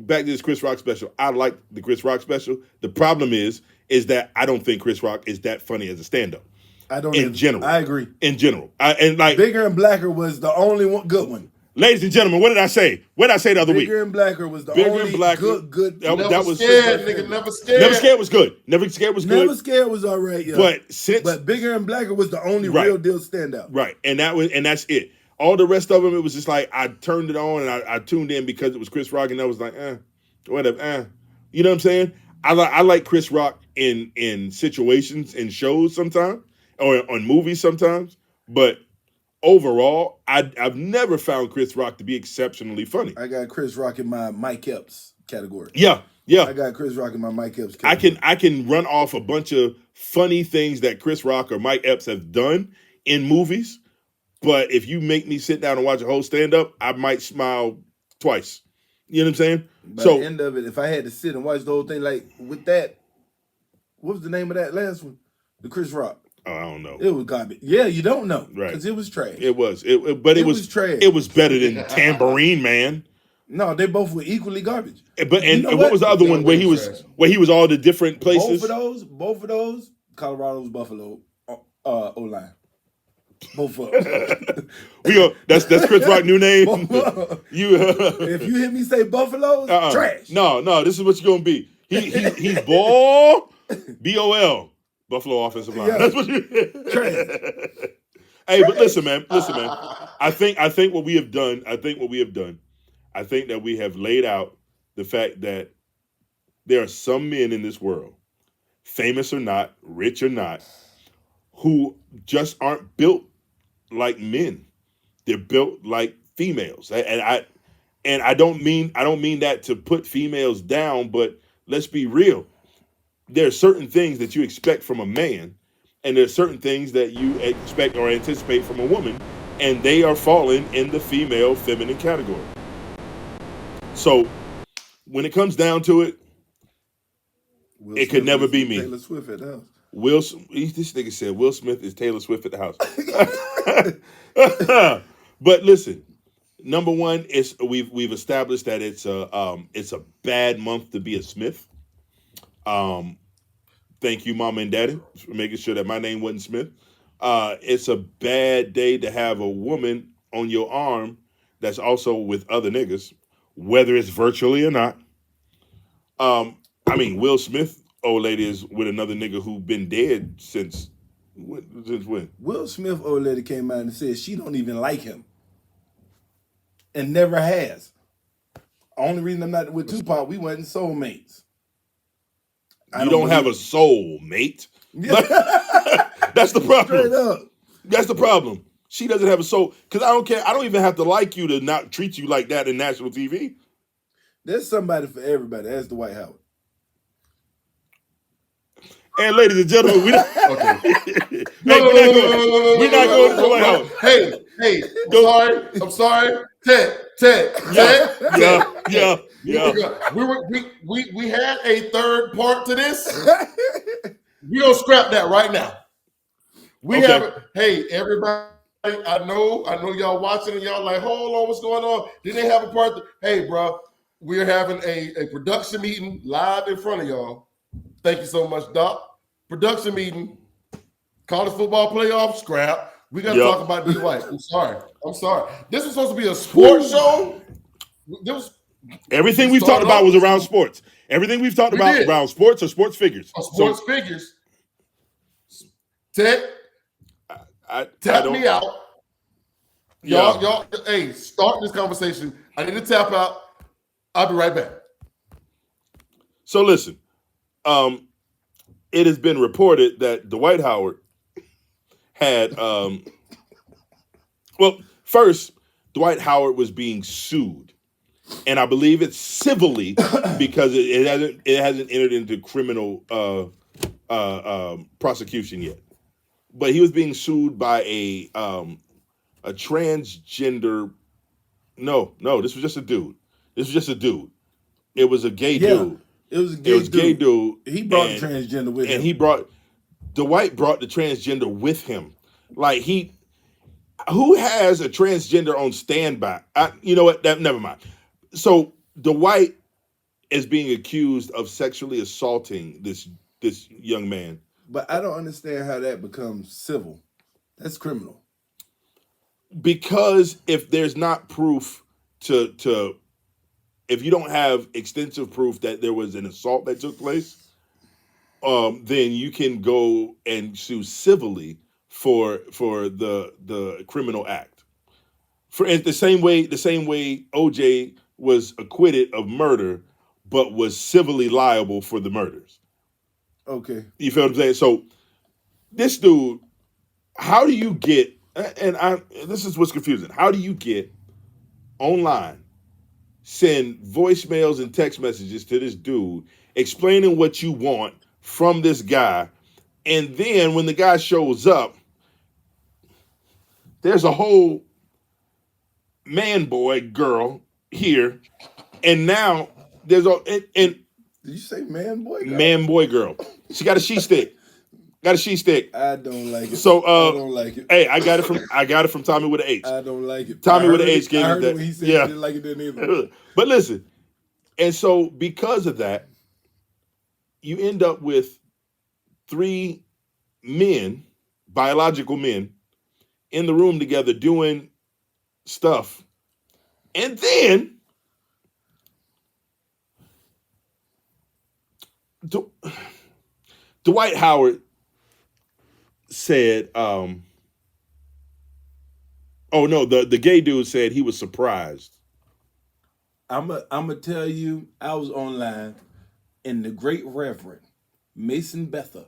back to this Chris Rock special, I like the Chris Rock special. The problem is that I don't think Chris Rock is that funny as a stand-up. I don't. In general. I agree. In general. Bigger and Blacker was the only one good one. Ladies and gentlemen, what did I say? What did I say the other week? Bigger and Blacker was the Bigger only and Blacker. good. That Never was scared, nigga. Never scared. Never Scared was good. Never Scared was good. Never Scared was all right, yeah. But Bigger and Blacker was the only Right. real deal standout. Right, and that's it. All the rest of them, it was just like I turned it on and I tuned in because it was Chris Rock, and I was like, whatever, You know what I'm saying? I like Chris Rock in situations in shows sometimes or on movies sometimes, but overall, I've never found Chris Rock to be exceptionally funny. I got Chris Rock in my Mike Epps category. Yeah. I got Chris Rock in my Mike Epps I category. can run off a bunch of funny things that Chris Rock or Mike Epps have done in movies. But if you make me sit down and watch a whole stand-up, I might smile twice. You know what I'm saying? By the end of it, if I had to sit and watch the whole thing, like with that, what was the name of that last one? The Chris Rock. Oh, I don't know. It was garbage. Yeah, you don't know. Right. Because it was trash. It was. But it was trash. It was better than Tambourine Man. No, they both were equally garbage. But You know what was the other one where he Trash. was all the different places? Both of those, Colorado's Buffalo O-line. Both of them. That's Chris Rock's new name. If you hear me say Buffalo's, trash. No, this is what you're gonna be. He's ball, BOL, Buffalo offensive line. Yeah. That's what you. Trash. Hey, but listen, man. I think what we have done. I think that we have laid out the fact that there are some men in this world, famous or not, rich or not, who just aren't built like men. They're built like females. And I don't mean that to put females down, but let's be real. There are certain things that you expect from a man, and there are certain things that you expect or anticipate from a woman, and they are falling in the female feminine category. So when it comes down to it, Will it could Smith never is be me. Taylor Swift at the house. This nigga said Will Smith is Taylor Swift at the house. But listen, number one is we've established that it's a bad month to be a Smith. Thank you, Mama and Daddy, for making sure that my name wasn't Smith. It's a bad day to have a woman on your arm that's also with other niggas, whether it's virtually or not. Will Smith, old lady, is with another nigga who been dead since when? Will Smith old lady came out and said she don't even like him. And never has. Only reason I'm not with Tupac, we wasn't soulmates. You don't have a soul, mate. That's the problem. Straight up. That's the problem. She doesn't have a soul. Because I don't care. I don't even have to like you to not treat you like that in national TV. There's somebody for everybody. That's Dwight Howard. And ladies and gentlemen, we're not going to Dwight Howard. Hey, I'm sorry. Ted. Yeah. We had a third part to this. We don't scrap that right now. We have it. Hey, everybody. I know y'all watching and y'all like, hold on, what's going on? Did they have a part? Hey, bro, we're having a production meeting live in front of y'all. Thank you so much, Doc. Production meeting, college football playoff, scrap. We got to talk about D. White. I'm sorry. This was supposed to be a sports show. Everything we've talked about was around sports. Everything we've talked about around sports or sports figures. Sports figures. Ted, tap me out. Y'all, hey, start this conversation. I need to tap out. I'll be right back. So listen, it has been reported that Dwight Howard had, first, Dwight Howard was being sued, and I believe it's civilly because it hasn't entered into criminal prosecution yet. But he was being sued by a transgender. No, this was just a dude. It was a gay dude. It was a gay dude. He brought the transgender with him. And Dwight brought the transgender with him. Like who has a transgender on standby? You know what? Never mind. So Dwight is being accused of sexually assaulting this young man. But I don't understand how that becomes civil. That's criminal. Because if there's not proof if you don't have extensive proof that there was an assault that took place, then you can go and sue civilly for the criminal act. For the same way OJ was acquitted of murder, but was civilly liable for the murders. Okay. You feel what I'm saying? So this dude, how do you get, this is what's confusing. How do you get online, send voicemails and text messages to this dude explaining what you want from this guy, and then when the guy shows up, there's a whole man boy girl here, and now there's did you say man boy girl? Man boy girl. She got a she stick. I don't like it. So I don't like it. Hey, I got it from Tommy with an H. I don't like it. Tommy with an H gave I me heard that. When he said he didn't like it then either. But listen, and so because of that, you end up with 3 men, biological men, in the room together doing stuff. And then Dwight Howard said, the gay dude said he was surprised. I'm gonna tell you, I was online, and the great Reverend Mason Betha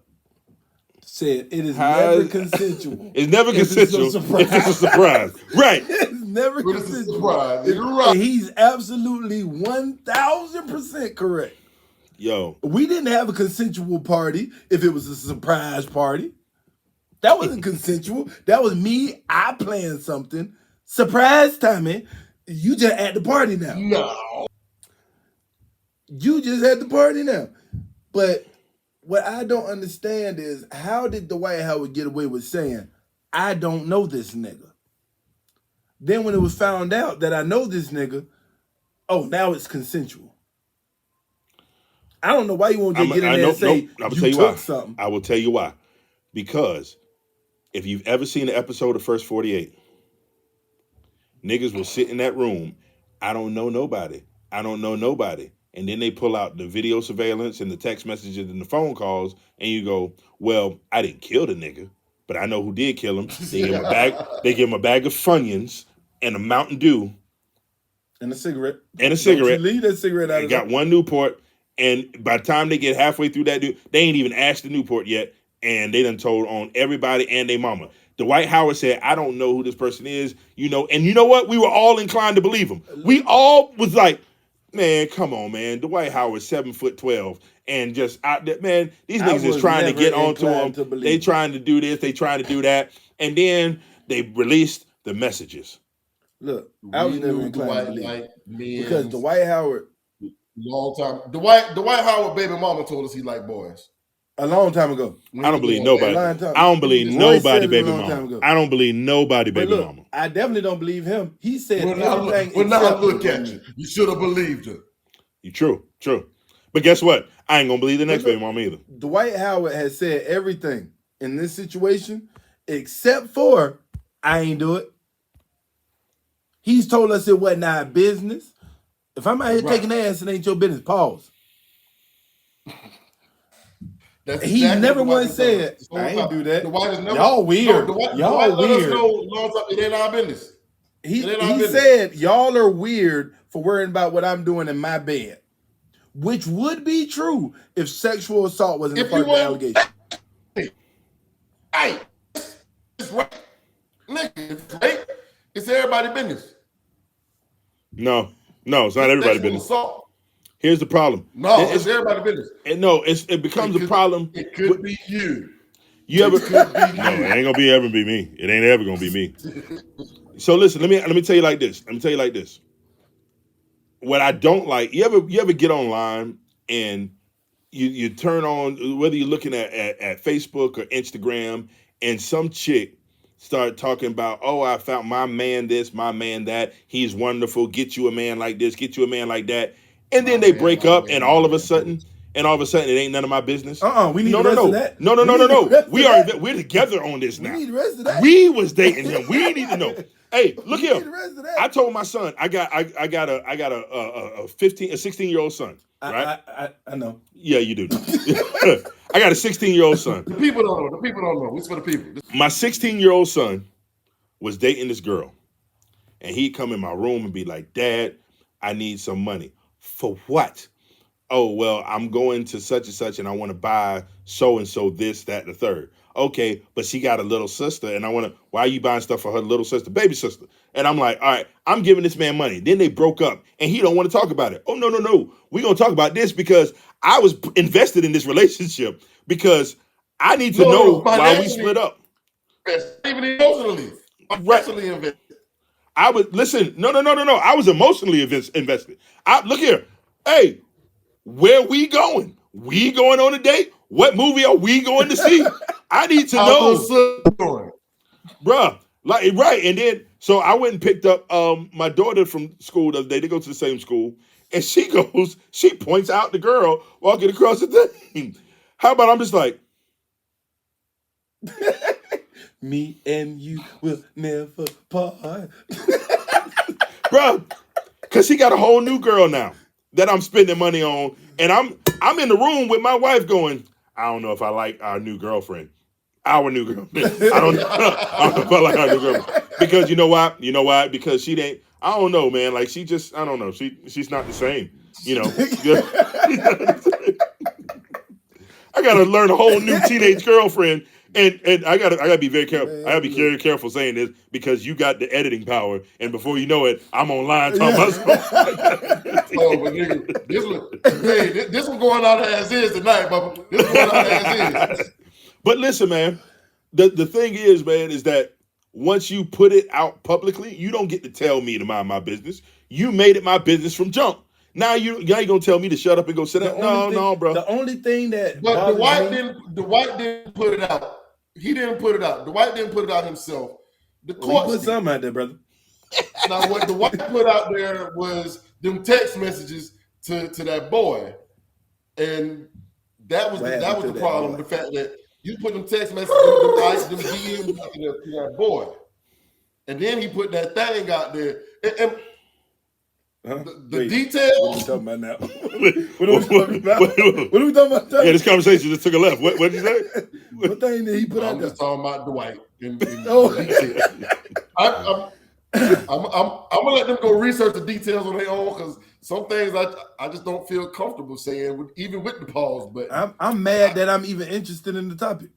said it is never consensual. It's never consensual. If it's a surprise. Right. It's never consensual. It's a surprise. You're right. And he's absolutely 1,000% correct. Yo. We didn't have a consensual party if it was a surprise party. That wasn't consensual. That was me. I planned something. Surprise, Tommy. You just at the party now. No. You just at the party now. But what I don't understand is, how did Dwight Howard get away with saying, I don't know this nigga? Then when it was found out that I know this nigga, oh, now it's consensual. I don't know why you won't just get in there and say you took something. I will tell you why. Because if you've ever seen an episode of First 48, niggas will sit in that room. I don't know nobody. And then they pull out the video surveillance and the text messages and the phone calls, and you go, well, I didn't kill the nigga, but I know who did kill him. They give him a bag. They give him a bag of Funyuns and a Mountain Dew and a cigarette. And a cigarette. Don't you leave that cigarette out. Got one Newport, And by the time they get halfway through that, they ain't even asked the Newport yet, and they done told on everybody and their mama. Dwight Howard said, I don't know who this person is, and you know what? We were all inclined to believe him. We all was like, man, come on, man. Dwight Howard, 7'12", and just out there, man, these niggas is trying to get onto him. They trying to do this, they trying to do that. And then they released the messages. Look, I was never inclined to believe it. Because Dwight Howard, long time. Dwight Howard baby mama told us he liked boys. A long time ago. I don't believe nobody. I don't believe nobody baby mama. I don't believe nobody baby mama. I definitely don't believe him. He said everything. Well, now look at you. You should have believed him. True. But guess what? I ain't gonna believe the next baby mama either. Dwight Howard has said everything in this situation except for I ain't do it. He's told us it wasn't our business. If I'm out here taking ass, it ain't your business. Pause. He never once said, I ain't do that. Y'all weird. Y'all weird. It ain't our business. He said, y'all are weird for worrying about what I'm doing in my bed. Which would be true if sexual assault wasn't a part of the allegation. Hey, it's right. Nigga, it's right. It's everybody's business. No, it's not everybody's business. Assault. Here's the problem. No, it's everybody's business. It becomes a problem. It could be you. No, it ain't gonna ever be me. It ain't ever gonna be me. So listen, let me tell you like this. What I don't like, you ever get online and you turn on, whether you're looking at Facebook or Instagram, and some chick start talking about, oh, I found my man this, my man that, he's wonderful, get you a man like this, get you a man like that. And then they break up, and all of a sudden, it ain't none of my business. We need the rest of that. No. We're together on this now. We need the rest of that. We was dating him. We need to know. Hey, look here. I told my son, I got a 16-year-old son. Right? I know. Yeah, you do. I got a 16-year-old son. The people don't know. It's for the people. My 16-year-old son was dating this girl, and he'd come in my room and be like, Dad, I need some money. For what? Oh, well, I'm going to such and such, and I want to buy so-and-so this, that, and the third. Okay, but she got a little sister, and why are you buying stuff for her little sister, baby sister? And I'm like, all right, I'm giving this man money. Then they broke up, and he don't want to talk about it. Oh, no. We're going to talk about this because I was invested in this relationship because I need to know why we split up. Even emotionally. Emotionally invested. I was, listen, no. I was emotionally invested. Look here. Hey, where we going? We going on a date? What movie are we going to see? I need to know. Bruh. Right. And then, so I went and picked up my daughter from school the other day. They go to the same school. And she points out the girl walking across the thing. How about I'm just like, me and you will never part. Bruh, because she got a whole new girl now that I'm spending money on. And I'm in the room with my wife going, I don't know if I like our new girlfriend. Our new girlfriend. I don't know if I like our new girlfriend. Because you know why? Because she ain't, I don't know, man. Like she just, I don't know. She's not the same. I gotta learn a whole new teenage girlfriend. And I gotta be very careful. I gotta be very careful saying this because you got the editing power, and before you know it, I'm online talking about but nigga, this one going out as is tonight, Bubba. This one going out as is. But listen, man, the thing is, man, is that once you put it out publicly, you don't get to tell me to mind my business. You made it my business from jump. Now you gonna tell me to shut up and go sit down? No, bro. The only thing that Dwight didn't put it out. He didn't put it out. Dwight didn't put it out himself. The court put something out there, brother. Now what Dwight put out there was them text messages to that boy, and that was the problem. The fact that you put them text messages, them DMs to that boy, and then he put that thing out there. The details. What are we talking about now? What are we talking about? Yeah, this conversation just took a left. What did you say? What thing did he put out there? I'm just talking about Dwight. I'm gonna let them go research the details on their own because some things I just don't feel comfortable saying, even with the pause. But I'm mad that I'm even interested in the topic.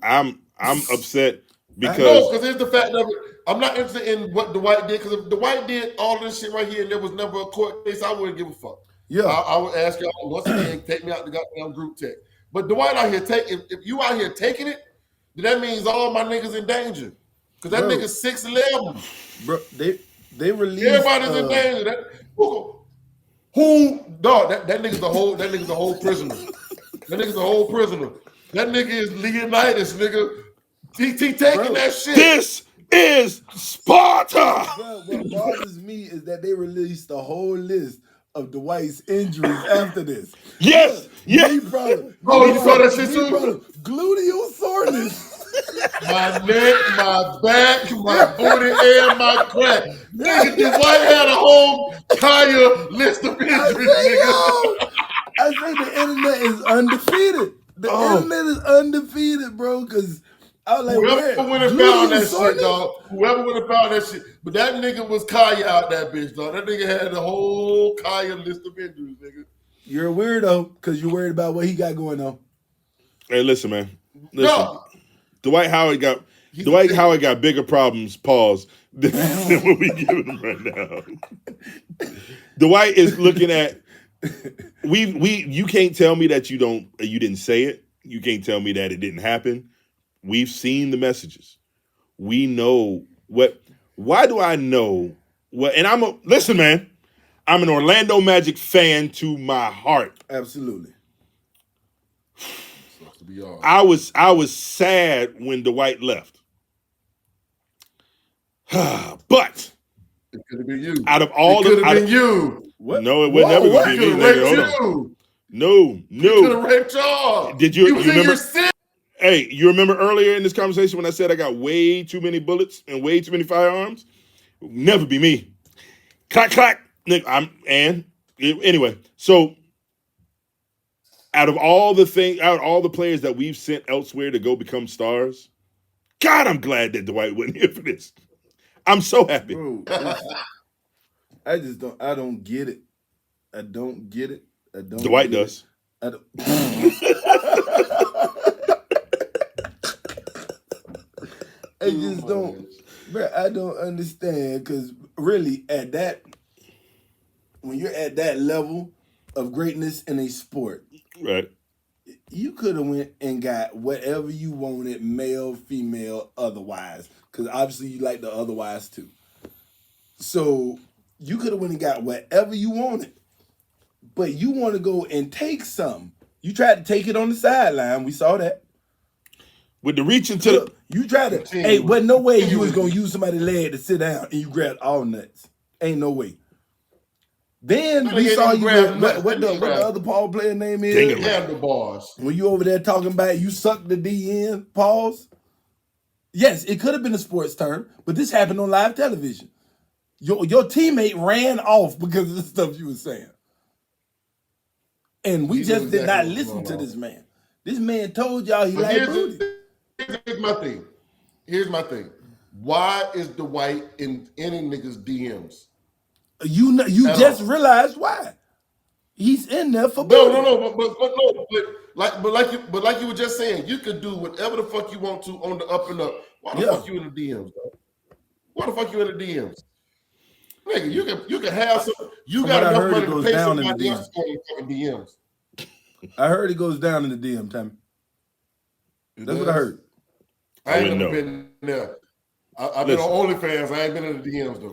I'm upset because here's the fact of it. I'm not interested in what Dwight did, because if Dwight did all this shit right here and there was never a court case, I wouldn't give a fuck. Yeah, I would ask y'all once again, take me out the goddamn group text. But Dwight out here if you out here taking it, then that means all my niggas in danger. Because that nigga's 6'11". bro, they released. Everybody's in danger. Who dog? That nigga's a whole prisoner. That nigga's a whole prisoner. That nigga is Leonidas, nigga. He taking that shit. This is Sparta. Bro, what bothers me is that they released a whole list of Dwight's injuries after this. Yes, Knee problem. Oh, you saw that shit too? Gluteal soreness. My neck, my back, my booty, and my crack. Nigga, Dwight had a whole Kaya list of injuries, nigga. I say the internet is undefeated. The internet is undefeated, bro, because I was like, whoever would have found that shit, dog. Whoever would have found that shit. But that nigga was Kaya out that bitch, dog. That nigga had the whole Kaya list of injuries, nigga. You're a weirdo because you're worried about what he got going on. Hey, listen, man. Listen. No. Dwight Howard got bigger problems, pause, than what we giving him right now. Dwight is looking at you can't tell me that you didn't say it. You can't tell me that it didn't happen. We've seen the messages. We know why do I know what? And listen, man, I'm an Orlando Magic fan to my heart. Absolutely. I was sad when Dwight left. But it could have been you. Out of all it could have been you. What? No, it would never be me. You. No. Could have raped y'all. Did you remember? Your hey, you remember earlier in this conversation when I said I got way too many bullets and way too many firearms? It would never be me. Clack clack. Anyway, so out of all the players that we've sent elsewhere to go become stars, God, I'm glad that Dwight wasn't here for this. I'm so happy. Bro, I don't get it. I don't get it. Dwight does. I don't. I just don't. Bro, I don't understand, because really when you're at that level of greatness in a sport, right? You could have went and got whatever you wanted, male, female, otherwise, because obviously you like the otherwise too. So you could have went and got whatever you wanted, but you want to go and take something. You tried to take it on the sideline. We saw that. With the reach into you tried to. Hey, but no way you was gonna use somebody's leg to sit down and you grabbed all nuts. Ain't no way. Then we saw you what the other Paul player name is? Handlebars. When you over there talking about you sucked the D in, pause. Yes, it could have been a sports term, but this happened on live television. Your teammate ran off because of the stuff you were saying. And we just did not listen to this man. This man told y'all he liked booty. Here's my thing. Why is Dwight in any niggas' DMs? You just realized why. He's in there for booty. But like you were just saying, you could do whatever the fuck you want to on the up and up. Why the fuck you in the DMs, though? Why the fuck you in the DMs? Nigga, you can have some. You got enough money to pay somebody else to go in fucking DMs. I heard it goes down in the DM, Tommy. That's what I heard. I ain't never been there. I've been on OnlyFans. I ain't been in the DMs though.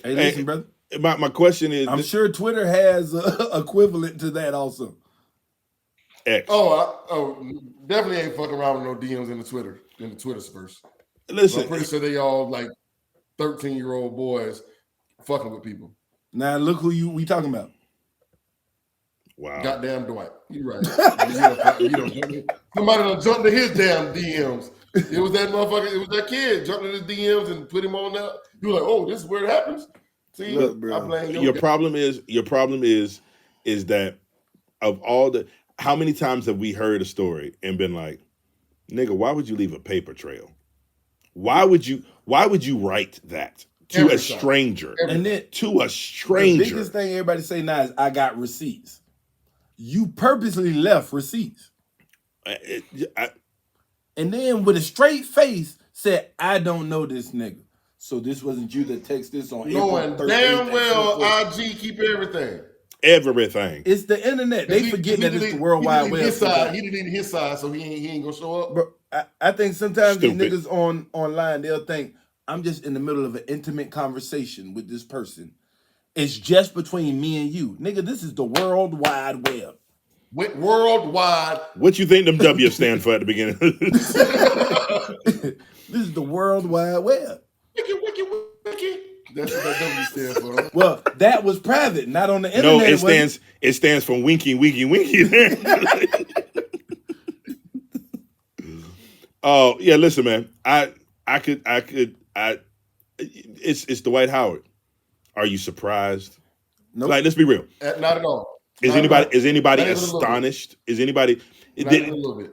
Hey, listen, brother. My question is, I'm sure Twitter has equivalent to that also. X. Definitely ain't fucking around with no DMs in the Twitter spurs. Listen, I'm pretty sure they all like 13-year-old boys fucking with people. Now look who we talking about. Wow. Goddamn Dwight. You right. Somebody done jumped to his damn DMs. It was that motherfucker. It was that kid jumped in his DMs and put him on there. You were like, oh, this is where it happens. See, look, bro. I blame your problem is that of all the, how many times have we heard a story and been like, nigga, why would you leave a paper trail? Why would you write that? to Every a time. stranger. And then To a the stranger. biggest thing everybody say now is I got receipts. You purposely left receipts. And then with a straight face said, I don't know this nigga. So this wasn't you that text this on Knowing April 13th. damn well IG keep everything. Everything. It's the internet. They forget that it's the World Wide Web. He deleted his side, so he ain't gonna show up. Bro, I think sometimes Stupid. these niggas online, they'll think, I'm just in the middle of an intimate conversation with this person. It's just between me and you. Nigga, this is the World Wide Web. With worldwide. What you think them W stand for at the beginning? This is the World Wide Web. Wiki. That's what that W stands for. Well, that was private, not on the internet. No, it stands for winky, winky, winky. Oh yeah, listen, man. It's Dwight Howard. Are you surprised? Nope. Like, let's be real. Not at all. Is anybody astonished? Is anybody? Not even a little bit.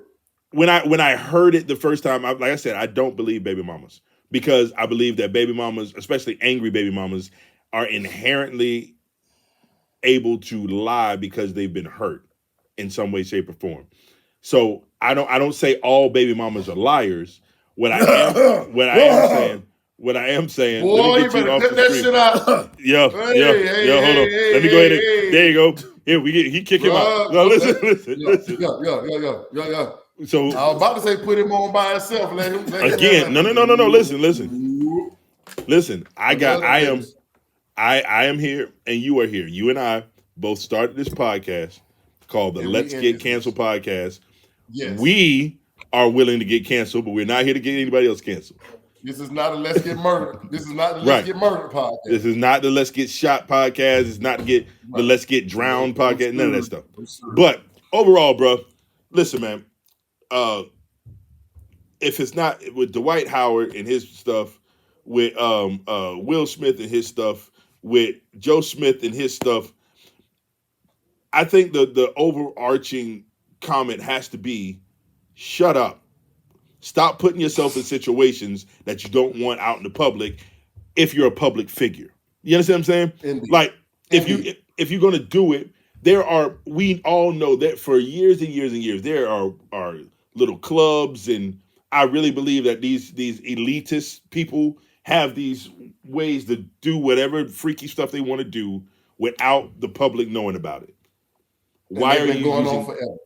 When I heard it the first time, like I said, I don't believe baby mamas, because I believe that baby mamas, especially angry baby mamas, are inherently able to lie because they've been hurt in some way, shape, or form. So I don't say all baby mamas are liars. What I am saying. Boy, let me you get you better off cut the that street. shit out. Yeah. Hold on. Let me go ahead. There you go. Here he kick him out. No, listen. Yeah. So I was about to say put him on by himself. Let him again, no. Listen. I am here and you are here. You and I both started this podcast called the Let's Get Canceled podcast. Yes. We are willing to get canceled, but we're not here to get anybody else canceled. This is not a Let's Get Murdered. This is not the Let's Get Murdered podcast. This is not the Let's Get Shot podcast. It's not the Let's Get Drowned podcast. None of that stuff. But overall, bro, listen, man. If it's not with Dwight Howard and his stuff, with Will Smith and his stuff, with Joe Smith and his stuff, I think the overarching comment has to be, shut up. Stop putting yourself in situations that you don't want out in the public if you're a public figure. You understand what I'm saying? Indeed. Like, if you're going to do it, we all know that for years and years and years, there are little clubs, and I really believe that these elitist people have these ways to do whatever freaky stuff they want to do without the public knowing about it. Why are you going using on forever?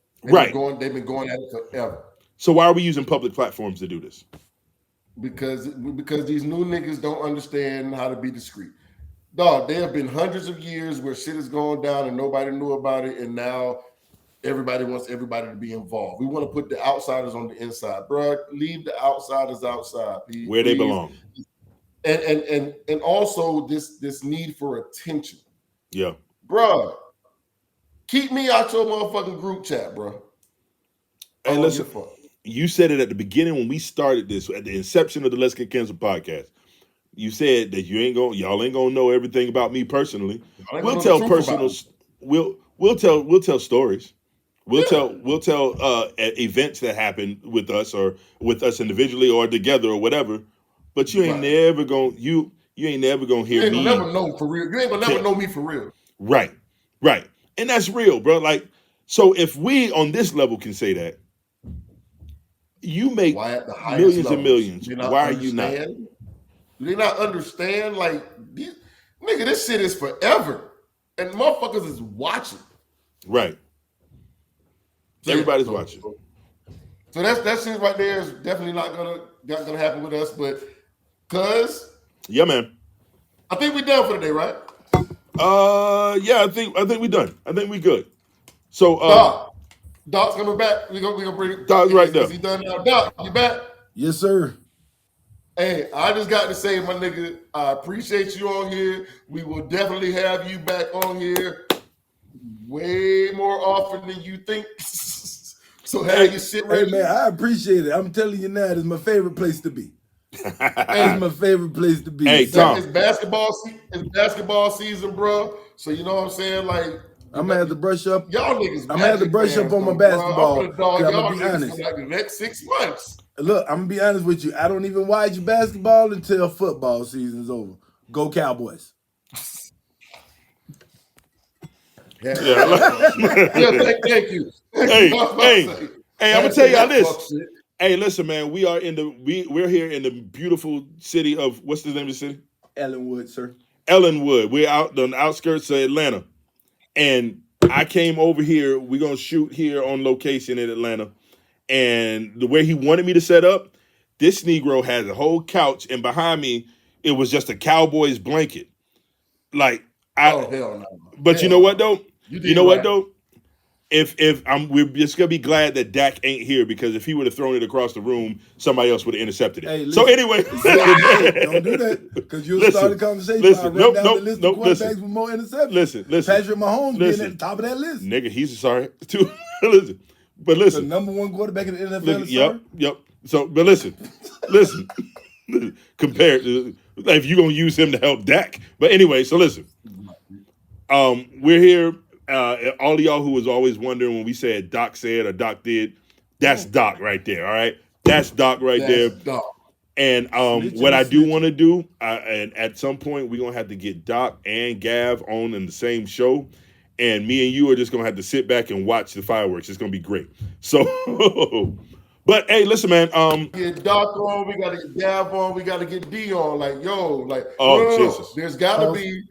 They've been going at it forever. So why are we using public platforms to do this? Because these new niggas don't understand how to be discreet. Dog, there have been hundreds of years where shit is going down and nobody knew about it, and now everybody wants everybody to be involved. We want to put the outsiders on the inside, bro. Leave the outsiders outside, please. Where they belong. And also this need for attention. Yeah, bro. Keep me out your motherfucking group chat, bro. Hey, listen. You said it at the beginning when we started this, at the inception of the Let's Get Canceled podcast. You said that y'all ain't gonna know everything about me personally. We'll tell we'll tell stories. We'll tell events that happen with us or with us individually or together or whatever. But you ain't never gonna you ain't never gonna hear me. You ain't gonna never know for real. You ain't gonna never know me for real. Right. And that's real, bro. Like, so if we on this level can say that, you make millions and millions. Why are you not? Do they not understand? Like, nigga, this shit is forever. And motherfuckers is watching. Right. Everybody's watching. So that shit right there is definitely not gonna happen with us. But cuz yeah, man. I think we're done for today, right? Yeah, I think we're done. I think we good. So Doc's coming back. We gonna bring Doc's right there. Is he done now? Doc, you back? Yes, sir. Hey, I just got to say, my nigga, I appreciate you on here. We will definitely have you back on here way more often than you think. So have your shit ready. Hey, man, I appreciate it. I'm telling you now, it's my favorite place to be. It's my favorite place to be. Hey, Tom. It's basketball season, bro. So you know what I'm saying? Like, I'm gonna have to brush up. Y'all niggas, I'm gonna have to brush up on my basketball. I'm gonna be honest. For like the next 6 months. Look, I'm gonna be honest with you. I don't even watch basketball until football season's over. Go Cowboys. Yeah, thank you. Hey, I'm gonna tell y'all this. Shit. Hey, listen, man, we're here in the beautiful city of, what's the name of the city? Ellenwood, sir. Ellenwood. We're out on the outskirts of Atlanta. And I came over here. We're gonna shoot here on location in Atlanta. And the way he wanted me to set up, this Negro has a whole couch, and behind me, it was just a Cowboys blanket. Like hell no. But hell you know what though? You know what though? We're just gonna be glad that Dak ain't here, because if he would have thrown it across the room, somebody else would have intercepted it. Hey, listen, so anyway, don't do that, because you'll start a conversation. Listen, I'll run down the list of quarterbacks with more interceptions. Listen, Patrick Mahomes being at the top of that list. Nigga, he's sorry too. Listen, but listen, the number one quarterback in the NFL. Yep. So, but listen, compared to, if you're gonna use him to help Dak. But anyway, so listen, we're here. All of y'all who was always wondering when we said Doc said or Doc did, that's Doc right there. All right, that's Doc right there. Doc. And what I do want to do, and at some point we're gonna have to get Doc and Gav on in the same show, and me and you are just gonna have to sit back and watch the fireworks. It's gonna be great. So, but hey, listen, man. Get Doc on. We gotta get Gav on. We gotta get D on. Like Jesus. There's gotta be.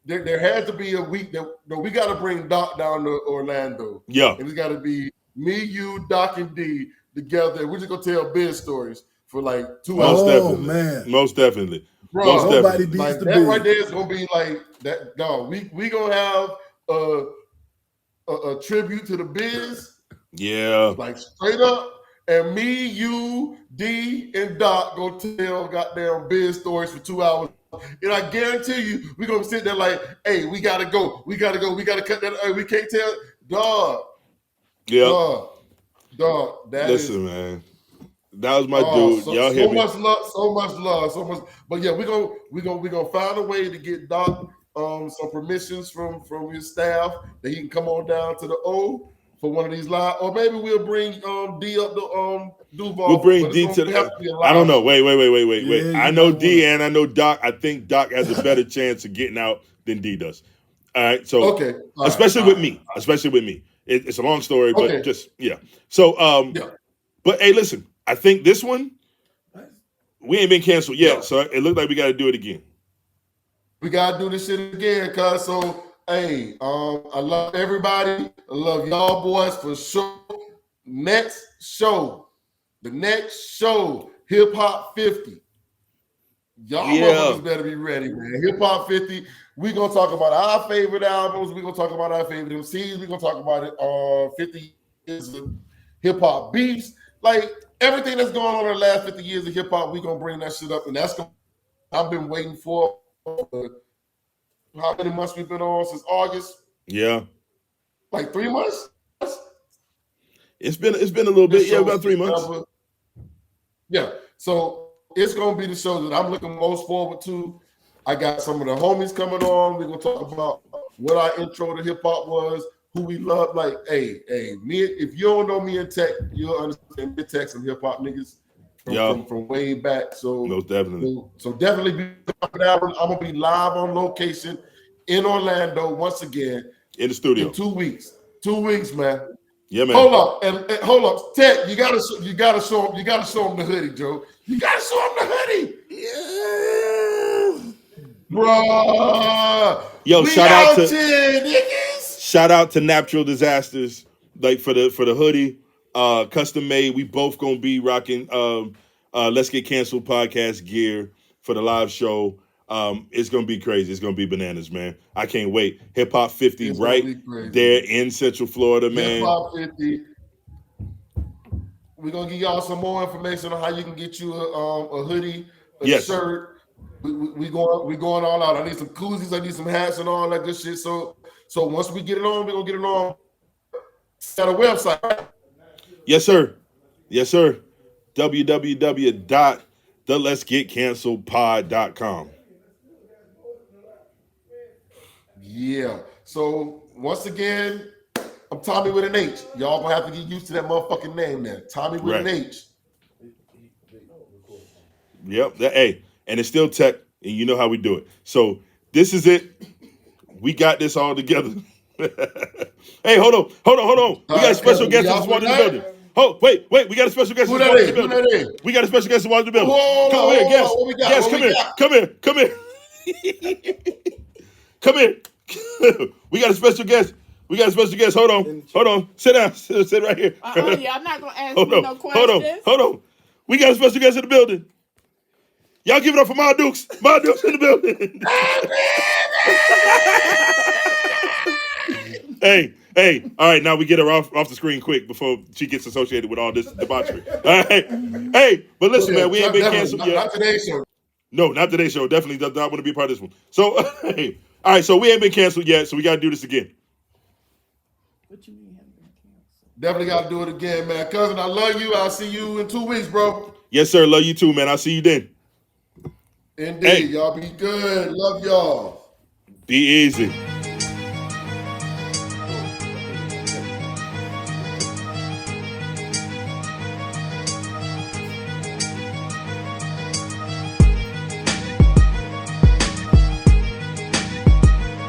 There has to be a week that we got to bring Doc down to Orlando. Yeah. And it's got to be me, you, Doc, and D together. We're just going to tell biz stories for like 2 hours. Most definitely. Bro, nobody beats like the that biz. right there is going to be like that. No, we going to have a tribute to the biz. Yeah. Like straight up. And me, you, D, and Doc going to tell goddamn biz stories for 2 hours. And I guarantee you, we're gonna sit there like, hey, we gotta go, we gotta cut that. We can't tell, dog. Yeah, dog. Listen, man, that was my dude. Y'all hear me? So much love. But yeah, we're gonna find a way to get Doc some permissions from his staff that he can come on down to the O for one of these live, or maybe we'll bring D up to Duval. We'll bring D to the. I don't know. Wait. Yeah, I know D and I know Doc. I think Doc has a better chance of getting out than D does. All right. So okay. Especially with me. It's a long story, but just yeah. So but hey, listen. I think this one we ain't been canceled yet, so it looked like we got to do it again. We gotta do this shit again, cuz. So hey, I love everybody. I love y'all boys for sure. The next show, Hip Hop 50. Y'all motherfuckers better be ready, man. Hip Hop 50. We're gonna talk about our favorite albums. We're gonna talk about our favorite MCs. We're gonna talk about it 50 years of hip hop beats. Like everything that's going on in the last 50 years of hip hop, we're gonna bring that shit up. And that's gonna I've been waiting for how many months we've been on since August? Yeah. Like 3 months? It's been a little bit, about 3 months. Yeah. So it's gonna be the show that I'm looking most forward to. I got some of the homies coming on. We're gonna talk about what our intro to hip hop was, who we love. Like, hey, me, if you don't know me in tech, you'll understand me tech some hip hop niggas from way back. So most definitely. So definitely be out. I'm gonna be live on location in Orlando once again. In the studio. In 2 weeks. 2 weeks, man. Yeah, man. Hold up, and hold up, Tech. You gotta show him the hoodie, Joe. You gotta show him the hoodie. Yeah. Bruh. Yo, shout out to Natural Disasters, like for the hoodie, custom made. We both gonna be rocking Let's Get Canceled podcast gear for the live show. It's gonna be crazy. It's gonna be bananas, man. I can't wait. Hip Hop 50 right there in Central Florida, man. Hip Hop 50. We're gonna give y'all some more information on how you can get you a hoodie, a shirt. We going all out. I need some koozies, I need some hats and all that good shit. So once we get it on, we're gonna get it on. Got a website, right? Yes, sir. www.theletsgetcanceledpod.com. Yeah. So once again, I'm Tommy with an H. Y'all gonna have to get used to that motherfucking name there. Tommy with an H. Yep. Hey, and it's still Tech and you know how we do it. So this is it. We got this all together. Hey, hold on. We got a special guest that's walking in the building. Oh, wait. We got a special guest that's walking in the building. We got a special guest that's walking in the building. Come here, guest. Come here. Come here. We got a special guest. Hold on. Sit down. Sit right here. Yeah, I'm not gonna ask you no questions. Hold on. We got a special guest in the building. Y'all give it up for Ma Dukes. Ma Dukes in the building. Hey. All right, now we get her off the screen quick before she gets associated with all this debauchery. All right. Hey, but listen, man, we ain't been canceled yet. Not today's show. No, not today's show. Definitely does not want to be a part of this one. So, hey. All right, so we ain't been canceled yet, so we got to do this again. What you mean haven't been canceled? Definitely got to do it again, man. Cousin, I love you. I'll see you in 2 weeks, bro. Yes, sir. Love you too, man. I'll see you then. Indeed. Y'all be good. Love y'all. Be easy.